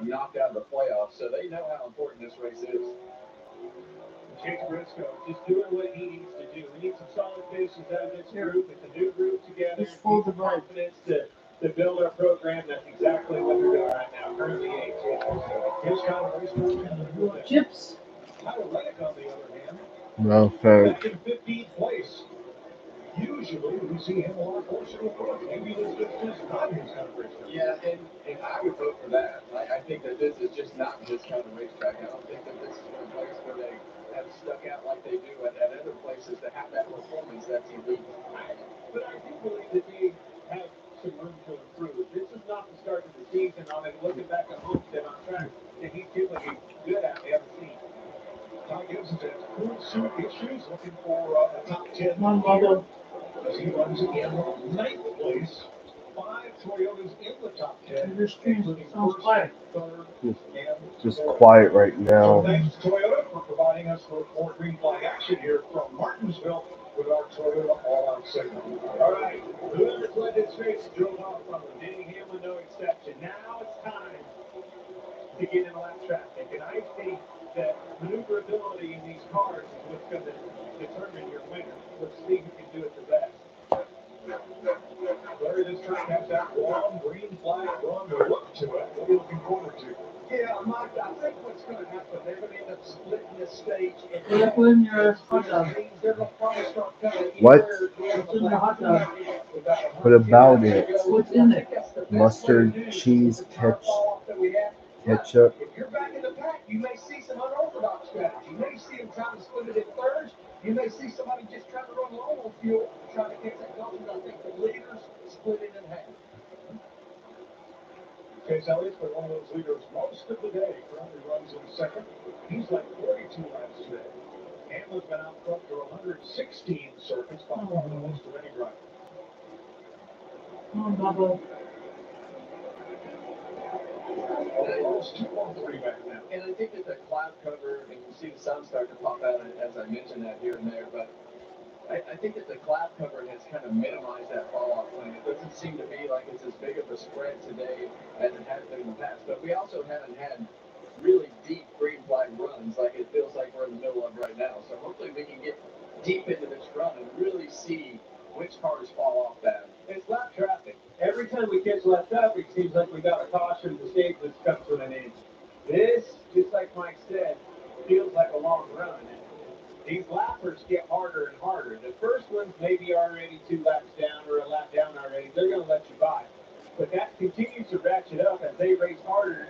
knocked out of the playoffs. So they know how important this race is. Chase Briscoe just doing what he needs to do. We need some solid finishes out of this group. It's a new group together. Just full of confidence to build our program. That's exactly what they're doing right now. Currently 8th. His kind of race car. Chips. Tyler Reddick, on the other hand, No back thanks. in 15th place. Usually we see him a lot closer to the front. Maybe this is not his kind of race car. Yeah, and I would vote for that. I think that this is just not his kind of racetrack. I don't think that this is a place where they have stuck out like they do at other places to have that performance that's elite. But I do believe that they have some room to improve. This is not the start of the season. I mean, looking back at Homestead on track, that he's typically good at, we haven't seen. Ty Gibbs has cool suit issues, looking for a top 10 here. As he runs again, 9th place. 5 Toyotas in the top 10, including first, third, and Just quiet right so now. thanks to Toyota for providing us with more green flag action here from Martinsville with our Toyota all-out segment. All right, whoever's led this race drove off from him. Denny Hamlin, no exception. Now it's time to get in lap traffic, and I think that maneuverability in these cars is what's going to determine your winner. Let's see who can do it the best. Larry, this track has that long green flag run look to it. What are you looking forward to? Yeah, Mike, I think what's going to happen, they're going to end up splitting this stage. And Put in your hot dog. they're going to probably start coming What? What's in the hot dog? What about it? What's in it? Mustard, cheese, ketchup. If you're back in the pack, you may see some unorthodox strategy. You may see them trying to split it in thirds. You may see somebody just trying to run low on fuel, trying to get that going. I think the leaders split it in half. Chase Elliott's been one of those leaders most of the day. Currently runs in second. He's like 42 laps today. Hamlin's been out front for 116 circuits, by far the most of any driver. Come on, Bubba. Almost 2-1-3 back now. And I think that the cloud cover, and you see the sun start to pop out as I mentioned that here and there, but I think that the cloud cover has kind of minimized that fall off plan. It doesn't seem to be like it's as big of a spread today as it has been in the past. But we also haven't had really deep green flag runs like it feels like we're in the middle of right now. So hopefully we can get deep into this run and really see which cars fall off bad. It's lap traffic. Every time we catch lap traffic, it seems like we got a caution mistake that's come to an end. This, just like Mike said, feels like a long run. And these lappers get harder and harder. The first ones maybe already 2 laps down or a lap down already. They're going to let you by. But that continues to ratchet up as they race harder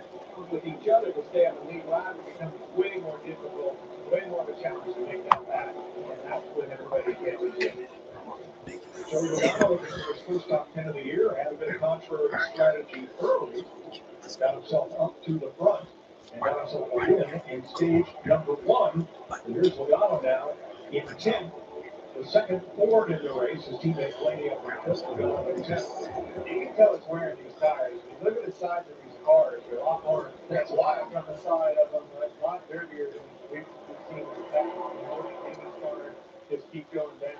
with each other to stay on the lead lap. It becomes way more difficult, way more of a challenge to make that back. And that's when everybody gets it. Joey Logano, looking for his first top 10 of the year, had a bit of contrary strategy early. Got himself up to the front and got himself a win in stage number 1. And here's Logano now in 10th. The second Ford in the race, his teammate Blaney up in 5th. Logano in 10th. You can tell it's wearing these tires. If you look at the sides of these cars, they're a lot more. That's why on the side of them, it's a lot dirtier than we've seen in the past. You know, and these cars just keep going down.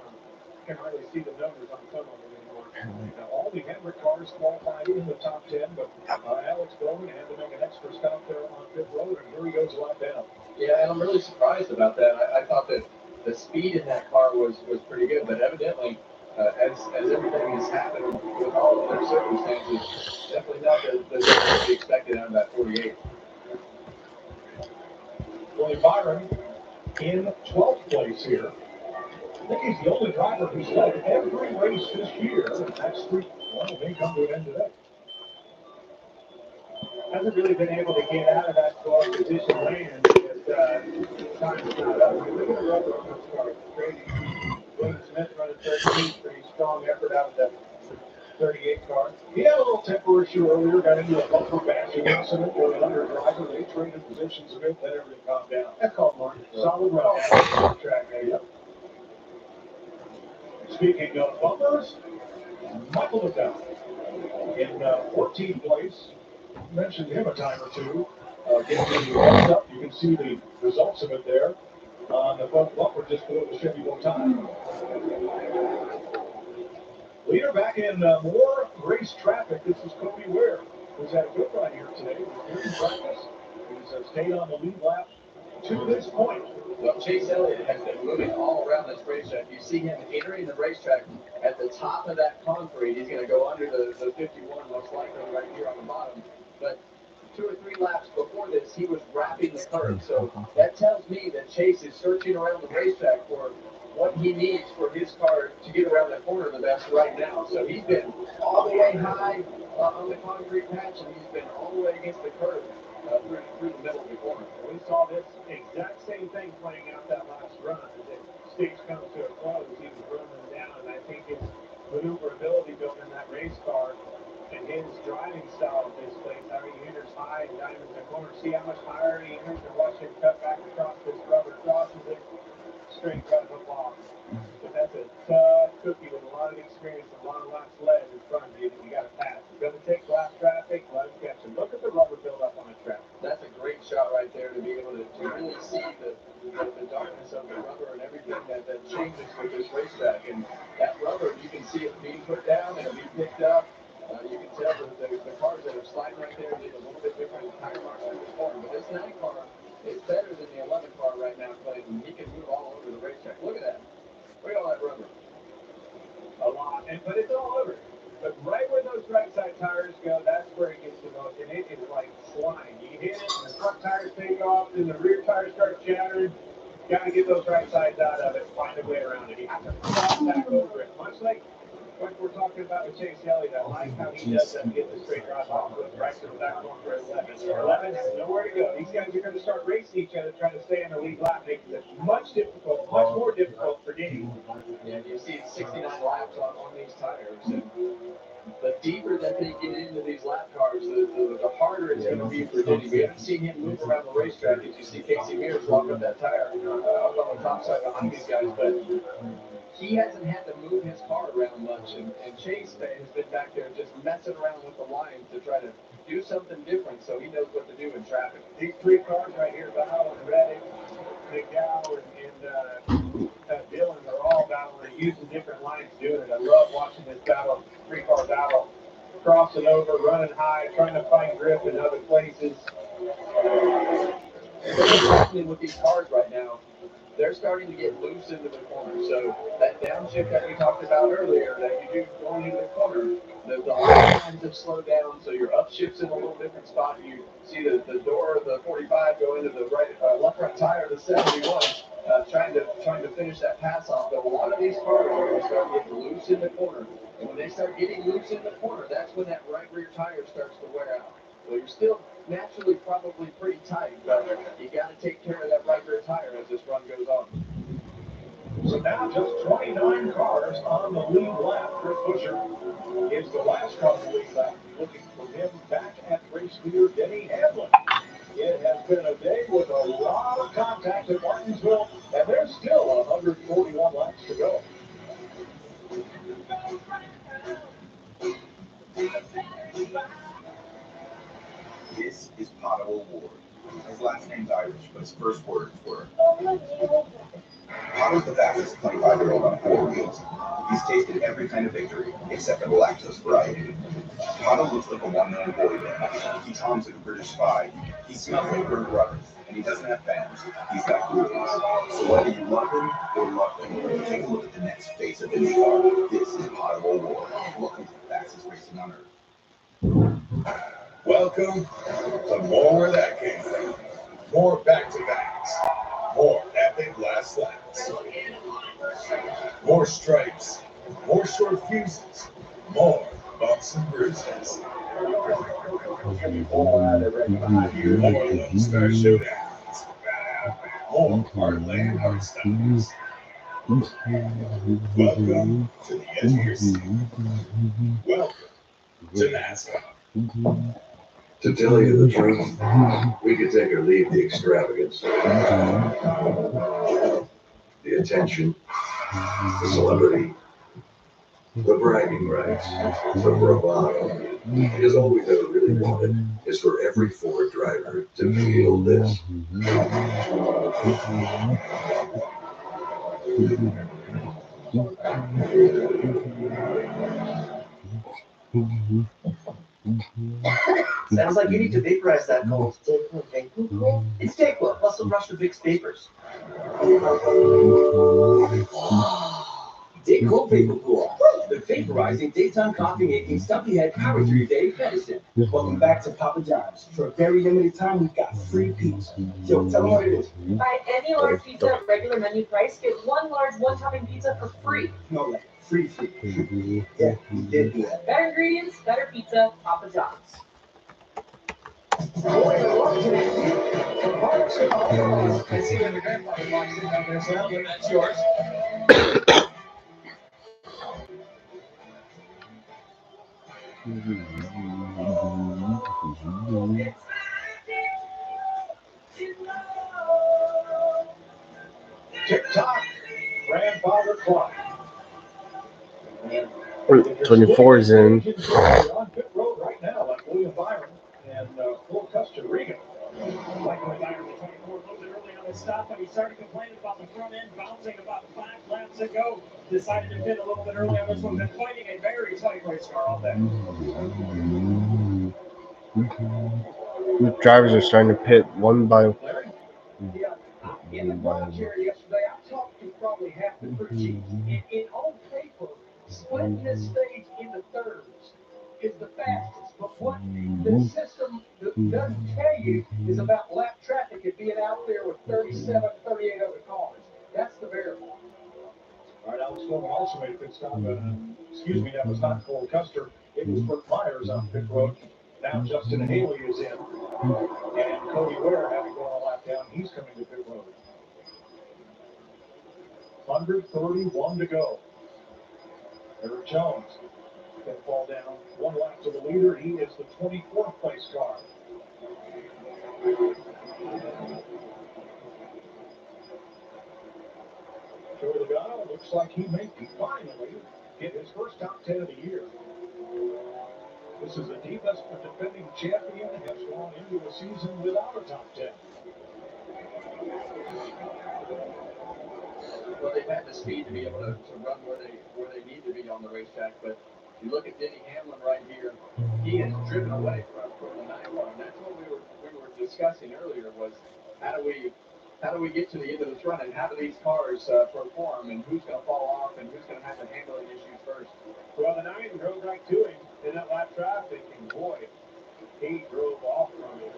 You can hardly see the numbers on some of them anymore. Now, all the Hendrick cars qualified in the top 10, but Alex Bowman had to make an extra stop there on pit road, and here he goes a lot down. Yeah, and I'm really surprised about that. I thought that the speed in that car was pretty good, but evidently, as everything has happened with all of their circumstances, definitely not the to be expected out of that 48. Willie Byron in 12th place here. I think he's the only driver who's led every race this year. That streak, well, may come to an end today. hasn't really been able to get out of that score position land. Time's not up. Look at the rubber on those cars. Crazy. William Smith running 13th. Pretty strong effort out of the 38 car. He had a little temper issue earlier, got into a bumper bashing incident with another driver. They traded positions a bit, then everything calmed down. That's called Martin. Solid run on the track there. Yep. Speaking of bumpers, Michael McDowell in 14th place. Mentioned him a time or two. Getting the heads up, you can see the results of it there on the front bumper just below the Chevy time. Leader back in more race traffic. This is Cody Ware, who's had a good run here today. He's in practice. He's stayed on the lead lap to this point. Well, Chase Elliott has been moving all around this racetrack. You see him entering the racetrack at the top of that concrete. He's going to go under the 51, most likely right here on the bottom. But 2 or 3 laps before this, he was wrapping the curve. So that tells me that Chase is searching around the racetrack for what he needs for his car to get around the corner the best right now. So he's been all the way high on the concrete patch, and he's been all the way against the curve through the middle of the corner. We saw this exact same thing playing out that last run. As the stage comes to a close, he was running down, and I think his maneuverability built in that race car and his driving style at this place, how he enters high and dives in the corner. See how much higher he enters and watch him cut back across this rubber, crosses it, straight cut him off. But that's a tough cookie with a lot of experience and a lot of laps led in front of you that you got to pass. It's going to take lap traffic, let him catch him. Look at the rubber build up on the track. That's a great shot right there to be able to really see the darkness of the rubber and everything that changes with this racetrack. And that rubber, you can see it being put down and being picked up. You can tell the cars that are sliding right there need a little bit different tire marks through the corner. But this 9 car is better than the 11 car right now, Clayton. He can move all over the racetrack. Look at that. Look at all that rubber. A lot. But it's all over. But right where those right side tires go, that's where it gets the most. And it is like slime. You hit it, and the front tires take off, then the rear tires start shattering. Got to get those right sides out of it, find a way around it. You have to cross back over it. Much like we're talking about with Chase Elliott, I like how he does that, get the straight drive off with right to the back one for 11. 11 has nowhere to go. These guys are going to start racing each other, trying to stay in the lead lap, making it much more difficult for Denny. Yeah, you see 69 laps on these tires. And the deeper that they get into these lap cars, the harder it's going to be for Denny. We haven't seen him move around the racetrack as you see Casey Mears walk up that tire up on the top side behind these guys, but he hasn't had to move his car around much, and Chase has been back there just messing around with the lines to try to do something different so he knows what to do in traffic. These 3 cars right here, Val and Reddick, McDowell, and Dillon are all battling, using different lines doing it. I love watching this battle, 3-car battle, crossing over, running high, trying to find grip in other places. What's happening with these cars right now, they're starting to get loose into the corner. So that downshift that we talked about earlier, that you do going into the corner, the lines have slowed down, so your upshift's in a little different spot. You see the door of the 45 go into the left front tire of the 71, trying to finish that pass off. But a lot of these cars are going to start getting loose in the corner. And when they start getting loose in the corner, that's when that right rear tire starts to wear out. So you're still naturally probably pretty tight, but you got to take care of that right rear tire as this run goes on. So now just 29 cars on the lead lap. Chris Buescher is the last car on the lead lap. Looking for him back at race leader Denny Hamlin. It has been a day with a lot of contact at Martinsville, and there's still 141 laps to go. This is Potable Ward. His last name's Irish, but his first words were. Potto's the fastest 25-year-old on 4 wheels. He's tasted every kind of victory except for the lactose variety. Potto looks like a one-man boy band. He talks like a British spy. He smells like burnt rubber, and he doesn't have fangs. He's got grooves. So whether you love him or love him, take a look at the next face of IndyCar. This is Potable Ward. Welcome to the fastest racing on Earth. Welcome to more where that came from. More back-to-backs. More epic last laps. More stripes. More short fuses. More bumps and bruises. Star Showdowns. Home of Heartland Heartstoppers. Welcome to the edge of your seat. Welcome to NASCAR. To tell you the truth, we could take or leave the extravagance, the attention, the celebrity, the bragging rights, the bravado. Because all we've ever really wanted is for every Ford driver to feel this. Sounds like you need to vaporize that cold. It's Dayquil, plus the brush with Vicks Vapors. Dayquil Vapor Cool, the vaporizing, daytime coughing, aching, stuffy head, power through your day medicine. Welcome back to Papa John's. For a very limited time, we've got free pizza. Yo, tell them what it is. Buy any large pizza at regular menu price, get one large one-topping pizza for free. No, like free. Yeah, we did do that. Better ingredients, better pizza, Papa John's. I see when your grandfather walks in down there, so that's yours. Tick-tock, grandfather clock. 24 is in. On pit road right now, like William Byron and full Costa Rica. Michael Byron, the 24, a little bit early on his stop, but he started complaining about the front end bouncing about 5 laps ago. Decided to pit a little bit early on this one. Been fighting a very tight race car all day. The drivers are starting to pit one by one. In the garage here yesterday, I talked to probably half the crew chiefs. In on paper, splitting this stage into thirds is the fastest. But what the system doesn't tell you is about lap traffic and being out there with 37, 38 other cars. That's the variable. All right, Alex Foreman also made a pit stop. Excuse me, that was not Cole Custer. It was Brooke Myers on pit road. Now Justin Haley is in. And Cody Ware having gone a lap down. He's coming to pit road. 131 to go. Eric Jones can fall down one lap to the leader. He is the 24th place car. Joey Logano looks like he may finally get his first top 10 of the year. This is the deepest the defending champion has gone into a season without a top 10. Well, they've had the speed to be able to run where they need to be on the racetrack, but you look at Denny Hamlin right here, he has driven away from the 9 car, and that's what we were discussing earlier was how do we get to the end of this run and how do these cars perform and who's going to fall off and who's going to have the handling issues first. Well, the 9 drove right to him in that lap traffic, and boy, he drove off from him.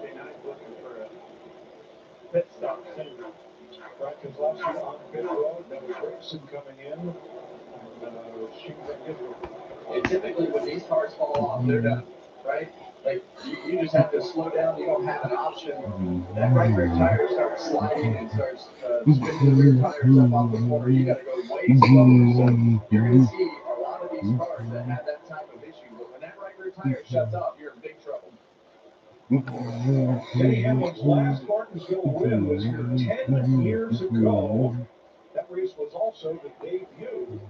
The 9's looking for a pit stop syndrome. Brad Keselowski on pit road. That was Grayson coming in. And typically when these cars fall off, they're done, right? Like you just have to slow down. You don't have an option. That right rear tire starts sliding and starts spinning the rear tires up off the corner. You got to go way slower. So you're going to see a lot of these cars that have that type of issue. But when that right rear tire shuts off, you're in big trouble. Denny Hamlin's last Martinsville win was here 10 years ago. That race was also the debut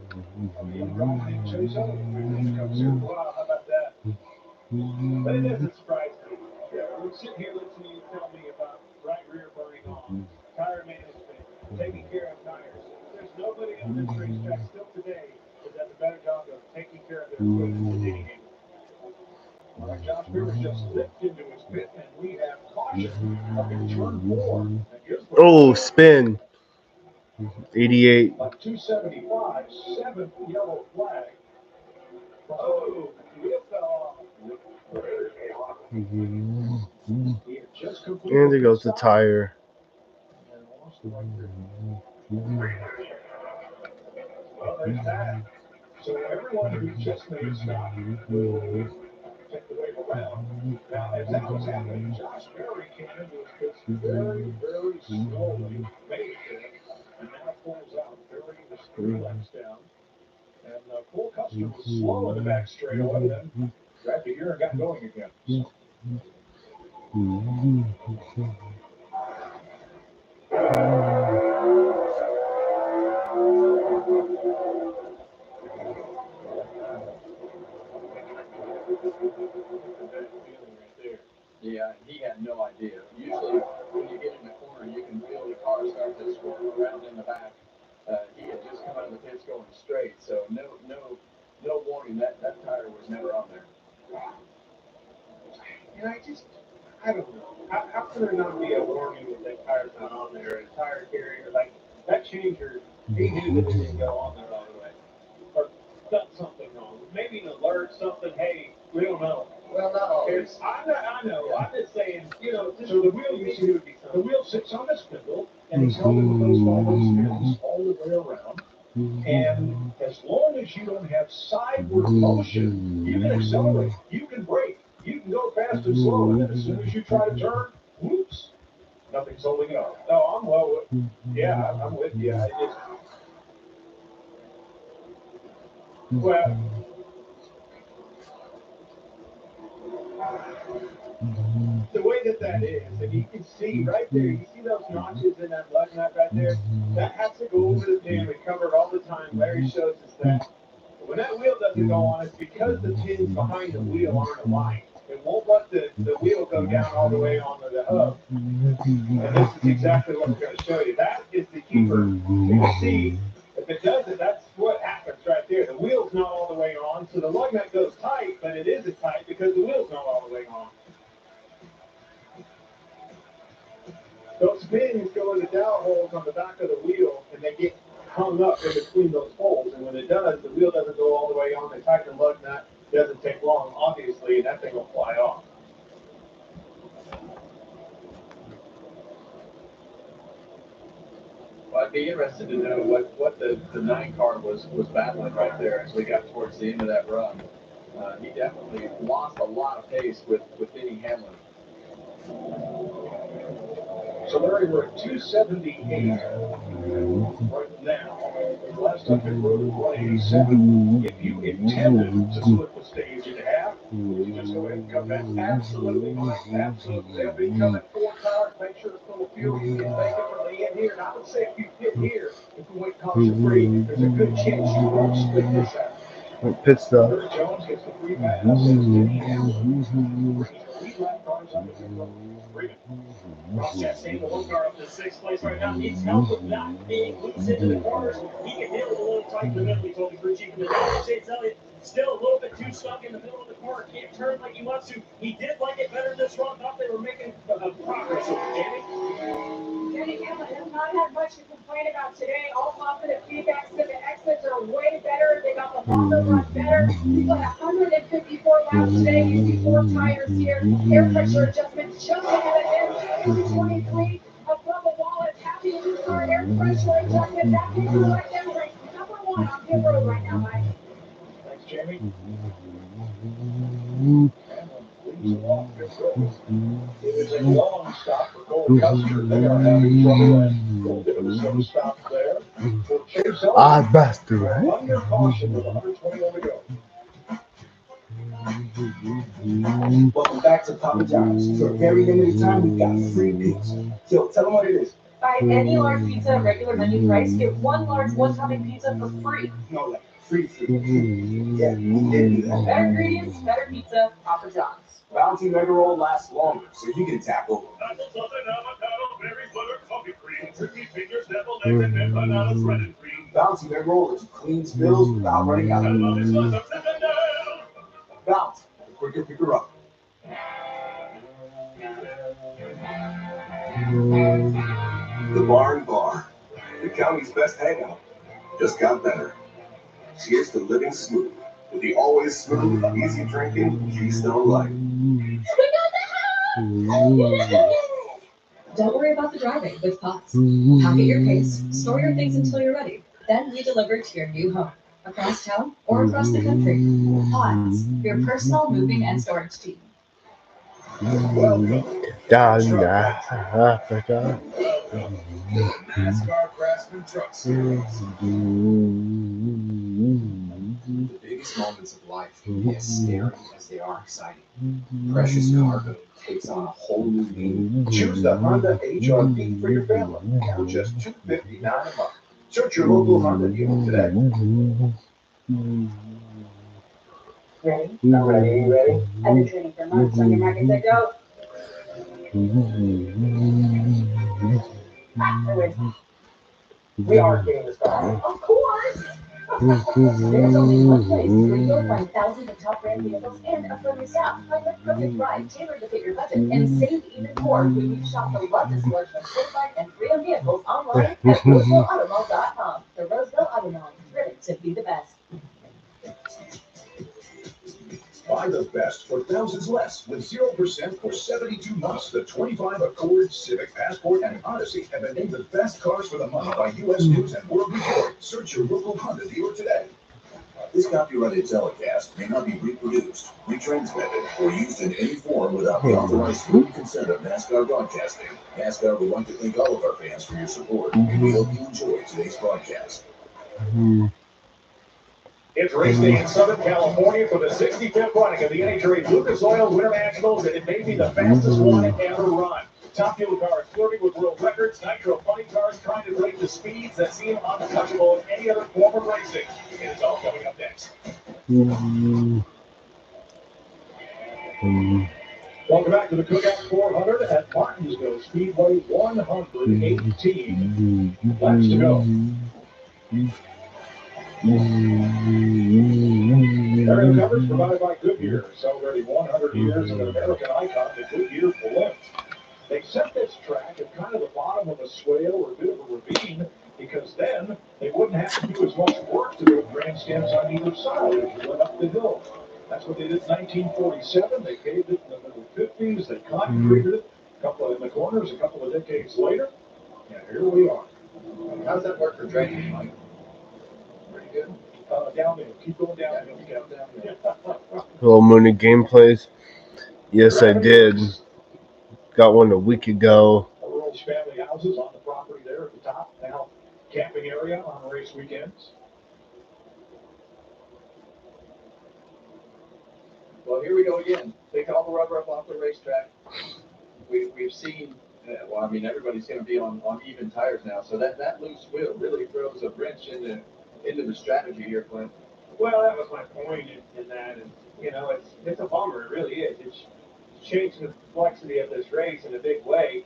of the indomitable Chase Elliott. Comes here, wow, how about that? But it doesn't surprise me. Yeah, we're sitting here listening to you tell me about right rear burning off, tire management, taking care of tires. There's nobody on this racetrack still today that does a better job of taking care of their equipment than Denny Hamlin. All right, Josh Pierce just slipped into his pit, and we have caution up in turn 4. Oh, spin. 88. Like 275, 7th yellow flag. Oh, wheel fell off. And it goes to tire. Well, there's that. So everyone who just made a stop will take the wave around. Now, as that was happening, Josh Berry came into his pits very, very slowly, made it there, and now pulls out. Berry was 3 laps down. And Cole Custer was slow in the back straightaway, then grabbed the gear and got going again. Yeah, he had no idea. Usually, when you get in the corner, you can feel the car start to swirl around in the back. He had just come out of the pits going straight, so no warning. That tire was never on there. And I don't know. How can there not be a warning if that tire's not on there? A tire carrier, like that changer, he knew that it didn't go on there all the way. Or done something wrong. Maybe an alert, something, hey, we don't know. Well, not always. I know. I'm just saying, So the wheel, you see, the wheel sits on a spindle, and he's held it with those ball spins all the way around. And as long as you don't have sideward motion, you can accelerate, you can brake, you can go fast and slow, and then as soon as you try to turn, whoops, nothing's holding it up. No, I'm well with, yeah, I'm with you. Well, the way that is, and you can see right there, you see those notches in that lug nut right there? That has to go over the pin. We cover it all the time. Larry shows us that. But when that wheel doesn't go on, it's because the pins behind the wheel aren't aligned. It won't let the wheel go down all the way onto the hub. And this is exactly what we're going to show you. That is the keeper. You can see, if it does it, that's what happens right there. The wheel's not all the way on, so the lug nut goes tight, but it isn't tight because the wheel's not all the way on. Those pins go into dowel holes on the back of the wheel, and they get hung up in between those holes. And when it does, the wheel doesn't go all the way on. They tighten the lug nut. It doesn't take long, obviously, and that thing will fly off. Well, I'd be interested to know what the 9 car was battling right there as we got towards the end of that run. He definitely lost a lot of pace with Denny Hamlin. So Larry, we're at 278 right now. Last time we rode 187. If you intended to split the stage in half, you just go ahead and come back. Absolutely fine. Absolutely. They'll be coming 4 cars. Make sure it's full of fuel. You can make it from the end here. And I would say if you fit here, if we went caution free, there's a good chance you won't split this out. Pit stop. Larry Jones gets the free pass. Denny Hamlin brings the lead lap cars up as he goes. Ross Chastain, the 1 car up to 6th place right now, needs help with not being loose into the corners. He can nail it a little tight in the middle, he told me, crew chief in the driver's seat. Elliott still a little bit too stuck in the middle of the corner, can't turn like he wants to. He did like it better this run, thought they were making progress with it, Jamie. Denny Hamlin has not had much to complain about today. All positive feedback said the exits are way better. They got the longer run better. He's got 154 laps today. You see 4 tires here. Air pressure adjustment just ahead of him. 223 above the wall. Is happy with his car. Air pressure adjustment back into the right now. Race number 1 on pit road right now, Mike. Thanks, Jamie. Hamlin leads along pit road. It is a long stop for Cole Custer. They are having trouble and a little bit of a slow stop there. For Chase Elliott, Bastard, right? under caution with 121 to go. Welcome back to Papa John's. For a very limited time, we've got free pizza. Yo, tell them what it is. Buy any large pizza, regular menu price, get 1 large one-topping pizza for free. No, like free. Yeah, we did do that. Better ingredients, better pizza, Papa John's. Bounty Mega Roll lasts longer, so you can tackle Apple sauce and avocado, berries, butter, coffee cream, turkey fingers, deviled eggs, and then bananas, shredded cream. Bounty Mega Roll that clean spills without running out. Bounty, the quicker picker up. The Barn Bar, the county's best hangout, just got better. Cheers to living smooth with the always smooth, easy drinking Keystone Light. Don't worry about the driving with Pots. Pocket your pace, store your things until you're ready. Then we deliver to your new home. across town, or across the country. Pots, your personal moving and storage team. NASCAR Craftsman Truck Series. The biggest moments of life can be as scary as they are exciting. Precious cargo takes on a whole new meaning. Choose the Honda HR-V for your family for just $259 a month. Search your local Honda dealer today. Ready? I'm ready. Are you ready? I've been training for months. On your mark and set, go. We are getting this car. Of course. There's only one place where you'll find thousands of top brand vehicles and a friendly staff. Find the perfect ride tailored to fit your budget and save even more when you shop the largest selection of certified and pre-owned vehicles online at RosevilleAutomall.com. The Roseville Auto Mall, driven to be the best. Buy the best for thousands less with 0% for 72 months. The 25 Accord, Civic, Passport, and Odyssey have been named the best cars for the month by U.S. News and World Report. Search your local Honda dealer today. This copyrighted telecast may not be reproduced, retransmitted, or used in any form without the authorized written consent of NASCAR Broadcasting. NASCAR would like to thank all of our fans for your support, and we hope you enjoy today's broadcast. It's race day in Southern California for the 65th running of the NHRA Lucas Oil Winter Nationals, and it may be the fastest one ever run. Top fuel cars flirting with world records, nitro funny cars trying to break the speeds that seem untouchable in any other form of racing. And it's all coming up next. Welcome back to the Cookout 400 at Martinsville Speedway. 118 laps to go. Area coverage provided by Goodyear, celebrating 100 years of an American icon, the Goodyear blimp. They set this track at kind of the bottom of a swale or a bit of a ravine because then they wouldn't have to do as much work to build grandstands on either side as you went up the hill. That's what they did in 1947. They paved it in the middle 50s. They concreted it a couple in the corners a couple of decades later. And here we are. How does that work for drainage, Mike? Pretty good. Downhill. Keep going downhill. Little Mooney gameplays. Yes, I did. Got one a week ago. Earl's family houses on the property there at the top. Now camping area on race weekends. Well, here we go again. Take all the rubber up off the racetrack. We've seen, well, I mean, everybody's going to be on even tires now, so that loose wheel really throws a wrench into the strategy here, Clint. Well, that was my point in that, and you know, it's a bummer. It really is. It's changed the complexity of this race in a big way,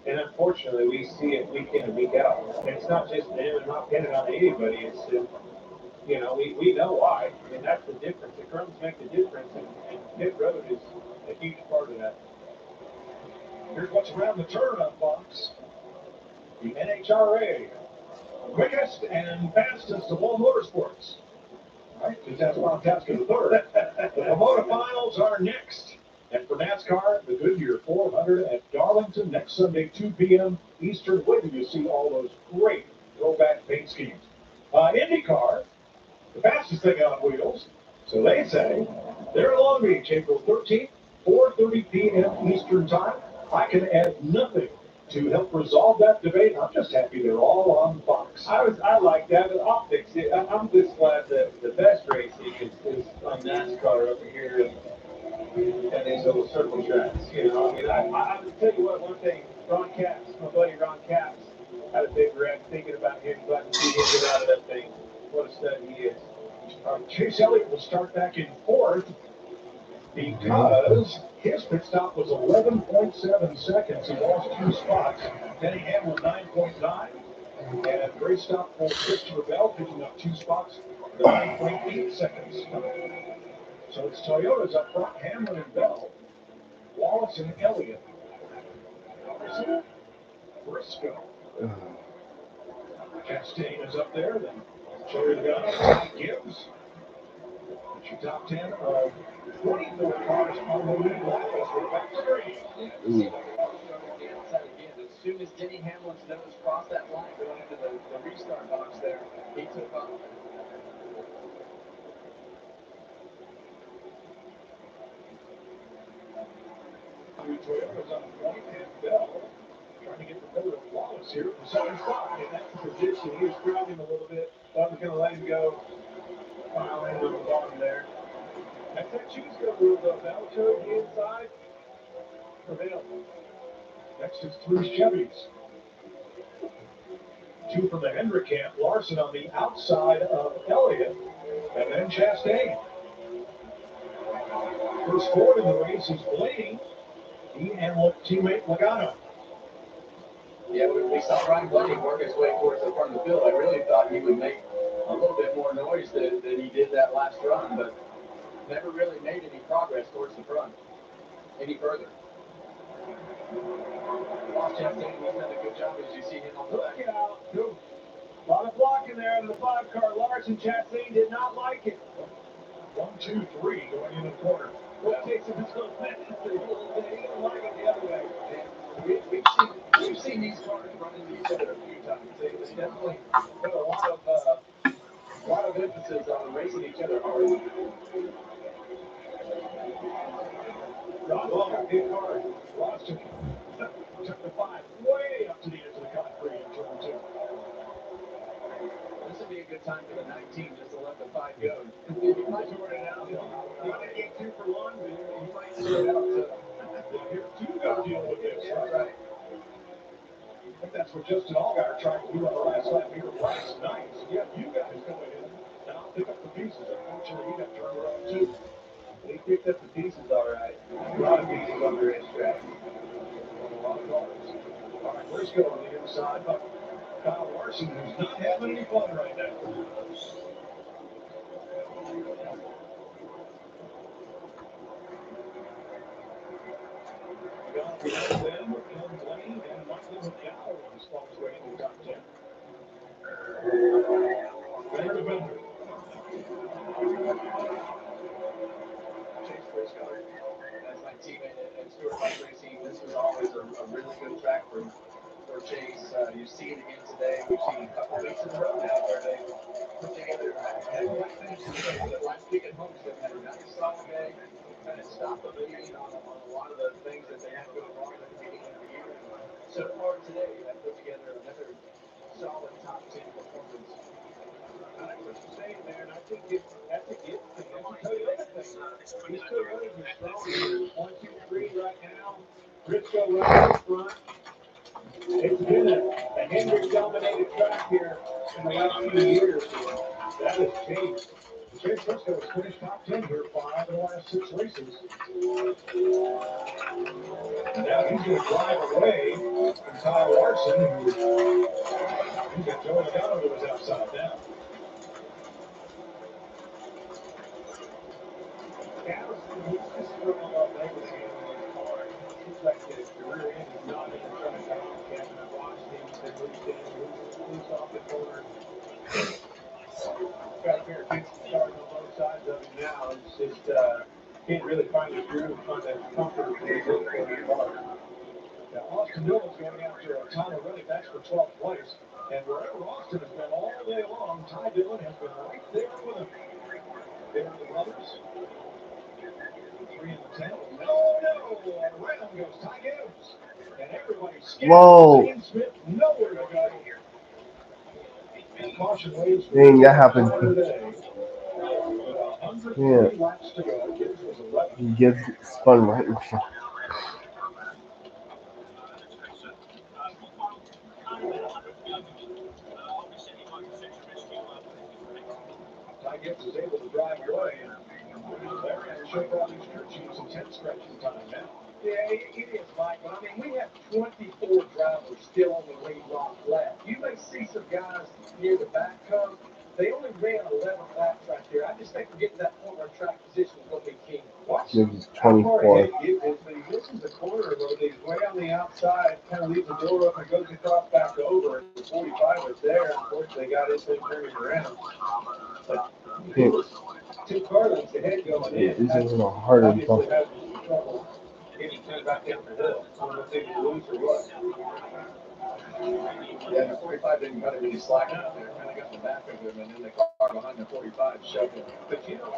and unfortunately, we see it week in and week out. And it's not just them, and not pinning on anybody. It's you know, we know why. I mean, that's the difference. The crumbs make the difference, and pit road is a huge part of that. Here's what's around the turn on Fox. The NHRA, quickest and fastest of all motorsports. Right, because that's why I'm tasking the third. The Pomona Finals are next. And for NASCAR, the Goodyear 400 at Darlington next Sunday, 2 p.m. Eastern. Wait till you see all those great throwback paint schemes. IndyCar, the fastest thing on wheels. So they say they're in Long Beach, April 13th, 4:30 p.m. Eastern Time. I can add nothing to help resolve that debate. I'm just happy they're all on Fox. I like that, but I'll fix it. I'm just glad that the best racing is on NASCAR over here and these little circle tracks. You know, I mean, I would tell you what, one thing, Ron Capps, my buddy Ron Capps, had a big wreck thinking about him, glad to see him get out of that thing. What a stud he is. Chase Elliott will start back in fourth because his pit stop was 11.7 seconds. He lost 2 spots. Denny Hamlin 9.9. And great stop for Christopher Bell, picking up 2 spots, 9.8 seconds. So it's Toyota's up front, Hamlin and Bell, Wallace and Elliott. Briscoe. Chastain is up there, then Joey Logano, Gibbs. It's your top 10 of 24 cars on the lead lap as we're back to green. As soon as Denny Hamlin's nose crossed that line going into the restart box there, He took off. Toyota's on point, and Bell trying to get the better of Wallace here from second spot. In that position, he was grounding a little bit. Thought was going to let him go. Final end of the bottom there. That's that choose go rule, though. Bell chose the inside. Prevailed. Next is three Chevys. Two from the Hendrick camp. Larson on the outside of Elliott. And then Chastain. First forward in the race is Blaney. He and teammate Logano. Yeah, we saw Ryan Blaney work his way towards the front of the field. I really thought he would make a little bit more noise than he did that last run, but never really made any progress towards the front any further. Lost Chastain, he's done a good job as you see him on the back. Look out. A lot of blocking there in the 5-car. Larson. Chastain did not like it. 1, 2, 3 going in the corner. What takes him just a little bit? He didn't like it the other way. We've seen these cars run into each other a few times. They definitely put a lot of emphasis on racing each other hard. Ron Walker hit hard. Lost him. Took the 5 way up to the edge of the concrete in turn 2. This would be a good time for the 19 just to let the 5 go. He might sort it out. He might get 2 for 1, but he might sort it out. Here's 2 got to deal with this. Yeah, right. I think that's what Justin Allgaier tried to do on the last lap here last night. So yeah, you guys go ahead and I'll pick up the pieces. Unfortunately, he got turned around too. He picked up the pieces all right. A lot of pieces on the racetrack. A lot of cars. All right, let's go on the inside. But Kyle Larson, who's not having any fun right now. We got the end with Ken Blaney and Michael McDowell as far as way into the top 10. Bender to Bender. Chase Briscoe, as my teammate at Stewart Bike Racing, this was always a really good track for Chase. You see it again today. We've seen a couple weeks in a row now where they put together a finish today. But last week at Homestead had a nice solid day, kind of stopped the bleeding on a lot of the things that they had going wrong at the beginning of the year. And so far today, they put together another solid top 10 performance. I like what you're saying there, and I think that's a gift thing. That's a Toyota thing. These Toyotas are strong here. 1, 2, 3 right now. Briscoe right in front. It's been a Hendrick-dominated track here in the last few years. That has changed. Chase Briscoe has finished top 10 here 5 in the last 6 races. And now he's going to drive away from Kyle Larson, he's got Joey Logano who was outside now. Allison, he's just throwing up everything on his car. Seems like the rear end is not in the track at all. Kevin, I watched him. He's been loose off the corner. Got a pair of kicks starting on both sides of him now. It's just can't really find his groove, find that comfort for his car. Now, Austin Dillon's going after a ton of running backs for 12th place. And wherever Austin has been all day long, Ty Dillon has been right there with him. There are the brothers. 3 and 10. No. Around goes Ty Gibbs. And everybody's scared. Whoa. Smith nowhere to go. And caution waves. Dang, that happened. Yeah. Gibbs spun right in front. Ty Gibbs is able to drive away, and they're going to shake all these dirt sheets and 10 stretching time now. Yeah, it is, Michael. I mean, we have 24 drivers still on the lead block left. You may see some guys near the back come. They only ran 11 laps right there. I just think we're getting to that point where track position is going to be key. Watch Gibbs is 24. He misses the corner a little bit. He's way on the outside, kind of leaves the door open, goes across back over. And the 45 was there. Unfortunately, got his thing turning around. But he was too far to head going in. He's having a harder bump. Getting turned back down the hill. I don't know if they was loose or what. Yeah, the 45 didn't cut it any slack out there. Kind of got in the back of him, and then the car behind the 45 shoved him. But you know,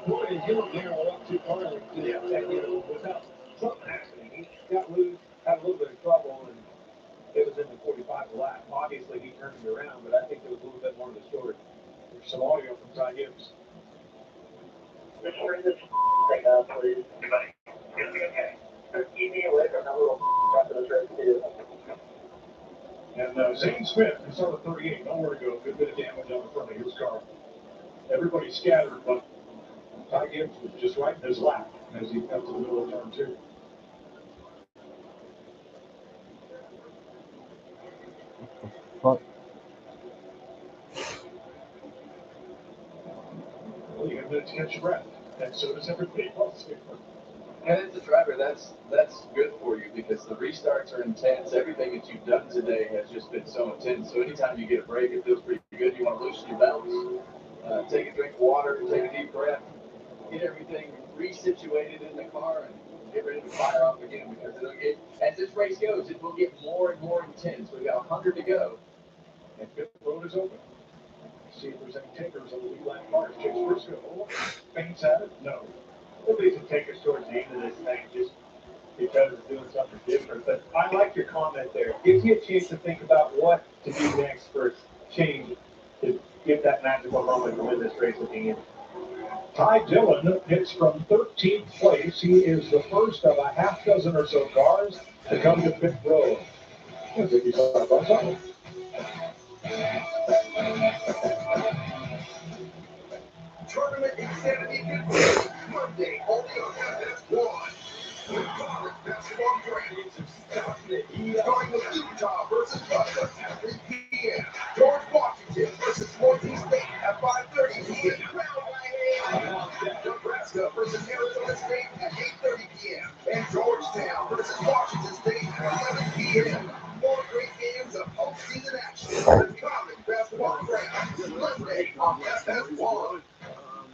boy, you don't narrow up too far. Yeah, without something happening. He got loose, had a little bit of trouble, and it was in the 45 lap. Obviously, he turned it around, but I think there was a little bit more to the story. There's some audio from Ty Gibbs. Just turn this thing up, please. You'll be okay. Keep me away from that little after the race, too. And Zane Smith is on the 38, nowhere to go. Good bit of damage on the front of his car. Everybody scattered, but Ty Gibbs was just right in his lap as he got to the middle of turn 2. Fuck. Well, you have minutes to catch your breath, and so does everybody else. And as a driver, that's good for you because the restarts are intense. Everything that you've done today has just been so intense. So anytime you get a break, it feels pretty good. You want to loosen your belts, take a drink of water, take a deep breath, get everything resituated in the car, and get ready to fire off again because it'll get, as this race goes, it will get more and more intense. We've got 100 to go. And fifth road is open. See if there's any takers on the lead lap cars. Chase Briscoe faints at it. No. Nobody's going to take us towards the end of this thing just because it's doing something different. But I like your comment there. It gives you a chance to think about what to do next for change to get that magical moment to win this race at the end. Ty Dillon hits from 13th place. He is the first of a half dozen or so cars to come to pit road. Tournament Insanity continues Monday only on FS1. With college basketball grades starting with Utah versus Butler at 3 p.m. George Washington versus Boise State at 5:30 p.m. Nebraska versus Arizona State at 8:30 p.m. And Georgetown versus Washington State at 11 p.m. More great games of postseason action with college basketball grades Monday on FS1.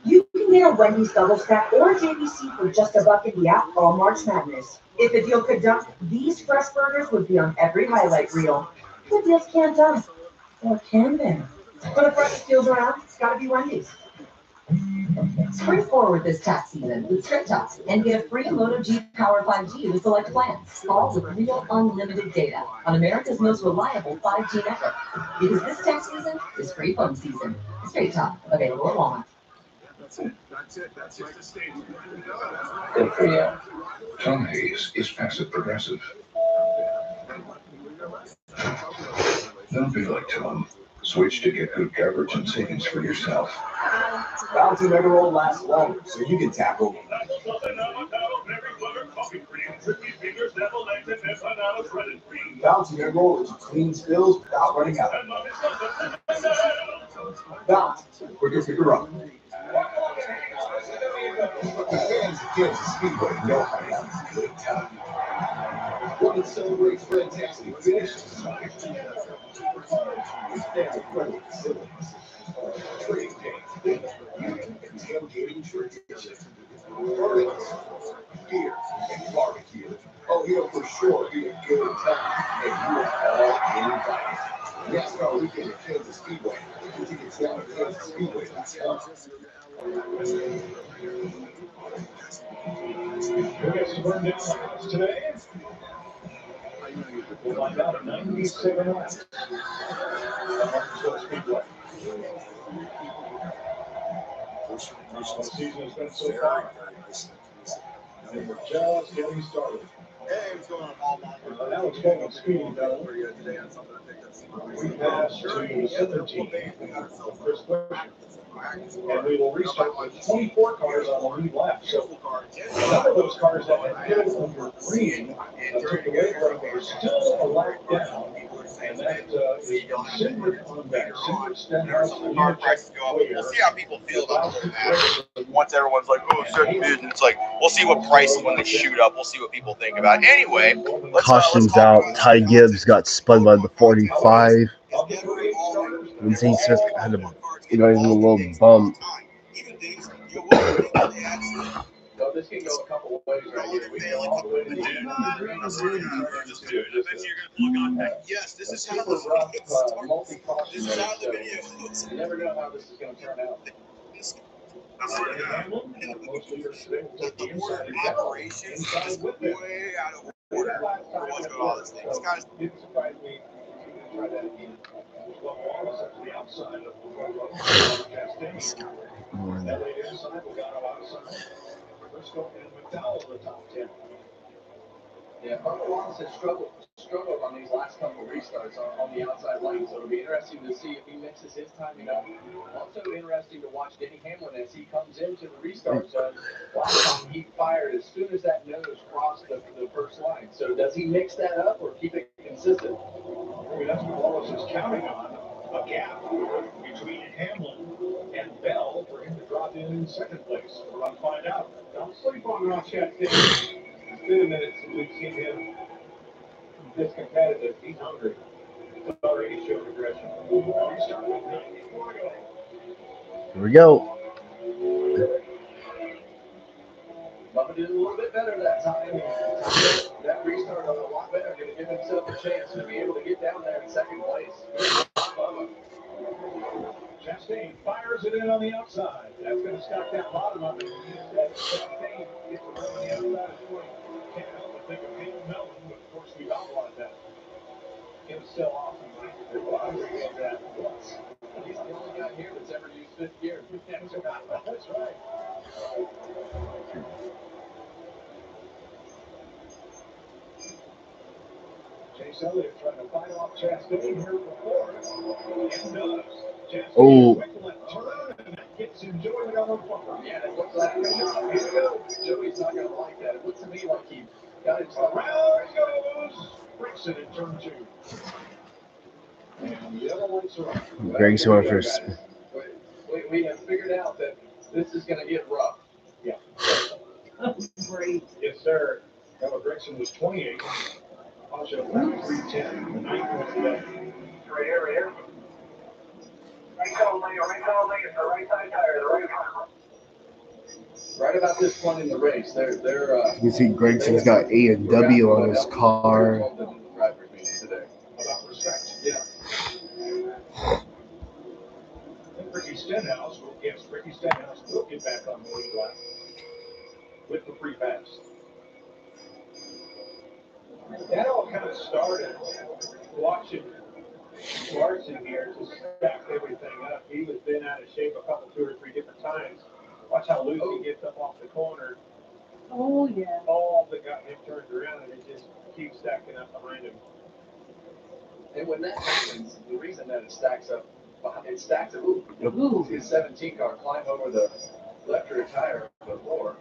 You can get a Wendy's double stack or JBC for just $1 in the app all March Madness. If a deal could dump, these fresh burgers would be on every highlight reel. Good deals can't dump, or can they? For the freshest deals around, it's gotta be Wendy's. Spring forward this tax season with Straight Talks and get a free Moto G Power 5G with select plans, all with real unlimited data on America's most reliable 5G network. Because this tax season is free phone season. Straight Talk, available at Walmart. That's it. Good for you. Tom Hayes is passive progressive. Don't be like Tom. Switch to get good coverage and savings for yourself. Bounty never will last longer, so you can tackle. Bounty never roll is clean spills without running out. Bounty, quicker picker up. Fans of Kansas Speedway know how to have a good time. One that celebrates fantastic finishes. Family-friendly facilities. Trading games, and tailgating traditions. Burgers, beer, and barbecue. Oh, he'll for sure be a good time, and you are all invited. NASCAR weekend at Kansas Speedway. Get tickets now at KansasSpeedway.com. We'll get some burn down today. We'll find out at 97 laps. Martinsville Speedway. The season has been so far. And we're just getting started. Hey, what's going on? Alex Bowman speeding down. We pass to 17. Chris Bush. And we will restart with 24 cars on the lead lap. So some of those cars that had hit under green took away from are still a lap down. And that is Cindric on back. Cindric Stenhouse. We'll see how people feel about the match. Once everyone's like, oh, certain mid, and it's like, we'll see what price when they shoot up. We'll see what people think about it. Anyway, Caution's out. Ty Gibbs got spun by the 45. And Zane Smith had a little bump. So this can go a couple of ways right here. We can go all the way to the end of the green, or we can turn into just Yes, this a is how super the rough video. multi-caution This is how race. the So video. you never know how this is going to turn out. Most leaders today will take the The order inside of and go operations inside is with them. way out of order for what's going on this thing. This guy's Didn't surprise me. Try that again. Well, Wallace up to the outside of the front row. That late inside, Logano outside. Briscoe and McDowell in the top 10. Yeah, Bubba Wallace has struggled on these last couple of restarts on the outside lane, so it'll be interesting to see if he mixes his timing up. Also interesting to watch Denny Hamlin as he comes into the restart zone. Last time he fired as soon as that nose crossed the first line. So does he mix that up or keep it consistent? I mean, that's what Wallace is counting on. A gap between Hamlin and Bell for him to drop in second place. We're going to find out. Don't sleep on Ross Chastain. It's been a minute since we've seen him this competitive. He's hungry. He's already showed aggression. Here we go. Bubba did a little bit better that time. That restart a lot better. Going to give himself a chance to be able to get down there in second place. Chastain fires it in on the outside. That's going to stop that bottom of it. Instead, Chastain gets it on the outside of 20. Can't help but think of Caleb Melton, but of course we outlawed that. It was still awesome. The lottery of that was. He's the only guy here that's ever used fifth gear. That's right. Chase Elliott trying to fight off Chastain here before. And does. Chastain quick left turn, and that gets him Joey on the bumper. Yeah, it looks like Joey's not going to like that. It looks to me like he got himself around he goes. Breaks it in turn 2. And the other lights are on. Greg's going first. We have figured out that this is going to get rough. Yeah. Great. Yes, sir. Ella Gregson was 28. Pasha 310. The 9th was today. Right here, right here. Right only, it's the right side tire, the right front. Right about this point in the race, they're You can see Gregson's got A and W on his car. About respect. Yeah. And Ricky Stenhouse will get back on the lead lap with the free pass. That all kind of started watching Larson here to stack everything up. He was been out of shape two or three different times. Watch how loose he gets up off the corner. Oh, yeah. All that got him turned around, and it just keeps stacking up behind him. And when that happens, the reason that it stacks up, Ooh. his 17 car climb over the left rear tire before.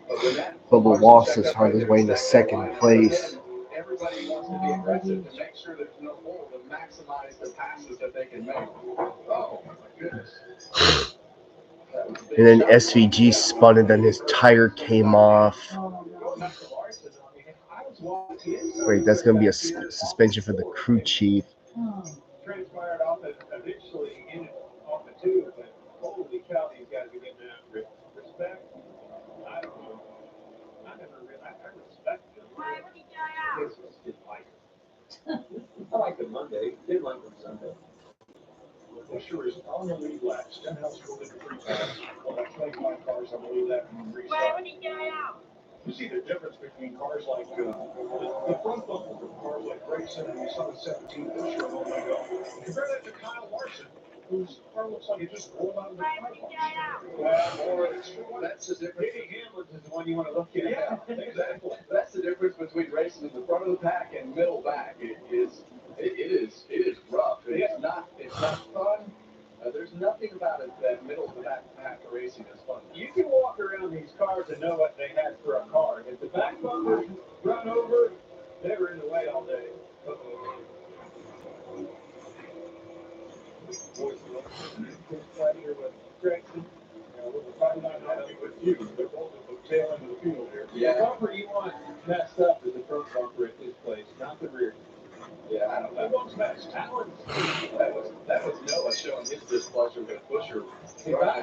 But when that Bubba Wallace is hard his way into second place. Everybody wants to be aggressive to make sure there's no hole to maximize the passes that they can make. Oh my goodness. And then SVG spun and then his tire came off. Wait, that's going to be a suspension for the crew chief. Transpired off it eventually in off the tube, but holy cow, these guys are getting after it. Respect? I don't know. I respect them. I just didn't like it. I liked them Monday, didn't like them Sunday. Busher is on the lead lap. Stenhouse will get the free pass. Well, that's 25 cars, I believe that from restart. You see the difference between cars like the front bumper from cars like Grayson and we saw the 17 Busher a moment ago. Compare that to Kyle Larson, whose car looks like it just rolled out of the car wash. Or that's the difference. Danny Hamlin is the one you want to look at. Yeah, exactly. That's the difference between racing in the front of the pack and middle back. It is rough. It's not fun. There's nothing about it that middle of the back pack racing is fun. You can walk around these cars and know what they had for a car. If the back bumpers run over, they were in the way all day. Right here with Gregson. We're probably not happy with you. They're both at the tail end of the field here. Yeah. The bumper you want messed up is the front bumper at this place, not the rear. Yeah, I don't know. Who wants messed? That was Noah showing his displeasure with Busher. Got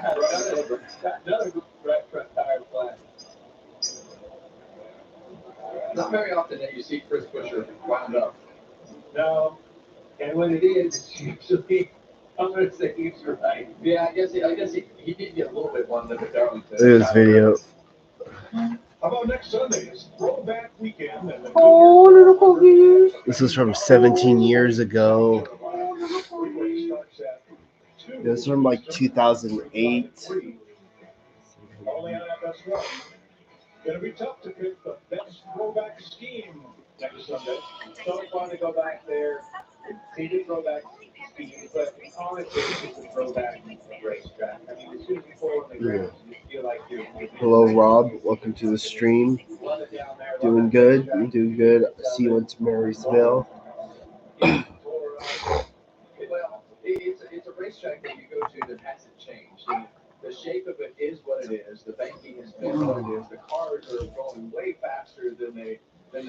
another good right front tire flat. Not very often that you see Chris Buescher wound up. No, and when it is, it's usually, I'm going to say he's right. Yeah, I guess he did get a little bit wound up at Darlington. Look at this video. How about next Sunday's throwback weekend? And the Oh, little puppies. This is from 17 years ago. This is from like 2008. Only on FS1. It'll be tough to pick the best throwback scheme next Sunday. So fun to go back there, see the throwback scheme, but honestly, it's just a throwback racetrack. I mean, as soon as you pull on the ground, you feel like you're Hello, Rob. Welcome to the stream. Doing good. You're doing good. See you in Martinsville. Well, it's a racetrack that you go to that hasn't changed. And the shape of it is what it is. The banking has been what it is. The cars are going way faster than the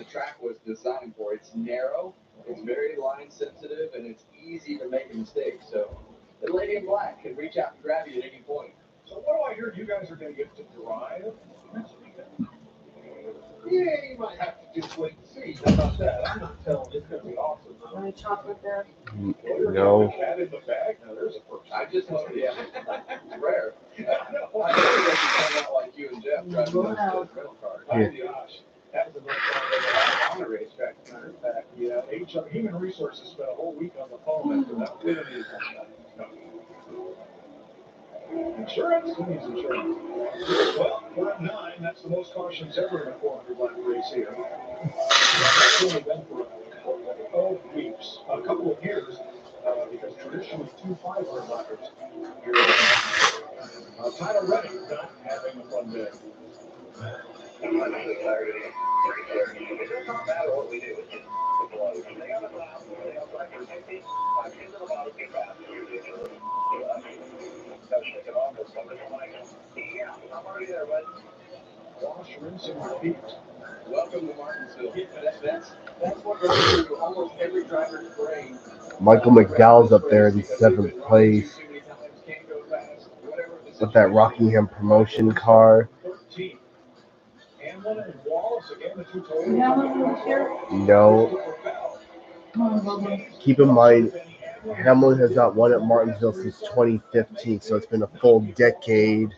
track was designed for. It's narrow, it's very line sensitive, and it's easy to make a mistake. So the lady in black can reach out and grab you at any point. So what do I hear? You guys are going to get to drive next weekend? Yeah, you might have to just wait and see. How about that? I'm not telling you it's going to be awesome. Any chocolate there? No. Cat in the bag? Now there's a first. I just know, yeah, it's rare. I know it doesn't come out like you and Jeff driving those rental cars. Oh, gosh. That was the most fun I've ever had on a racetrack, as a matter of fact. Yeah, HR, Human Resources spent a whole week on the phone after that. We didn't need that. Insurance? Who needs insurance? Well, we're at 9. That's the most cautions ever in a 400 lap race here. It's only been for a couple of weeks, a couple of years, because traditionally 2 500 lappers. Tyler Reddick not having a fun day. It does not matter what we do, it's just the blow. They got a lap, they outside for 50, 5 kids in the bottom get fast. Yeah, I'm already there, bud. Wash, rinse, and repeat. Welcome to Martinsville. That's what goes through almost every driver's brain. Michael McDowell's up there in 7th place with that Rockingham promotion car. 13. Hamlin and Wallace again, the two total. Hamlin was here? No. Come on, Bubba. Keep in mind, Hamlin has not won at Martinsville since 2015, so it's been a full decade.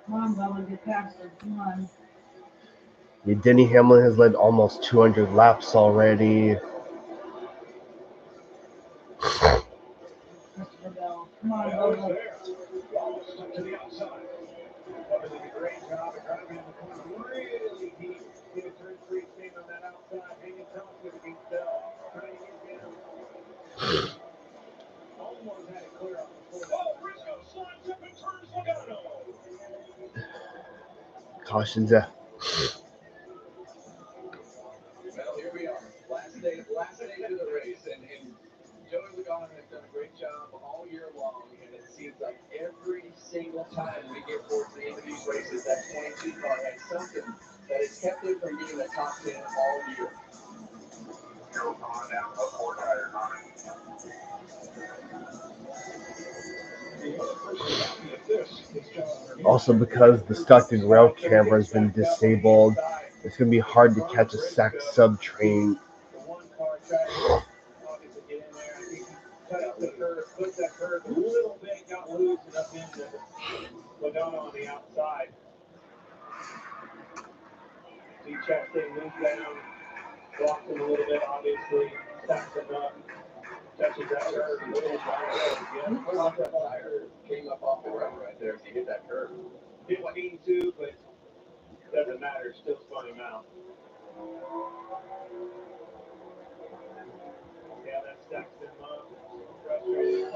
Come on, Bubba, get past her. Come on. Yeah, Denny Hamlin has led almost 200 laps already. Christopher Bell. Come on, Bubba. Wallace to the outside. Bubba did a great job of driving in the corner. Really deep. Did a turn 3 spin on that outside. Hanging tough with it against Bell. Trying to get down. Almost had it clear off the floor. Oh, Briscoe slides up and turns Logano. Cautions there. Well, here we are. Last day of the race, and Joey Logano has done a great job all year long, and it seems like every single time we get towards the end of these races, that 22 car has something that has kept it from being the top 10 all year. Also, because the Stockton rail camera has been disabled, it's going to be hard to catch a sack sub train. The one car tried to obviously get in there. I think he cut up the curve, flipped that curve a little bit, got loose and up into Logano on the outside. See Chastain moves down, blocks him a little bit, obviously, stacks him up, touches that curve a little bit. That tire came up off the run right there to hit that curve. Didn't mean to, but doesn't matter, still spun him out. Yeah, that stacks him up. Frustrated.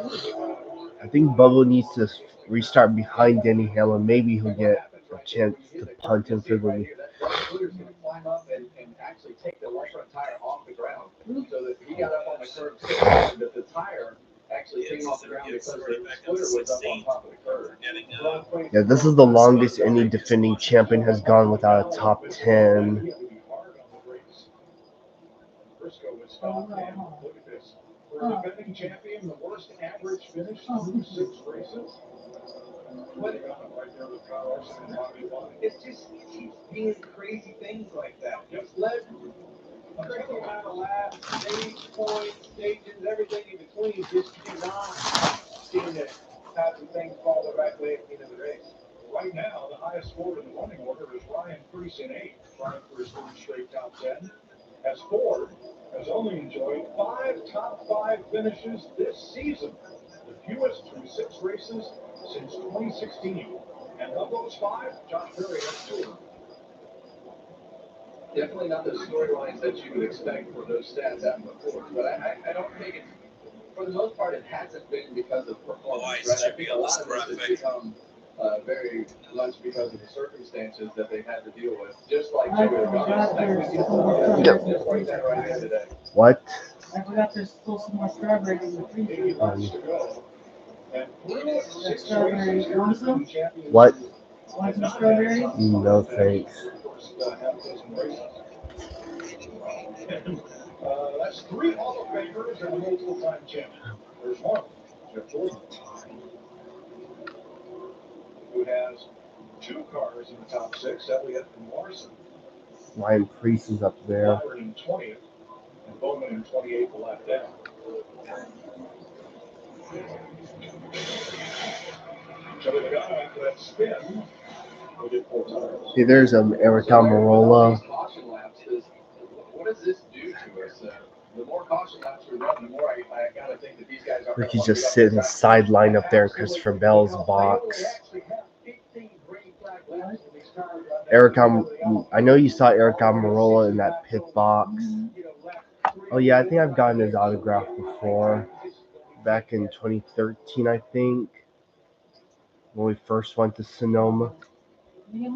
I think Bubba needs to restart behind Denny Hamlin. Maybe he'll get a chance to punt him for the lead. That scooter's going to climb up and actually take the left front tire off the ground so that he got up on the curb so hard that the tire actually came off the ground because the scooter was up on top of the curb. Yeah, this is the longest any defending champion has gone without a top 10. Briscoe was stopped in. Look at this. For a defending champion, the worst average finish through 6 races. Right there with Kyle Larson and Bobby Watt. It's just he keeps being crazy things like that. Just led a critical amount of laps, stage points, stages, everything in between. Just cannot seem to have the things fall the right way at the end of the race. Right now, the highest score in the running order is Ryan Preece in 8th, trying for his 3rd straight top 10. As Ford has only enjoyed 5 top 5 finishes this season, the fewest through 6 races since 2016. And of those 5, Josh Berry has 2 of them. Definitely not the storylines that you would expect for those stats out before, but I don't think it's, for the most part, it hasn't been because of performance, right? I think a lot of this has become very much because of the circumstances that they've had to deal with, just like Joey Logano. Just like that right there today. What? I forgot there's still some more strawberries in the freezer. Strawberries. You want some? What? Want some strawberries? No thanks. That's 3 Hall of Famers and a multiple-time champion. There's one, Jeff Gordon, who has 2 cars in the top 6, Elliott and Larson. Ryan Preece is up there. Byron in 20th, and Bowman in 28th, the lap down. Joey Logano after that spin will get 4 tires. See, there's Eric Almirola. What does this do to us? The more caution laps we run, the more I gotta think that these guys are. Ricky's just sitting sideline up there in Christopher Bell's box. I know you saw Eric Almirola in that pit box. Oh yeah, I think I've gotten his autograph before. Back in 2013, I think, when we first went to Sonoma. There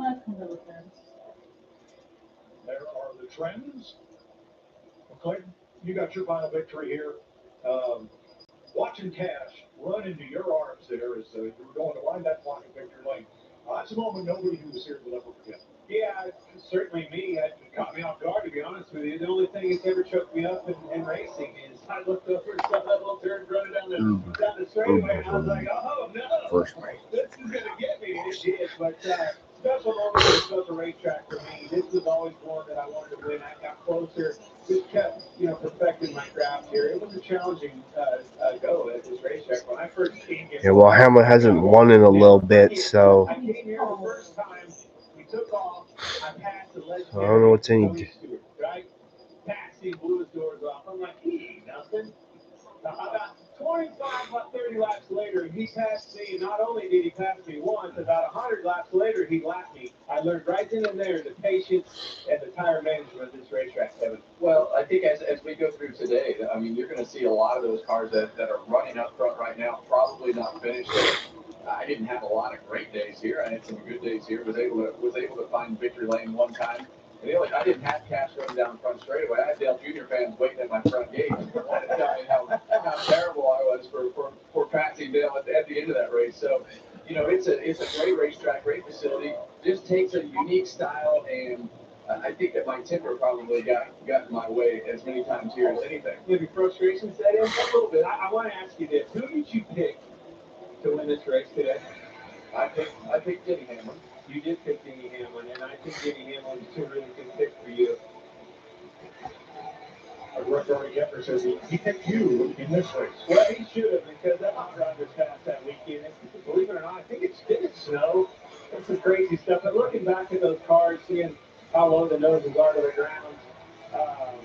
are the trends. Okay, you got your final victory here. Watching Cash run into your arms there as you were going to wind that clock at victory lane. That's a moment nobody who was here will ever forget. Yeah, certainly me. It caught me off guard, to be honest with you. The only thing that's ever choked me up in racing is I looked over and saw that little turn running down the straightaway, and I was like, oh no, this is going to get me. And it did, but special moment at a special racetrack for me. This was always one that I wanted to win. I got closer, just kept, perfecting my craft here. It was a challenging go at this racetrack. When I first came here, Yeah, well, Hamlet hasn't won in a little bit, so I came here the first time. We took off. I passed the legendary. I don't know what's any. Right? Taxi blew his doors off. I'm like, he ain't nothing. About 25, about 30 laps later, he passed me. Not only did he pass me once, about 100 laps later, he lapped me. I learned right then and there the patience and the tire management of this racetrack, Kevin. Well, I think as we go through today, I mean, you're going to see a lot of those cars that are running up front right now, probably not finished. I didn't have a lot of great days here. I had some good days here. Was able to find victory lane one time. And I didn't have Cash running down front straightaway. I had Dale Jr. fans waiting at my front gate to tell me how terrible I was for passing Dale at the end of that race. So, it's a great racetrack, great facility. Just takes a unique style, and I think that my temper probably got in my way as many times here as anything. Maybe frustration set in a little bit. I want to ask you this: who did you pick to win this race today? I picked Denny Hamlin. You did pick Denny Hamlin, and I think Denny Hamlin's 2 really good picks for you. Our director Artie Gepper says he picked you in this race. Well, he should have, because that hot rod was fast that weekend. And believe it or not, I think did it snow? That's some crazy stuff. But looking back at those cars, seeing how low the noses are to the ground,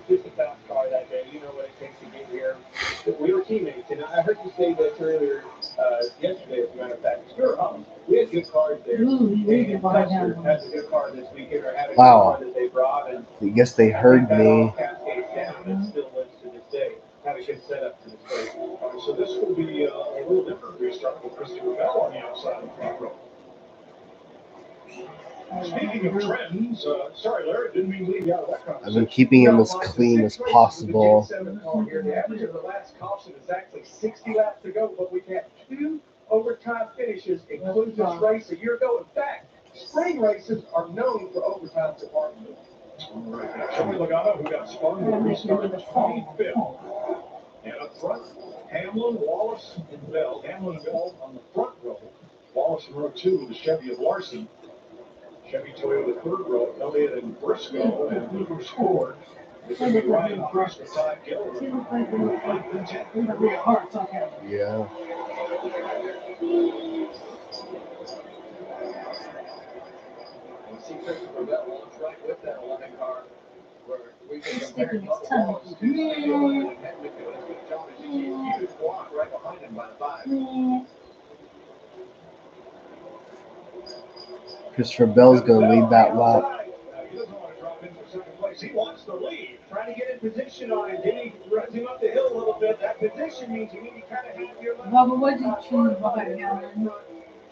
just a fast car that day. You know what it takes to get here. We were teammates, and I heard you say this earlier yesterday, as a matter of fact. Sure, we had good cars there. And Custer has a good car this weekend, or had a good car that they brought. And I guess they heard me. It still lives to this day. Had a good setup to this day. So this will be a little different restart with Christopher Bell on the outside of the front row. Speaking of trends, sorry, Larry, didn't mean to leave you out of that conversation. I've been keeping him as clean as possible. The average of the last caution is actually 60 laps to go, but we've had 2 overtime finishes, including this race a year ago. In fact, spring races are known for overtime department. Joey Logano, who got spun with restart 25th. And up front, Hamlin, Wallace, and Bell. Hamlin and Bell on the front row. Wallace in row 2 with the Chevy of Larson. Chevy Toyota third row, Elliott and Briscoe, and Hoover scored. It's going to be Ryan Hawks with Todd Gilliland. Yeah. And see Christopher Bell launch right with that 11 car. Where we can It's compare sticking Bubba its tongue. Wallace to Steve Gilliland and Hedman doing as good a job as you see a huge block right behind him by the 5. Christopher Bell's going to lead that lap. He doesn't want to drop in for second place. He wants the lead. Trying to get in position on it. Then he runs him up the hill a little bit. That position means you need to kind of have your left. Bubba, what did you choose behind Gavin?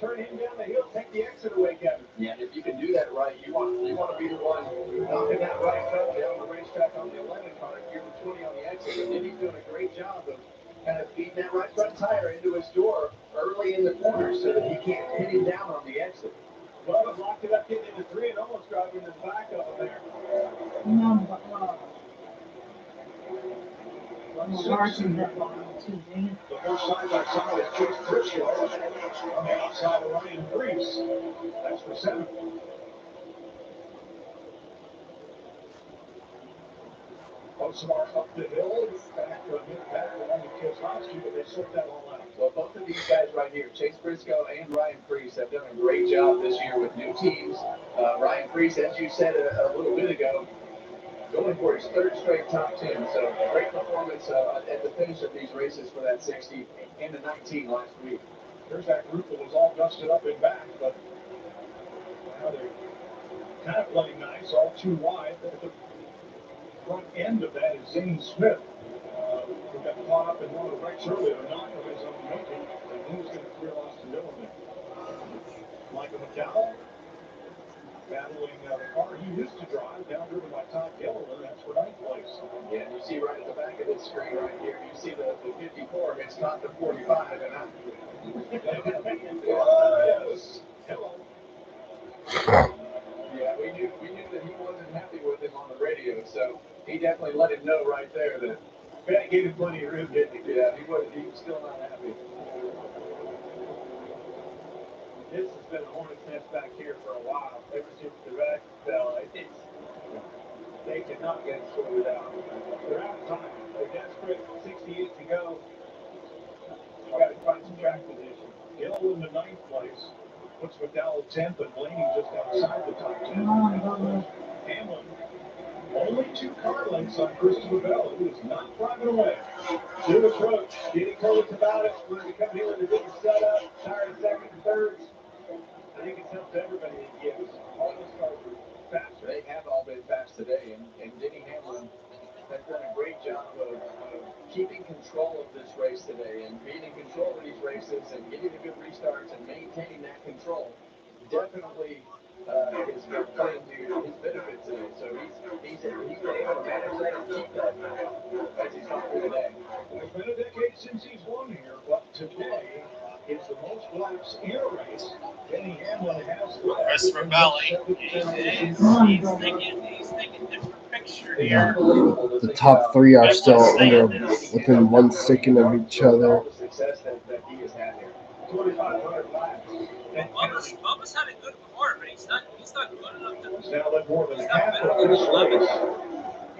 Turn him down the hill. Take the exit away, Kevin. Yeah, if you can do that right, you want to be the one knocking that right front down the racetrack on the 11 car. You're the 20 on the exit. And then he's doing a great job of kind of feeding that right front tire into his door early in the corner so that he can't pin him down on the exit. Bubba locked it up, getting into 3 and almost driving in the back of him there. No, but Larson hit bottom too, dang it. The first side by side is Chase Briscoe on the outside of Ryan Reese. That's for 7. Osamar up the hill, back along with Kosowski, but they sort that all out. Well, both of these guys right here, Chase Briscoe and Ryan Priest, have done a great job this year with new teams. Ryan Priest, as you said a little bit ago, going for his 3rd straight top 10. So great performance at the finish of these races for that 60 and the 19 last week. There's that group that was all dusted up and back, but now they're kind of playing nice, all too wide. But the front end of that is Zane Smith, who got caught up in one of the wrecks earlier, not of his own making, and he was going to clear Austin Dillon there. Michael McDowell battling the car he used to drive, now driven by Todd Gilliland. That's for 9th place. Yeah, and you see right at the back of this screen right here, you see the 54 gets caught the 45, and oh, yes. Hello. Yeah, we knew that he wasn't happy with him on the radio, so he definitely let him know right there that Ben gave him plenty of room, didn't he? Yeah, he was still not happy. This has been a hornet's nest back here for a while, ever since the wreck fell. They cannot get it sorted out. They're out of time. They're desperate. 68 to go. You got to find some track position. Gilliland in 9th place. Puts McDowell 10th and Blaney just outside the top 10. Hamlin, only 2 car lengths on Christopher Bell, who is not driving away. Good approach. Getting close about it. We're going to come here with a good setup. Tired 2nd and 3rds. I think it's helped everybody that gives. All those cars are faster. They have all been fast today, and Denny Hamlin has done a great job of keeping control of this race today and being in control of these races and getting the good restarts and maintaining that control. Definitely is playing to his benefit today. So he's been able to manage that and keep that as he's gone through today. It's been a decade since he's won here, but today is the most laps in a race Denny Hamlin has left. Christopher Bell, he's thinking different picture here. The top 3 are still within 1 second of each other. The success that he has had here. 2,500 laps. Bubba's had a good quarter, but he's not good enough to. He's now led more than half of this race.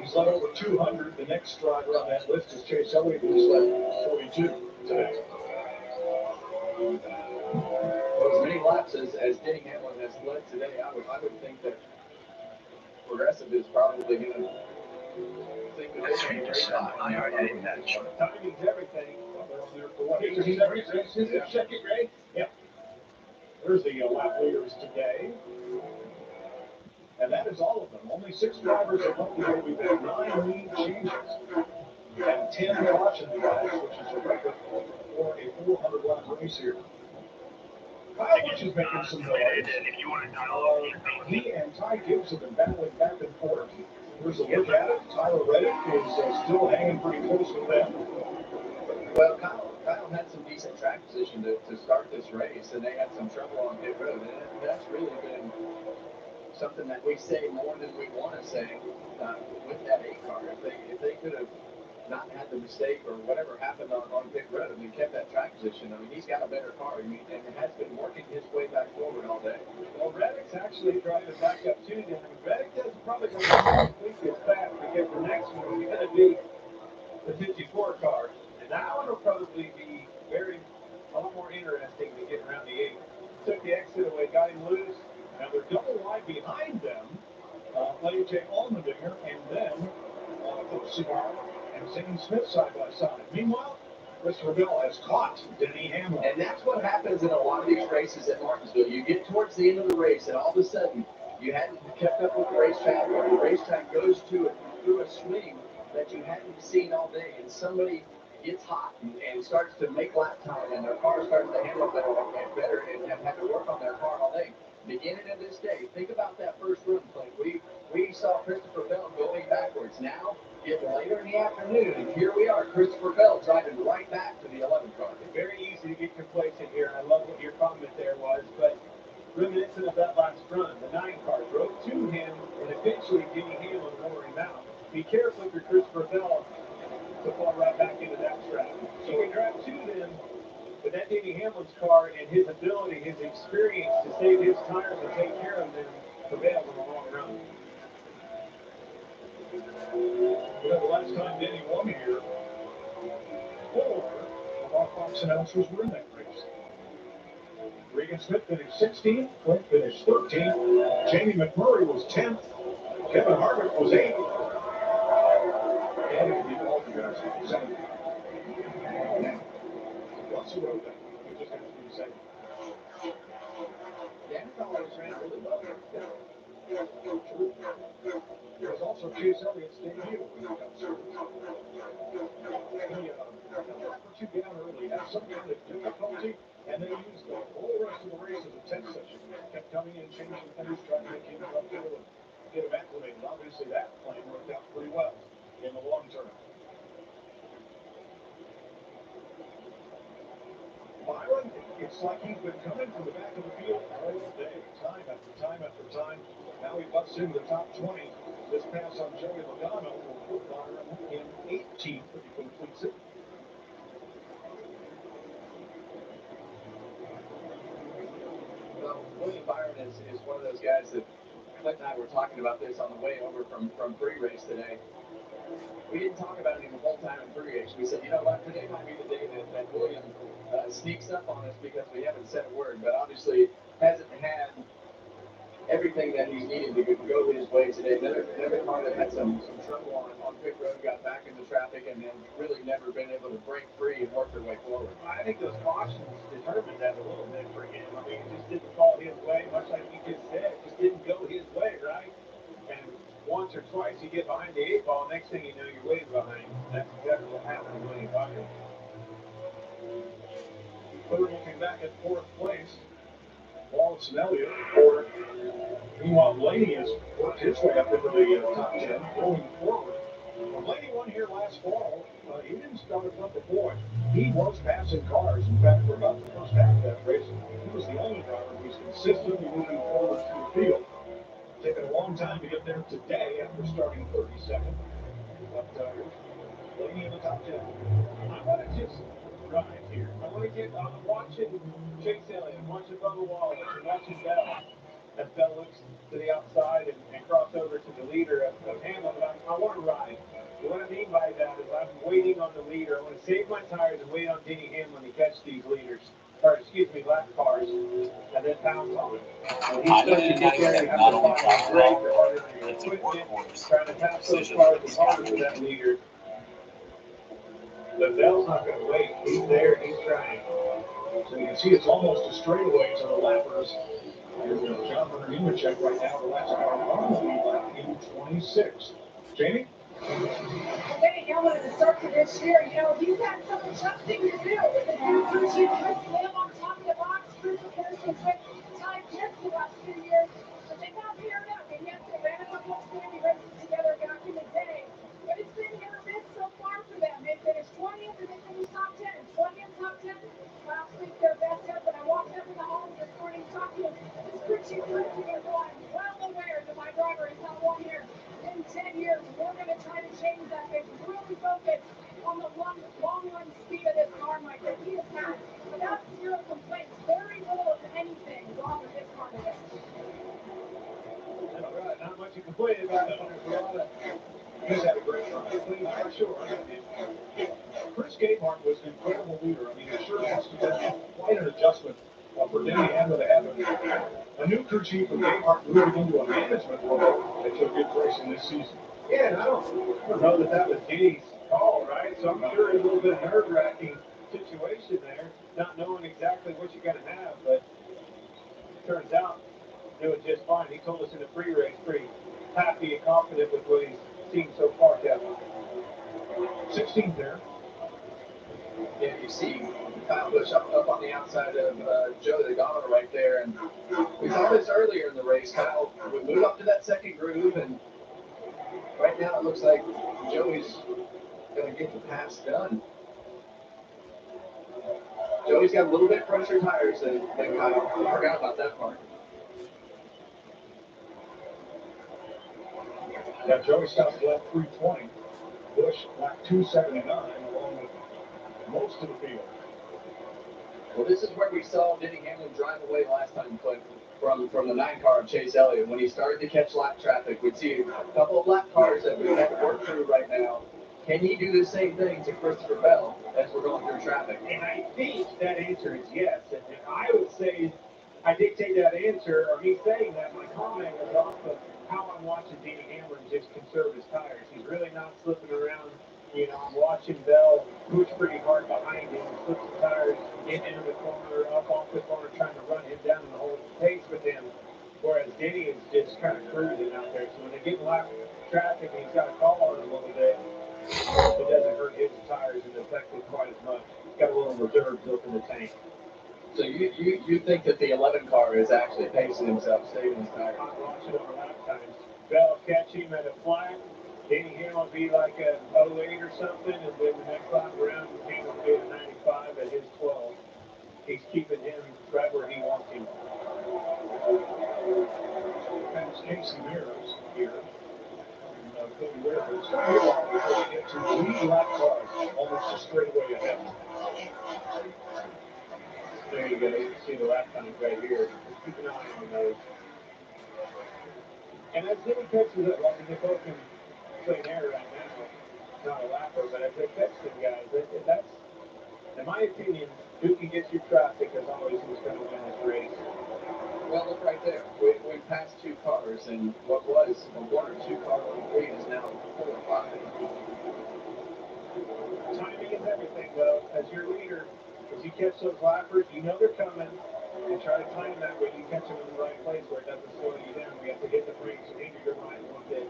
He's led over 200. The next driver on that list is Chase Elliott, who's led 42 today. Well, as many laps as Denny Hamlin has led today, I would think that Progressive is probably going to think that they're going to race on Timing's everything. They're on there for what? 18 races? Is it second race? Yep. There's the lap leaders today. And that is all of them. Only 6 drivers have left today. We've had 9 lead changes and 10 caution flags, which is a record for a 400 lap race here. Kyle Busch is making some noise. He and Ty Gibbs have been battling back and forth. Here's a look at it. Tyler Reddick is still hanging pretty close with them. Well, Kyle had some decent track position to start this race, and they had some trouble on pit road. And that's really been something that we say more than we want to say with that 8 car. If they could have not had the mistake or whatever happened on pit road. I mean, kept that track position. I mean, he's got a better car. I mean, and has been working his way back forward all day. Well, Reddick's actually driving back up to them. Reddick doesn't probably going to completely as fast because the next one is going to be the 54 car. And that one will probably be a lot more interesting to get around the 8. Took the exit away, got him loose. Now they're double wide behind them. AJ Allmendinger and then Cigar and Zane Smith side by side. Meanwhile, Christopher Bell has caught Denny Hamlin. And that's what happens in a lot of these races at Martinsville. You get towards the end of the race, and all of a sudden, you hadn't kept up with the racetrack, or the racetrack goes through a swing that you hadn't seen all day, and somebody gets hot and starts to make lap time, and their car starts to handle better and have had to work on their car all day. Beginning of this day, think about that first run play. We saw Christopher Bell going backwards. Now, getting later in the afternoon, and here we are, Christopher Bell driving right back to the 11 car. Very easy to get complacent here, and I love what your comment there was, but reminiscent of that last run, the 9 car drove to him, and eventually Denny Hamlin wore him out. Be careful for Christopher Bell to fall right back into that trap. He can drive to them, but that Denny Hamlin's car and his ability, his experience to save his tires and take care of them prevailed in the long run. Well, the last time Denny won here, 4 of our Fox announcers were in that race. Regan Smith finished 16th, Clint finished 13th, Jamie McMurray was 10th, Kevin Harvick was 8th, and if you all you guys are 7th. Russell wrote that. We just got to be 2nd. Dan Fowler ran really well. There was also Chase Elliott's debut when he got started. He got for 2 down early, had some kind of difficulty, and they used the whole rest of the race as a test session. Kept coming in, changing things, trying to make him comfortable and get him acclimated. Obviously, that plan worked out pretty well in the long term. Byron, it's like he's been coming from the back of the field all day, time after time after time. Now he busts into the top 20. This pass on Joey Logano will put Byron in 18th if he completes it. Well, William Byron is one of those guys that Clint and I were talking about this on the way over from pre-race today. We didn't talk about him the whole time in pre-race. We said, you know what, today might be the day that William sneaks up on us because we haven't said a word, but obviously hasn't had everything that he's needed to go his way today. Another car that had some trouble on pit road, got back into traffic, and then really never been able to break free and work their way forward. I think those cautions determined that a little bit for him. I mean, it just didn't fall his way, much like he just said. It just didn't go his way, right? And once or twice you get behind the 8 ball, next thing you know, you're way behind. That's exactly what happened to William Byron. We're looking back at 4th place. Wallace and Elliott, 4th. Meanwhile, Blaney has worked his way up into the top 10, going forward. When Blaney won here last fall, he didn't start at number 4. He was passing cars. In fact, for about the first half of that race, he was the only driver who was consistently moving forward through the field. Taken a long time to get there today after starting 32nd. But Blaney in the top 10. I want to just drive here. I want to get watching Chase Elliott, watching Bubba Wallace, and watching Bell. As Bell looks to the outside and cross over to the leader of Hamlin. I want to ride. And what I mean by that is I'm waiting on the leader. I want to save my tires and wait on Denny Hamlin to catch these leaders. Or excuse me, lap cars, and then pounce on them. And he's going to get there and have to find a break or harder than your equipment, trying to pass those cars as hard for that leader. But Bell's not going to wait. He's there. He's trying. So you can see it's almost a straightaway to the lappers. And John Hunter Nemechek right now, the last car on the lead lap in 26. Jamie? Denny Hamlin at the start of this year, you know, he's had some adjusting to do with the new team. Chris Lamb on top of the box, Chris Harrison, Ty Gibbs the last 2 years. But they got paired up, and yes, they ran a couple of standing races together back in the day. But it's been hit or miss so far for them. They finished 20th and they finished top 10. 20th, top 10. Last week, their best ever. When I walked up in the home this morning, talked to him. This pretty good. I'm well aware that my driver is not won here in 10 years. We're going to try to change that. It's really focused on the long run speed of this car, Mike, that he has had. Without zero complaints, very little, if anything, wrong with this car today. All right, not much to complain about. He's had a great run, clean for sure. Chris Gabehart was an incredible leader. I mean, it sure must have been quite an adjustment for Denny Hamlin to have a new crew chief from Gabehart moving into a management role that took good place in this season. Yeah, and I don't know that was Denny's call, right? So I'm sure it's a little bit nerve-wracking situation there, not knowing exactly what you're going to have, but it turns out doing just fine. He told us in the pre-race, pretty happy and confident with what he's seen so far, Kevin. 16th there. Yeah, you see Kyle Busch up on the outside of Joe Logano right there, and we saw this earlier in the race. Kyle would move up to that second groove, and right now it looks like Joey's going to get the pass done. Joey's got a little bit fresher tires than Kyle. I forgot about that part. Yeah, Joey stops left 320. Busch lap 279 along with most of the field. Well, this is where we saw Denny Hamlin drive away last time from the 9 car of Chase Elliott. When he started to catch lap traffic, we'd see a couple of lap cars that we have to work through right now. Can he do the same thing to Christopher Bell as we're going through traffic? And I think that answer is yes. And I would say I dictate that answer, or me saying that, my comment is off of how I'm watching Denny Hamlin just conserve his tires. He's really not slipping around. You know, I'm watching Bell push pretty hard behind him, slips the tires into the corner, up off the corner, trying to run him down and hold pace with him. Whereas Denny is just kind of cruising out there. So when they get in lap traffic and he's got a call on him a little bit, it doesn't hurt his tires and affect it quite as much. He's got a little reserve built in the tank. So you think that the 11 car is actually pacing himself, saving his tires? I'm watching over lap times. Bell catch him at a flat. Denny Hamlin will be like a 08 or something, and then the next lap around, Hamlin will be a 95 at his 12. He's keeping him right where he wants him. That's Casey Meares here. Cody Ware, but it's not here long before we get to lead lap cars, almost a straightaway ahead. There you go. You can see the lap times right here. Just keep an eye on those. And as Denny catches it, well, they're both in clean air right now. Not a lapper, but as they catch them guys, that's, in my opinion, who can get through traffic is always who's going to win this race. Well, look right there. We passed 2 cars, and what was a 1 or 2 car lead is now 4 or 5. Timing is everything, though. As your leader, as you catch those lappers, you know they're coming, and try to time that way you catch them in the right place where it doesn't slow you down. We have to hit the brakes and into your mind one day.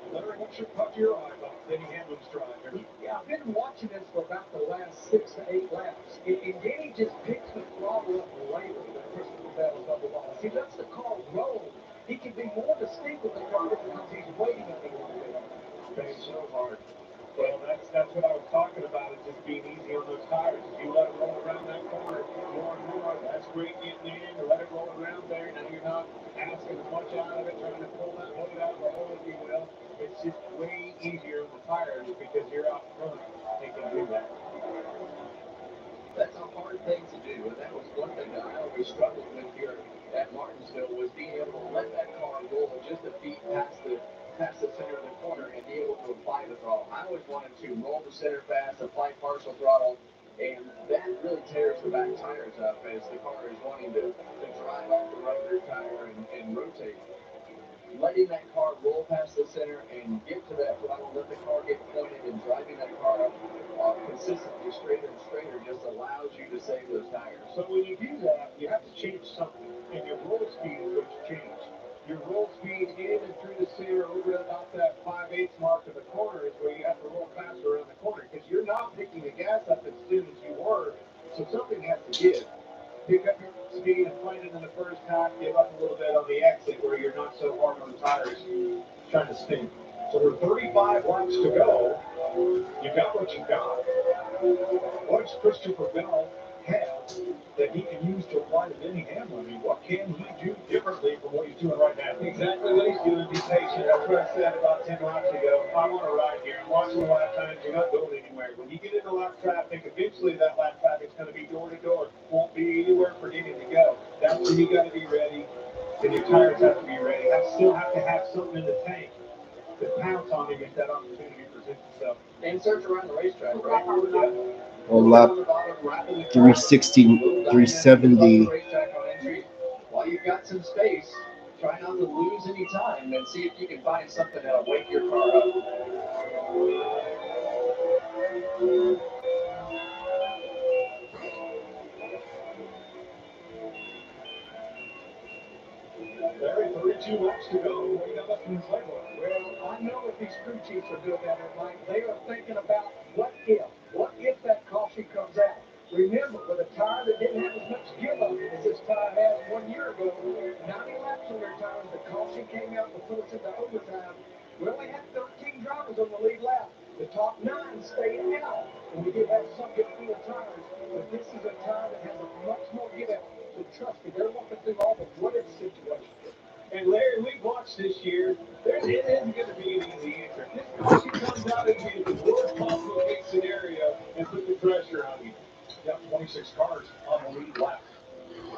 Larry, what's your puck to your eye about Denny Hamlin's drive here? Yeah, I've been watching this for about the last 6 to 8 laps. And Denny just picks the throttle up later than Christopher Bell is up the ball. He lets the car roll. He can be more distinct with the driver because he's waiting on it a little bit. Thanks so hard. Well, that's what I was talking about, is just being easy on those tires. If you let it roll around that corner more and more, that's great getting in, or let it roll around there. Now you're not asking as much out of it, trying to pull that load out of the hole, if you will. It's just way easier on the tires because you're out front. They can do that. That's a hard thing to do, and that was one thing that I always struggled with here at Martinsville, was being able to let that car roll just a feet past the center of the corner and be able to apply the throttle. I always wanted to roll the center fast, apply partial throttle, and that really tears the back tires up as the car is wanting to drive off the right rear tire and rotate. Letting that car roll past the center and get to that throttle, let the car get pointed, and driving that car up consistently straighter and straighter just allows you to save those tires. So when you do that, you have to change something, and your roll speed is what you change. Your roll speed in and through the center over about that 5/8 mark of the corner is where you have to roll faster around the corner, because you're not picking the gas up as soon as you were, so something has to give. Pick up your speed and find it in the first half, give up a little bit on the exit where you're not so hard on the tires trying to spin. So we're 35 laps to go. You got what you got. What does Christopher Bell have that he can use to apply to Denny Hamlin. I mean, what can he do differently from what he's doing right now? Exactly what he's doing. Be patient. That's what I said about 10 laps ago. I want to ride here. I'm watching the lap times. You're not going anywhere. When you get into lap traffic, eventually that lap traffic's going to be door to door. Won't be anywhere for Denny to go. That's when you got to be ready. And your tires have to be ready. You still have to have something in the tank to pounce on him if that opportunity presents itself. And search around the racetrack, right? Yeah. On lap 360, 370. While you've got some space, try not to lose any time and see if you can find something that'll wake your car up. Larry, 32 laps to go. What do you got left in the playbook? Well, I know if these crew chiefs are doing that at night, they are thinking about what if that caution comes out. Remember, with a tire that didn't have as much give up as this tire has 1 year ago, 90 laps on their tires, the caution came out before it's into overtime. We only had 13 drivers on the lead lap. The top 9 stayed out, and we did have some good field tires, but this is a tire that has a much more give out. So trust me, they're walking through all the what if situations. And Larry, we've watched this year. It isn't going to be an easy answer. This caution comes out and be the worst possible case scenario and put the pressure on you. Got 26 cars on the lead lap.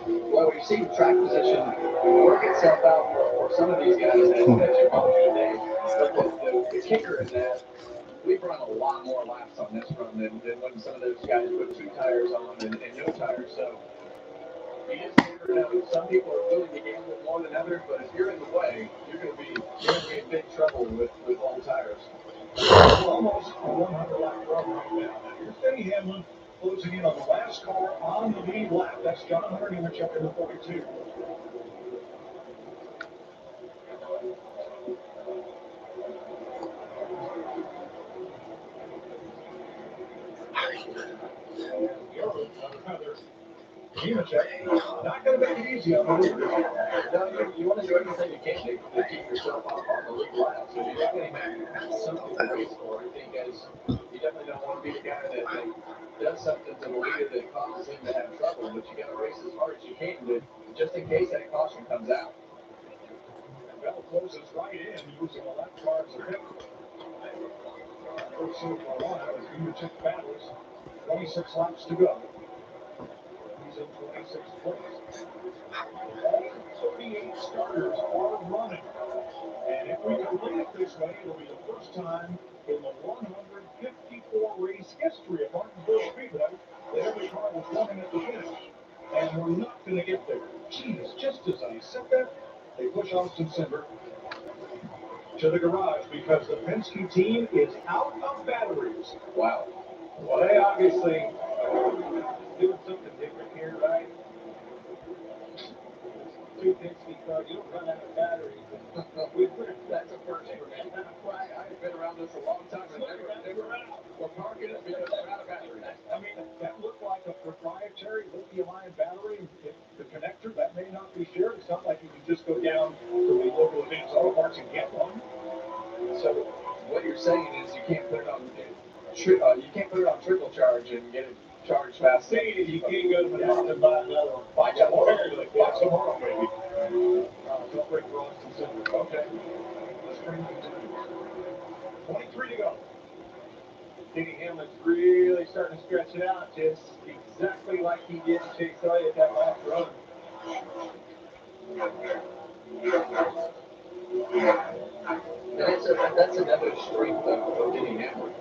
Well, we've seen track position work itself out for some of these guys as you go through the day. But the kicker in that, we've run a lot more laps on this run than when some of those guys put 2 tires on and no tires. So you just never know. Some people are willing to gamble more than others, but if you're in the way, you're going to be in big trouble with old tires. Almost a 100 lap run right now. Here's Denny Hamlin closing in on the last car on the lead lap. That's John Hunter Nemechek in the 42. Nemechek, not going to make it easy on the lead. No, you want to do everything you can to keep yourself off on the lead lap. So you definitely have something to race for. I think you definitely don't want to be the guy that does something to the leader that causes him to have trouble, but you got to race as hard as you can to, just in case that caution comes out. Bell closes right in using a lap car as a pick. First so for a while as Nemechek battles. 26 laps to go. He's in 26th place. All 38 starters are running. And if we complete it this way, it'll be the first time in the 154 race history of Martinsville Speedway that every car was running at the finish. And we're not going to get there. Jeez, just as I said that, they push Austin Cindric to the garage because the Penske team is out of batteries. Wow. Well, they obviously doing something different here, right? 2 Penske cars, you don't run out of batteries. That's a first for me. I've been around this a long time and never we're parking it because we're out of batteries. I mean, that looked like a proprietary lithium-ion battery. The connector, that may not be shared. It's not like you can just go down to the local Advanced Auto Parts and get one. So what you're saying is you can't put it on trickle charge and get it charged fast. See, you can't go to Manhattan and buy another one. Buy tomorrow. Buy tomorrow, maybe. Don't break for Austin Cindric. Okay. The sprint continues. 23 to go. Denny Hamlin's really starting to stretch it out, just exactly like he did to Chase Elliott that last run. That's another strength of Denny Hamlin.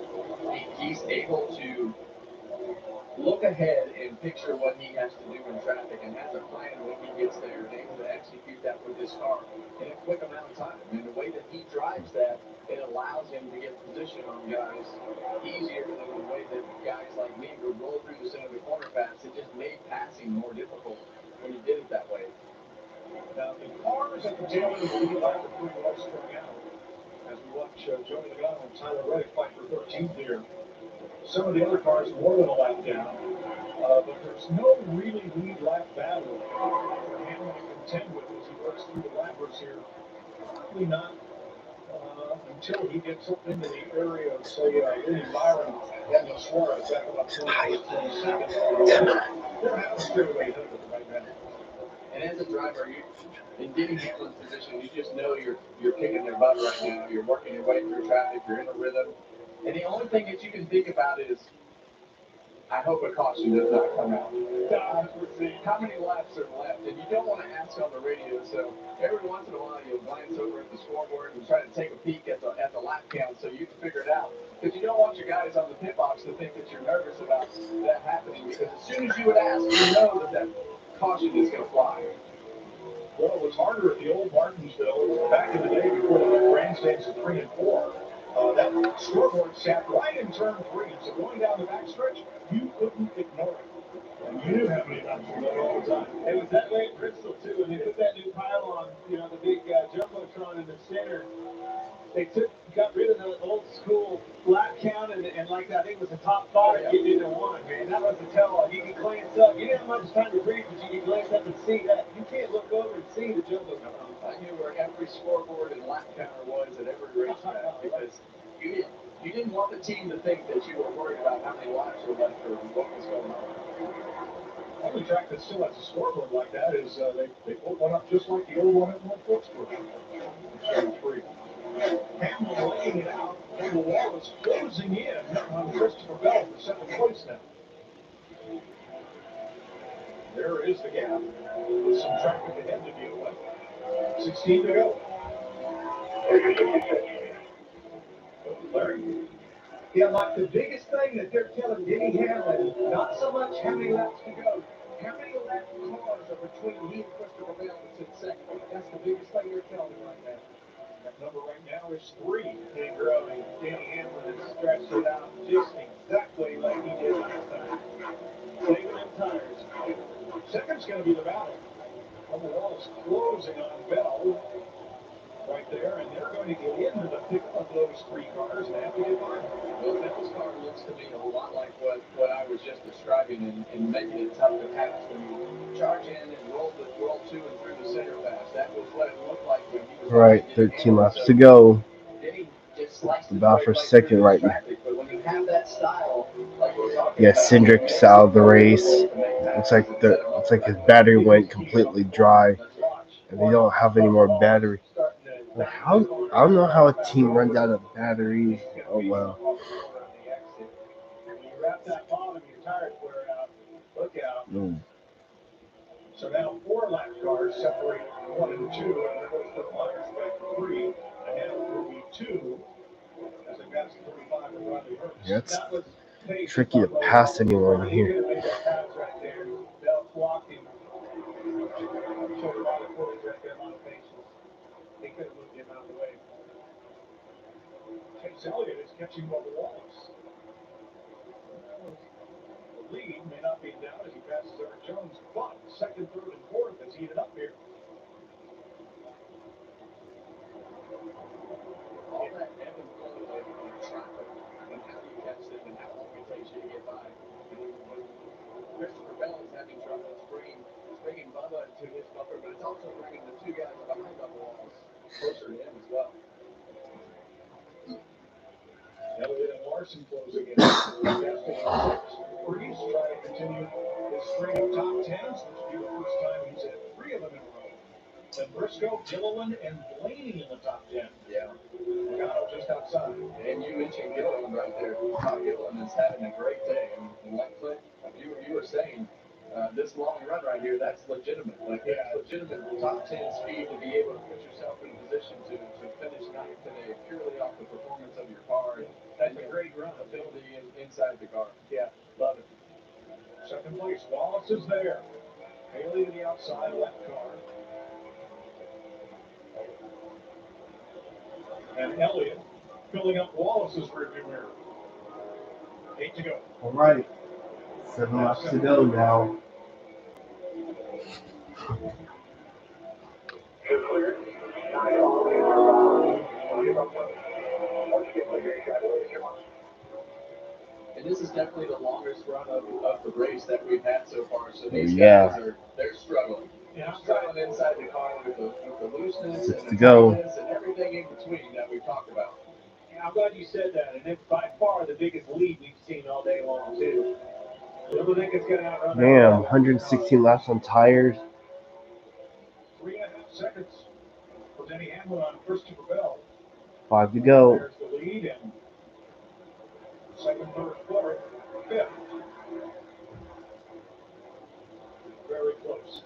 He's able to look ahead and picture what he has to do in traffic and has a plan when he gets there and able to execute that with his car in a quick amount of time. And the way that he drives that, it allows him to get position on guys easier than the way that guys like me would roll through the center of the corner fast. It just made passing more difficult when you did it that way. Now, the cars at the tail end of the lead lap are pretty well strung out. As we watch Joey Logano and Tyler Reddick fight for 13th here. Some of the other cars more than a lap down. But there's no really lead lap battle for Hamlin to contend with as he works through the lappers here. Probably not until he gets up into the area of, say, Lee Byron and the Suarez back about 21st, 22nd. They're having straightaway right now. And as a driver, in Denny Hamlin's position, you just know you're kicking their butt right now. You're working your way through traffic. You're in a rhythm. And the only thing that you can think about is, I hope a caution does not come out. How many laps are left? And you don't want to ask on the radio, so every once in a while you'll glance over at the scoreboard and try to take a peek at the lap count so you can figure it out. Because you don't want your guys on the pit box to think that you're nervous about that happening, because as soon as you would ask, you know that caution is going to fly. Well, it was harder at the old Martinsville back in the day before the grandstands of 3 and 4. That scoreboard sat right in turn 3. So going down the backstretch, you couldn't ignore it. And you knew how many laps were there all the time. It was that way at Bristol, too, and they put that new pylon, the big Jumbotron in the center. They got rid of the old school lap count, and like I think it was the top 5 getting into 1, man. That was the tell-all. You could glance up. You didn't have much time to breathe, but you could glance up and see that. You can't look over and see the Jumbotron. I knew where every scoreboard and lap counter was at every racetrack, because you didn't want the team to think that you were worried about how many laps were left or what was going on. The only track that still has a scoreboard like that is they put one up just like the old one at North Wilkesboro. Turn 3. Hamlin laying it out, and the wall is closing in on Christopher Bell for 7th place now. There is the gap with some traffic ahead to deal with. 16 to go. Larry. Yeah, like the biggest thing that they're telling Denny Hamlin, not so much how many laps to go, how many lap cars are between he and Christopher Bell that's in second. That's the biggest thing they're telling him right now. That number right now is 3 and growing. Denny Hamlin has stretched it out just exactly like he did last time. Saving them tires. Second's going to be the battle. The wall is closing on Bell right there, and they're going to get into the pickup of those 3 cars and have to get by them. Well, Bell's car looks to me a lot like what I was just describing in making it tough to pass. When you charge in and roll 2 and through the center pass, that was what it looked like when he was Right, 13 laps to go. About for second right now. But when you have that style, like we're talking Yeah, Cindric's out of the race. Looks like his battery went completely dry, and they don't have any more battery. I don't know how a team runs out of battery. Oh wow. When you wrap that bottom, your tires wear out. Look out. So now 4 lap cars separate 1 and 2, and of course the Flyers back 3, and now it will be 2 as they pass the 35 of Riley Hurst. Yeah, it's tricky to pass anyone here. Made that pass right there. Bell blocked him. Showed a lot of courage right there, a lot of patience. They could have moved him out of the way. Chase Elliott is catching Bubba Wallace. The lead may not be down as he passes Eric Jones, but second, third, and fourth is heated up here. all that ebb and flow of traffic, and how do you catch them, and how long it takes you to get by. When Christopher Bell is having trouble, it's bringing Bubba to his bumper, but it's also bringing the 2 guys behind Bubba Wallace closer to him as well. Elliott and Larson closing in. Casting on 6. Freeze trying to continue his string of top 10s. This will be the first time he's had 3 of them in a row. Then Briscoe, Gilliland, and Blaney in the top 10. Yeah. Logano just outside. And you mentioned Gilliland right there. Todd Gilliland is having a great day. And like Clint, you were saying, this long run right here, that's legitimate. Like, that's legitimate top 10 speed to be able to put yourself in a position to finish ninth today purely off the performance of your car. That's a great run. Ability inside the car. Yeah, love it. Second place, Wallace is there. Haley to the outside, left car. And Elliott filling up Wallace's rearview mirror. 8 to go. All right, 7 laps to go now. And this is definitely the longest run of the race that we've had so far. So these guys they're struggling. Yeah, struggling inside the car with the looseness and the tightness and everything in between that we've talked about. I'm glad you said that, and it's by far the biggest lead we've seen all day long, too. People think it's going to outrun that. Damn, 116 laps on tires. 3.5 seconds for Denny Hamlin on Christopher Bell. 5 to go. There's the lead, and second, third, fourth, fifth. Very close.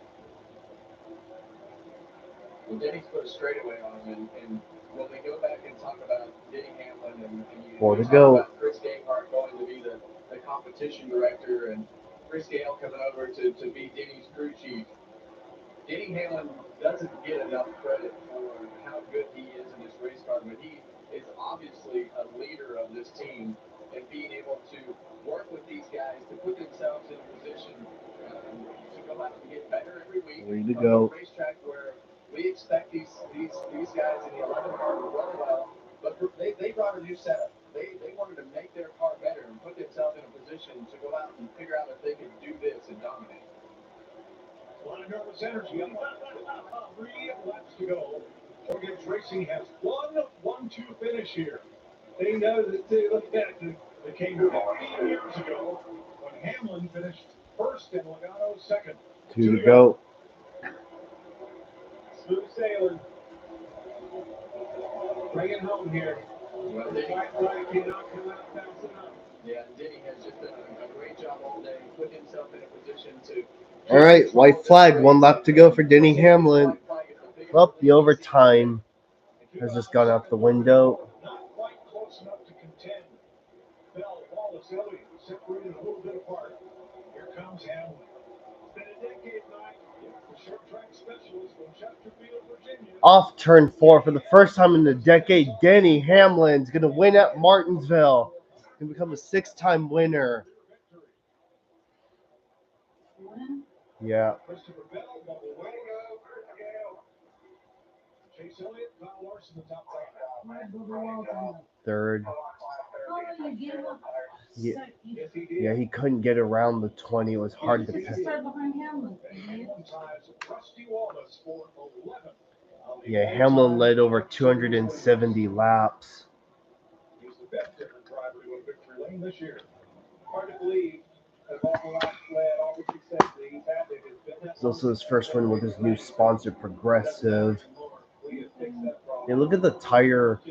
Well, Denny's put a straightaway on him, and when we go back and talk about Denny Hamlin and you 4 to talk go. about Chris Gayhart going to be the competition director and Chris Gale coming over to be Denny's crew chief, Denny Hamlin doesn't get enough credit for how good he is in this race car, but he is obviously a leader of this team and being able to work with these guys to put themselves in a position to go out and get better every week. 3 to go. A racetrack where we expect these guys in the 11 car to run well, but they brought a new setup. They wanted to make their car better and put themselves in a position to go out and figure out if they could do this and dominate. A lot of nervous energy. 3 laps to go. Morgan's Racing has 1-1-2 finish here. They know that they looked at it. They came to 15 years ago when Hamlin finished first and Logano second. 2 to go. Smooth sailing. Bring it home here. Well, The black flag cannot come out fast enough. Yeah, Denny has just done a great job all day, put himself in a position to. All right, white flag. 1 lap to go for Denny Hamlin. Well, the overtime has just gone out the window. Not quite close enough to contend. Bell, Wallace, Elliott separated a little bit apart. Here comes Hamlin. It's been a decade, Mike. The short track specialist from Chesterfield, Virginia. Off turn 4 for the first time in a decade. Denny Hamlin's going to win at Martinsville. He'll become a 6-time winner. Yeah. Christopher Bell, Bubba Way, Chase Elliott, Kyle Larson, the top 5. Third. Yeah, he couldn't get around the 20. It was hard to pick. Yeah, Hamlin led over 270 laps. He's the best different driver to a victory lane this year. Hard to believe that Bubba led all the success that he's had. It's also his first win with his new sponsor, Progressive. Hey, look at the tire,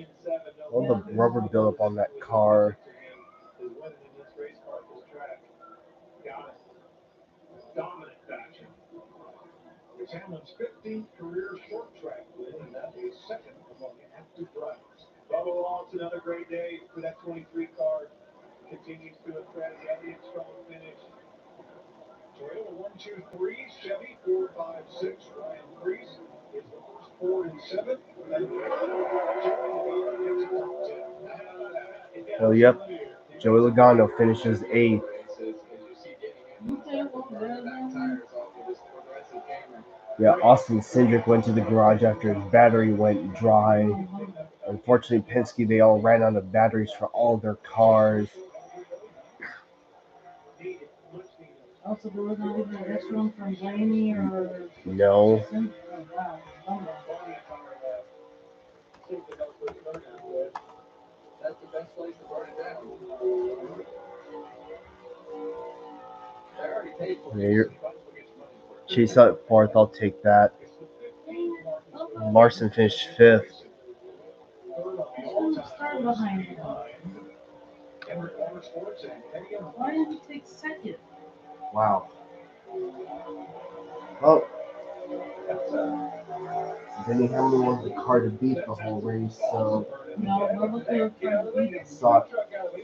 all the rubber buildup on that car. Dominant fashion. It's Hamlin's 15th career short track win, and that is second among active drivers. Bubba Wallace, another great day for that 23 car. Continues to impress. Elliott, strong finish. Toyota 1-2-3, Chevy 4-5-6, Ryan Preece is the first 4 and 7. Oh, yep. Joey Logano finishes 8th. Yeah, Austin Cindric went to the garage after his battery went dry. Unfortunately, Penske, they all ran out of batteries for all their cars. Also, there wasn't even an extra one from Blaney or... No. That's the best place to burn it down. They already paid for it. Chase out 4th, I'll take that. Larson finished 5th. Start behind him. Why didn't he take second? Wow. Oh. Denny Hamlin was the car to beat the whole race, so sucked. So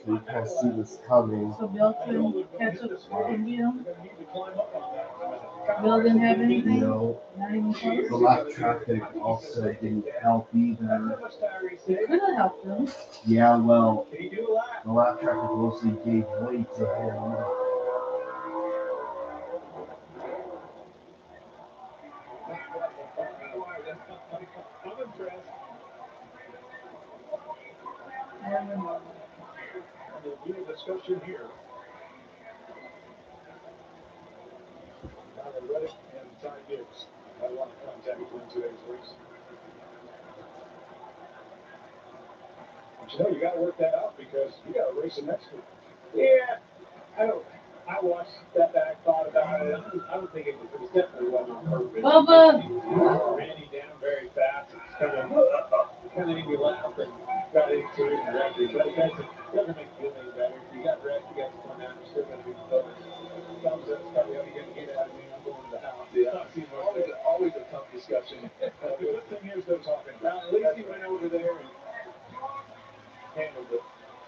you kind of see this coming. So Bill couldn't catch up and beat him? Bill didn't have anything? No. Not even close? The lap traffic also didn't help either. It could have helped him. Yeah, well, the lap traffic mostly gave way to him. Discussion here. Reddick and Ty Gibbs had a lot of contact in today's race. you know, you got to work that out because you got to race the next week. Yeah, I watched that back, thought about it. I don't think it was definitely wasn't on purpose. Bubba! Randy down very fast. Kind of made me laugh and got into it and wrecked it. But it doesn't make you feel any better. You got wrecked, you got to come down, you're still going to be better. Thumbs up, probably how you going to get it. I mean, I'm going to the house. Yeah, always a tough discussion. The good thing is they're talking about it. At least he went over there and handled it.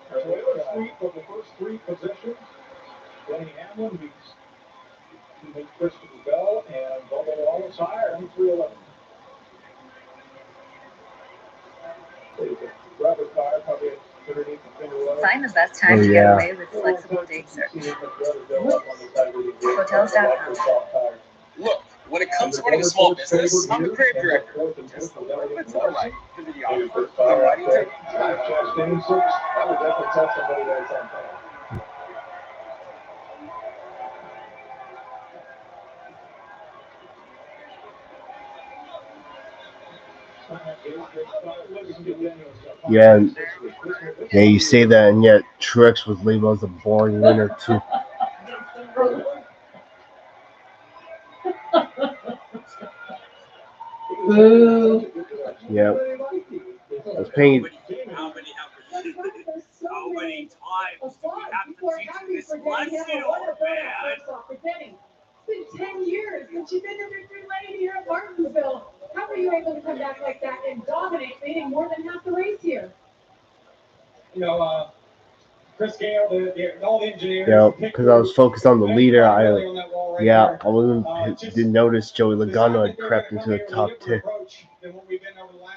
So it was sweep of the first three positions. Denny Hamlin beats Christopher Bell and Bubba Wallace higher on 311. Robert Fire probably underneath the finger well. Find the best time to get away with flexible date search. Hotels.com. Look, when it comes to running a small business, I'm a creative director. Just a little bit to the right. The videographer. The writing team. That would definitely tell somebody that it's on time. Yeah, you say that, and yet Truex was labeled as a boring winner too. Boo. Yeah, I was paying. How many times do we have to teach this lesson, old man? It's been 10 years since you've been to victory lane here at Martinsville. How were you able to come back like that and dominate, leading more than half the race here? You know, Chris Gale, all the engineers. Yeah, because I was focused on the leader. I didn't notice Joey Logano had crept into the top 10.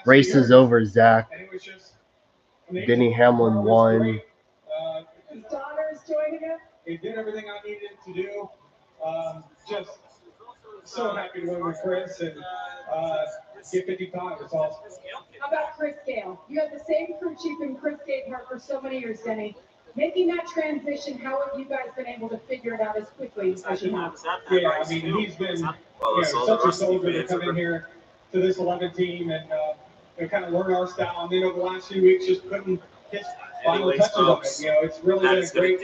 Race is over, Zach. Denny Hamlin won. His daughter is joining him. He did everything I needed to do. Just so happy to win with Chris and get 55. It's awesome. How about Chris Gale? You had the same crew chief in Chris Gabehart for so many years, Denny. Making that transition, how have you guys been able to figure it out as quickly as you have? Yeah, I mean, he's been such a soldier to come in here to this 11 team and kind of learn our style. And then over the last few weeks, just putting his final touches on it. You know, it's really been a great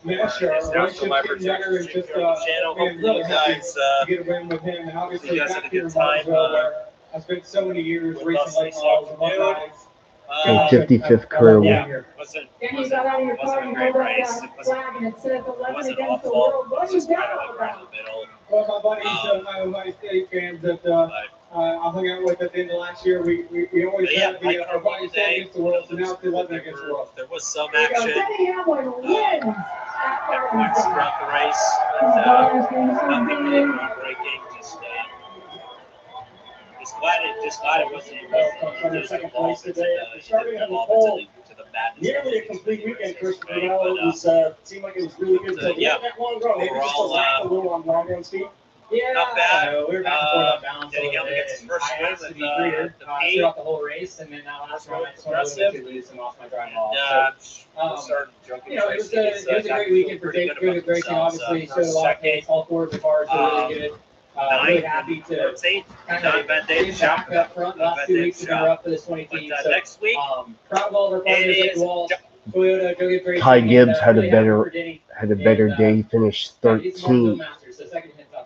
mesh. Our relationship's getting better and just really happy to get a win with him. And obviously back here in Martinsville, where I spent so many years racing late models and whatnot. 55th crew. Then you got out of your car and held up that flag and it says 11 against the world. What was that all about? Well, my buddies, state fans that I hung out with at the end of last year, we always had our buddies against the world, so now it's 11 against the world. There was some action Denny Hamlin wins at points Martinsville. throughout the race, but nothing big, breaking, just glad it wasn't involved into the madness. Nearly a complete weekend, Christopher. It was seemed like it was really good. So yeah, overall, on long run speed. Yeah, not bad. We were back and forth on balance. Getting him against his first win with the P. throughout the whole race, and then that last run, I just went too loose and lost my drive off. You know, it was a great weekend for Dave. Good racing, obviously. Showed a lot of pace. All four of the cars were really good. Really happy to kind of get back up front. Last 2 weeks have been rough for this 20 team. So next week, proud of all of our partners at the wall. Toyota, go get racing. Ty Gibbs had a better day. He finished 13th.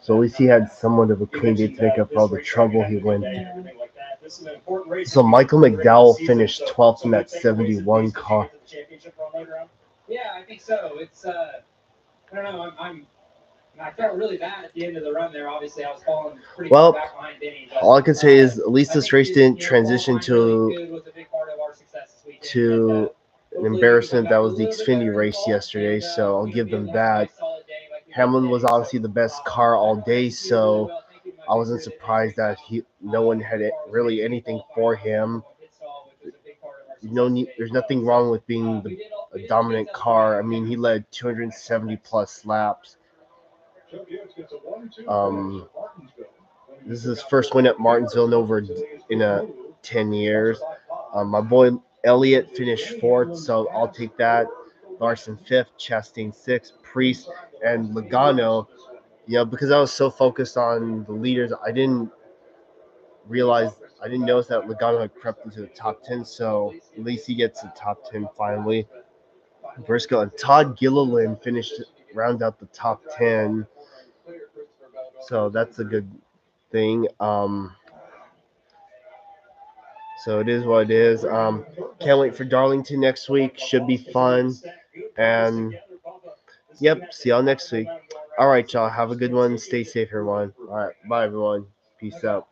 So at least he had somewhat of a clean day to make up for all the trouble he went through. So Michael McDowell finished 12th in that 71 car. Yeah, I think so. It's I don't know. I felt really bad at the end of the run there. Obviously, I was falling pretty far back behind Denny. All I can say is at least this race didn't transition to an embarrassment. That was the Xfinity race yesterday, so I'll give them that. Hamlin was obviously the best car all day, so I wasn't surprised that no one had really anything for him. There's nothing wrong with being a dominant car. I mean, he led 270 plus laps. This is his first win at Martinsville in 10 years. My boy Elliott finished 4th, so I'll take that. Larson 5th, Chastain 6th, Priest, and Logano. Because I was so focused on the leaders, I didn't realize I didn't notice that Logano had crept into the top 10, so at least he gets the top 10 finally. Briscoe and Todd Gilliland round out the top 10, so that's a good thing. So it is what it is. Can't wait for Darlington next week. Should be fun. And yep, see y'all next week. All right, y'all. Have a good one. Stay safe, everyone. All right, bye, everyone. Peace out.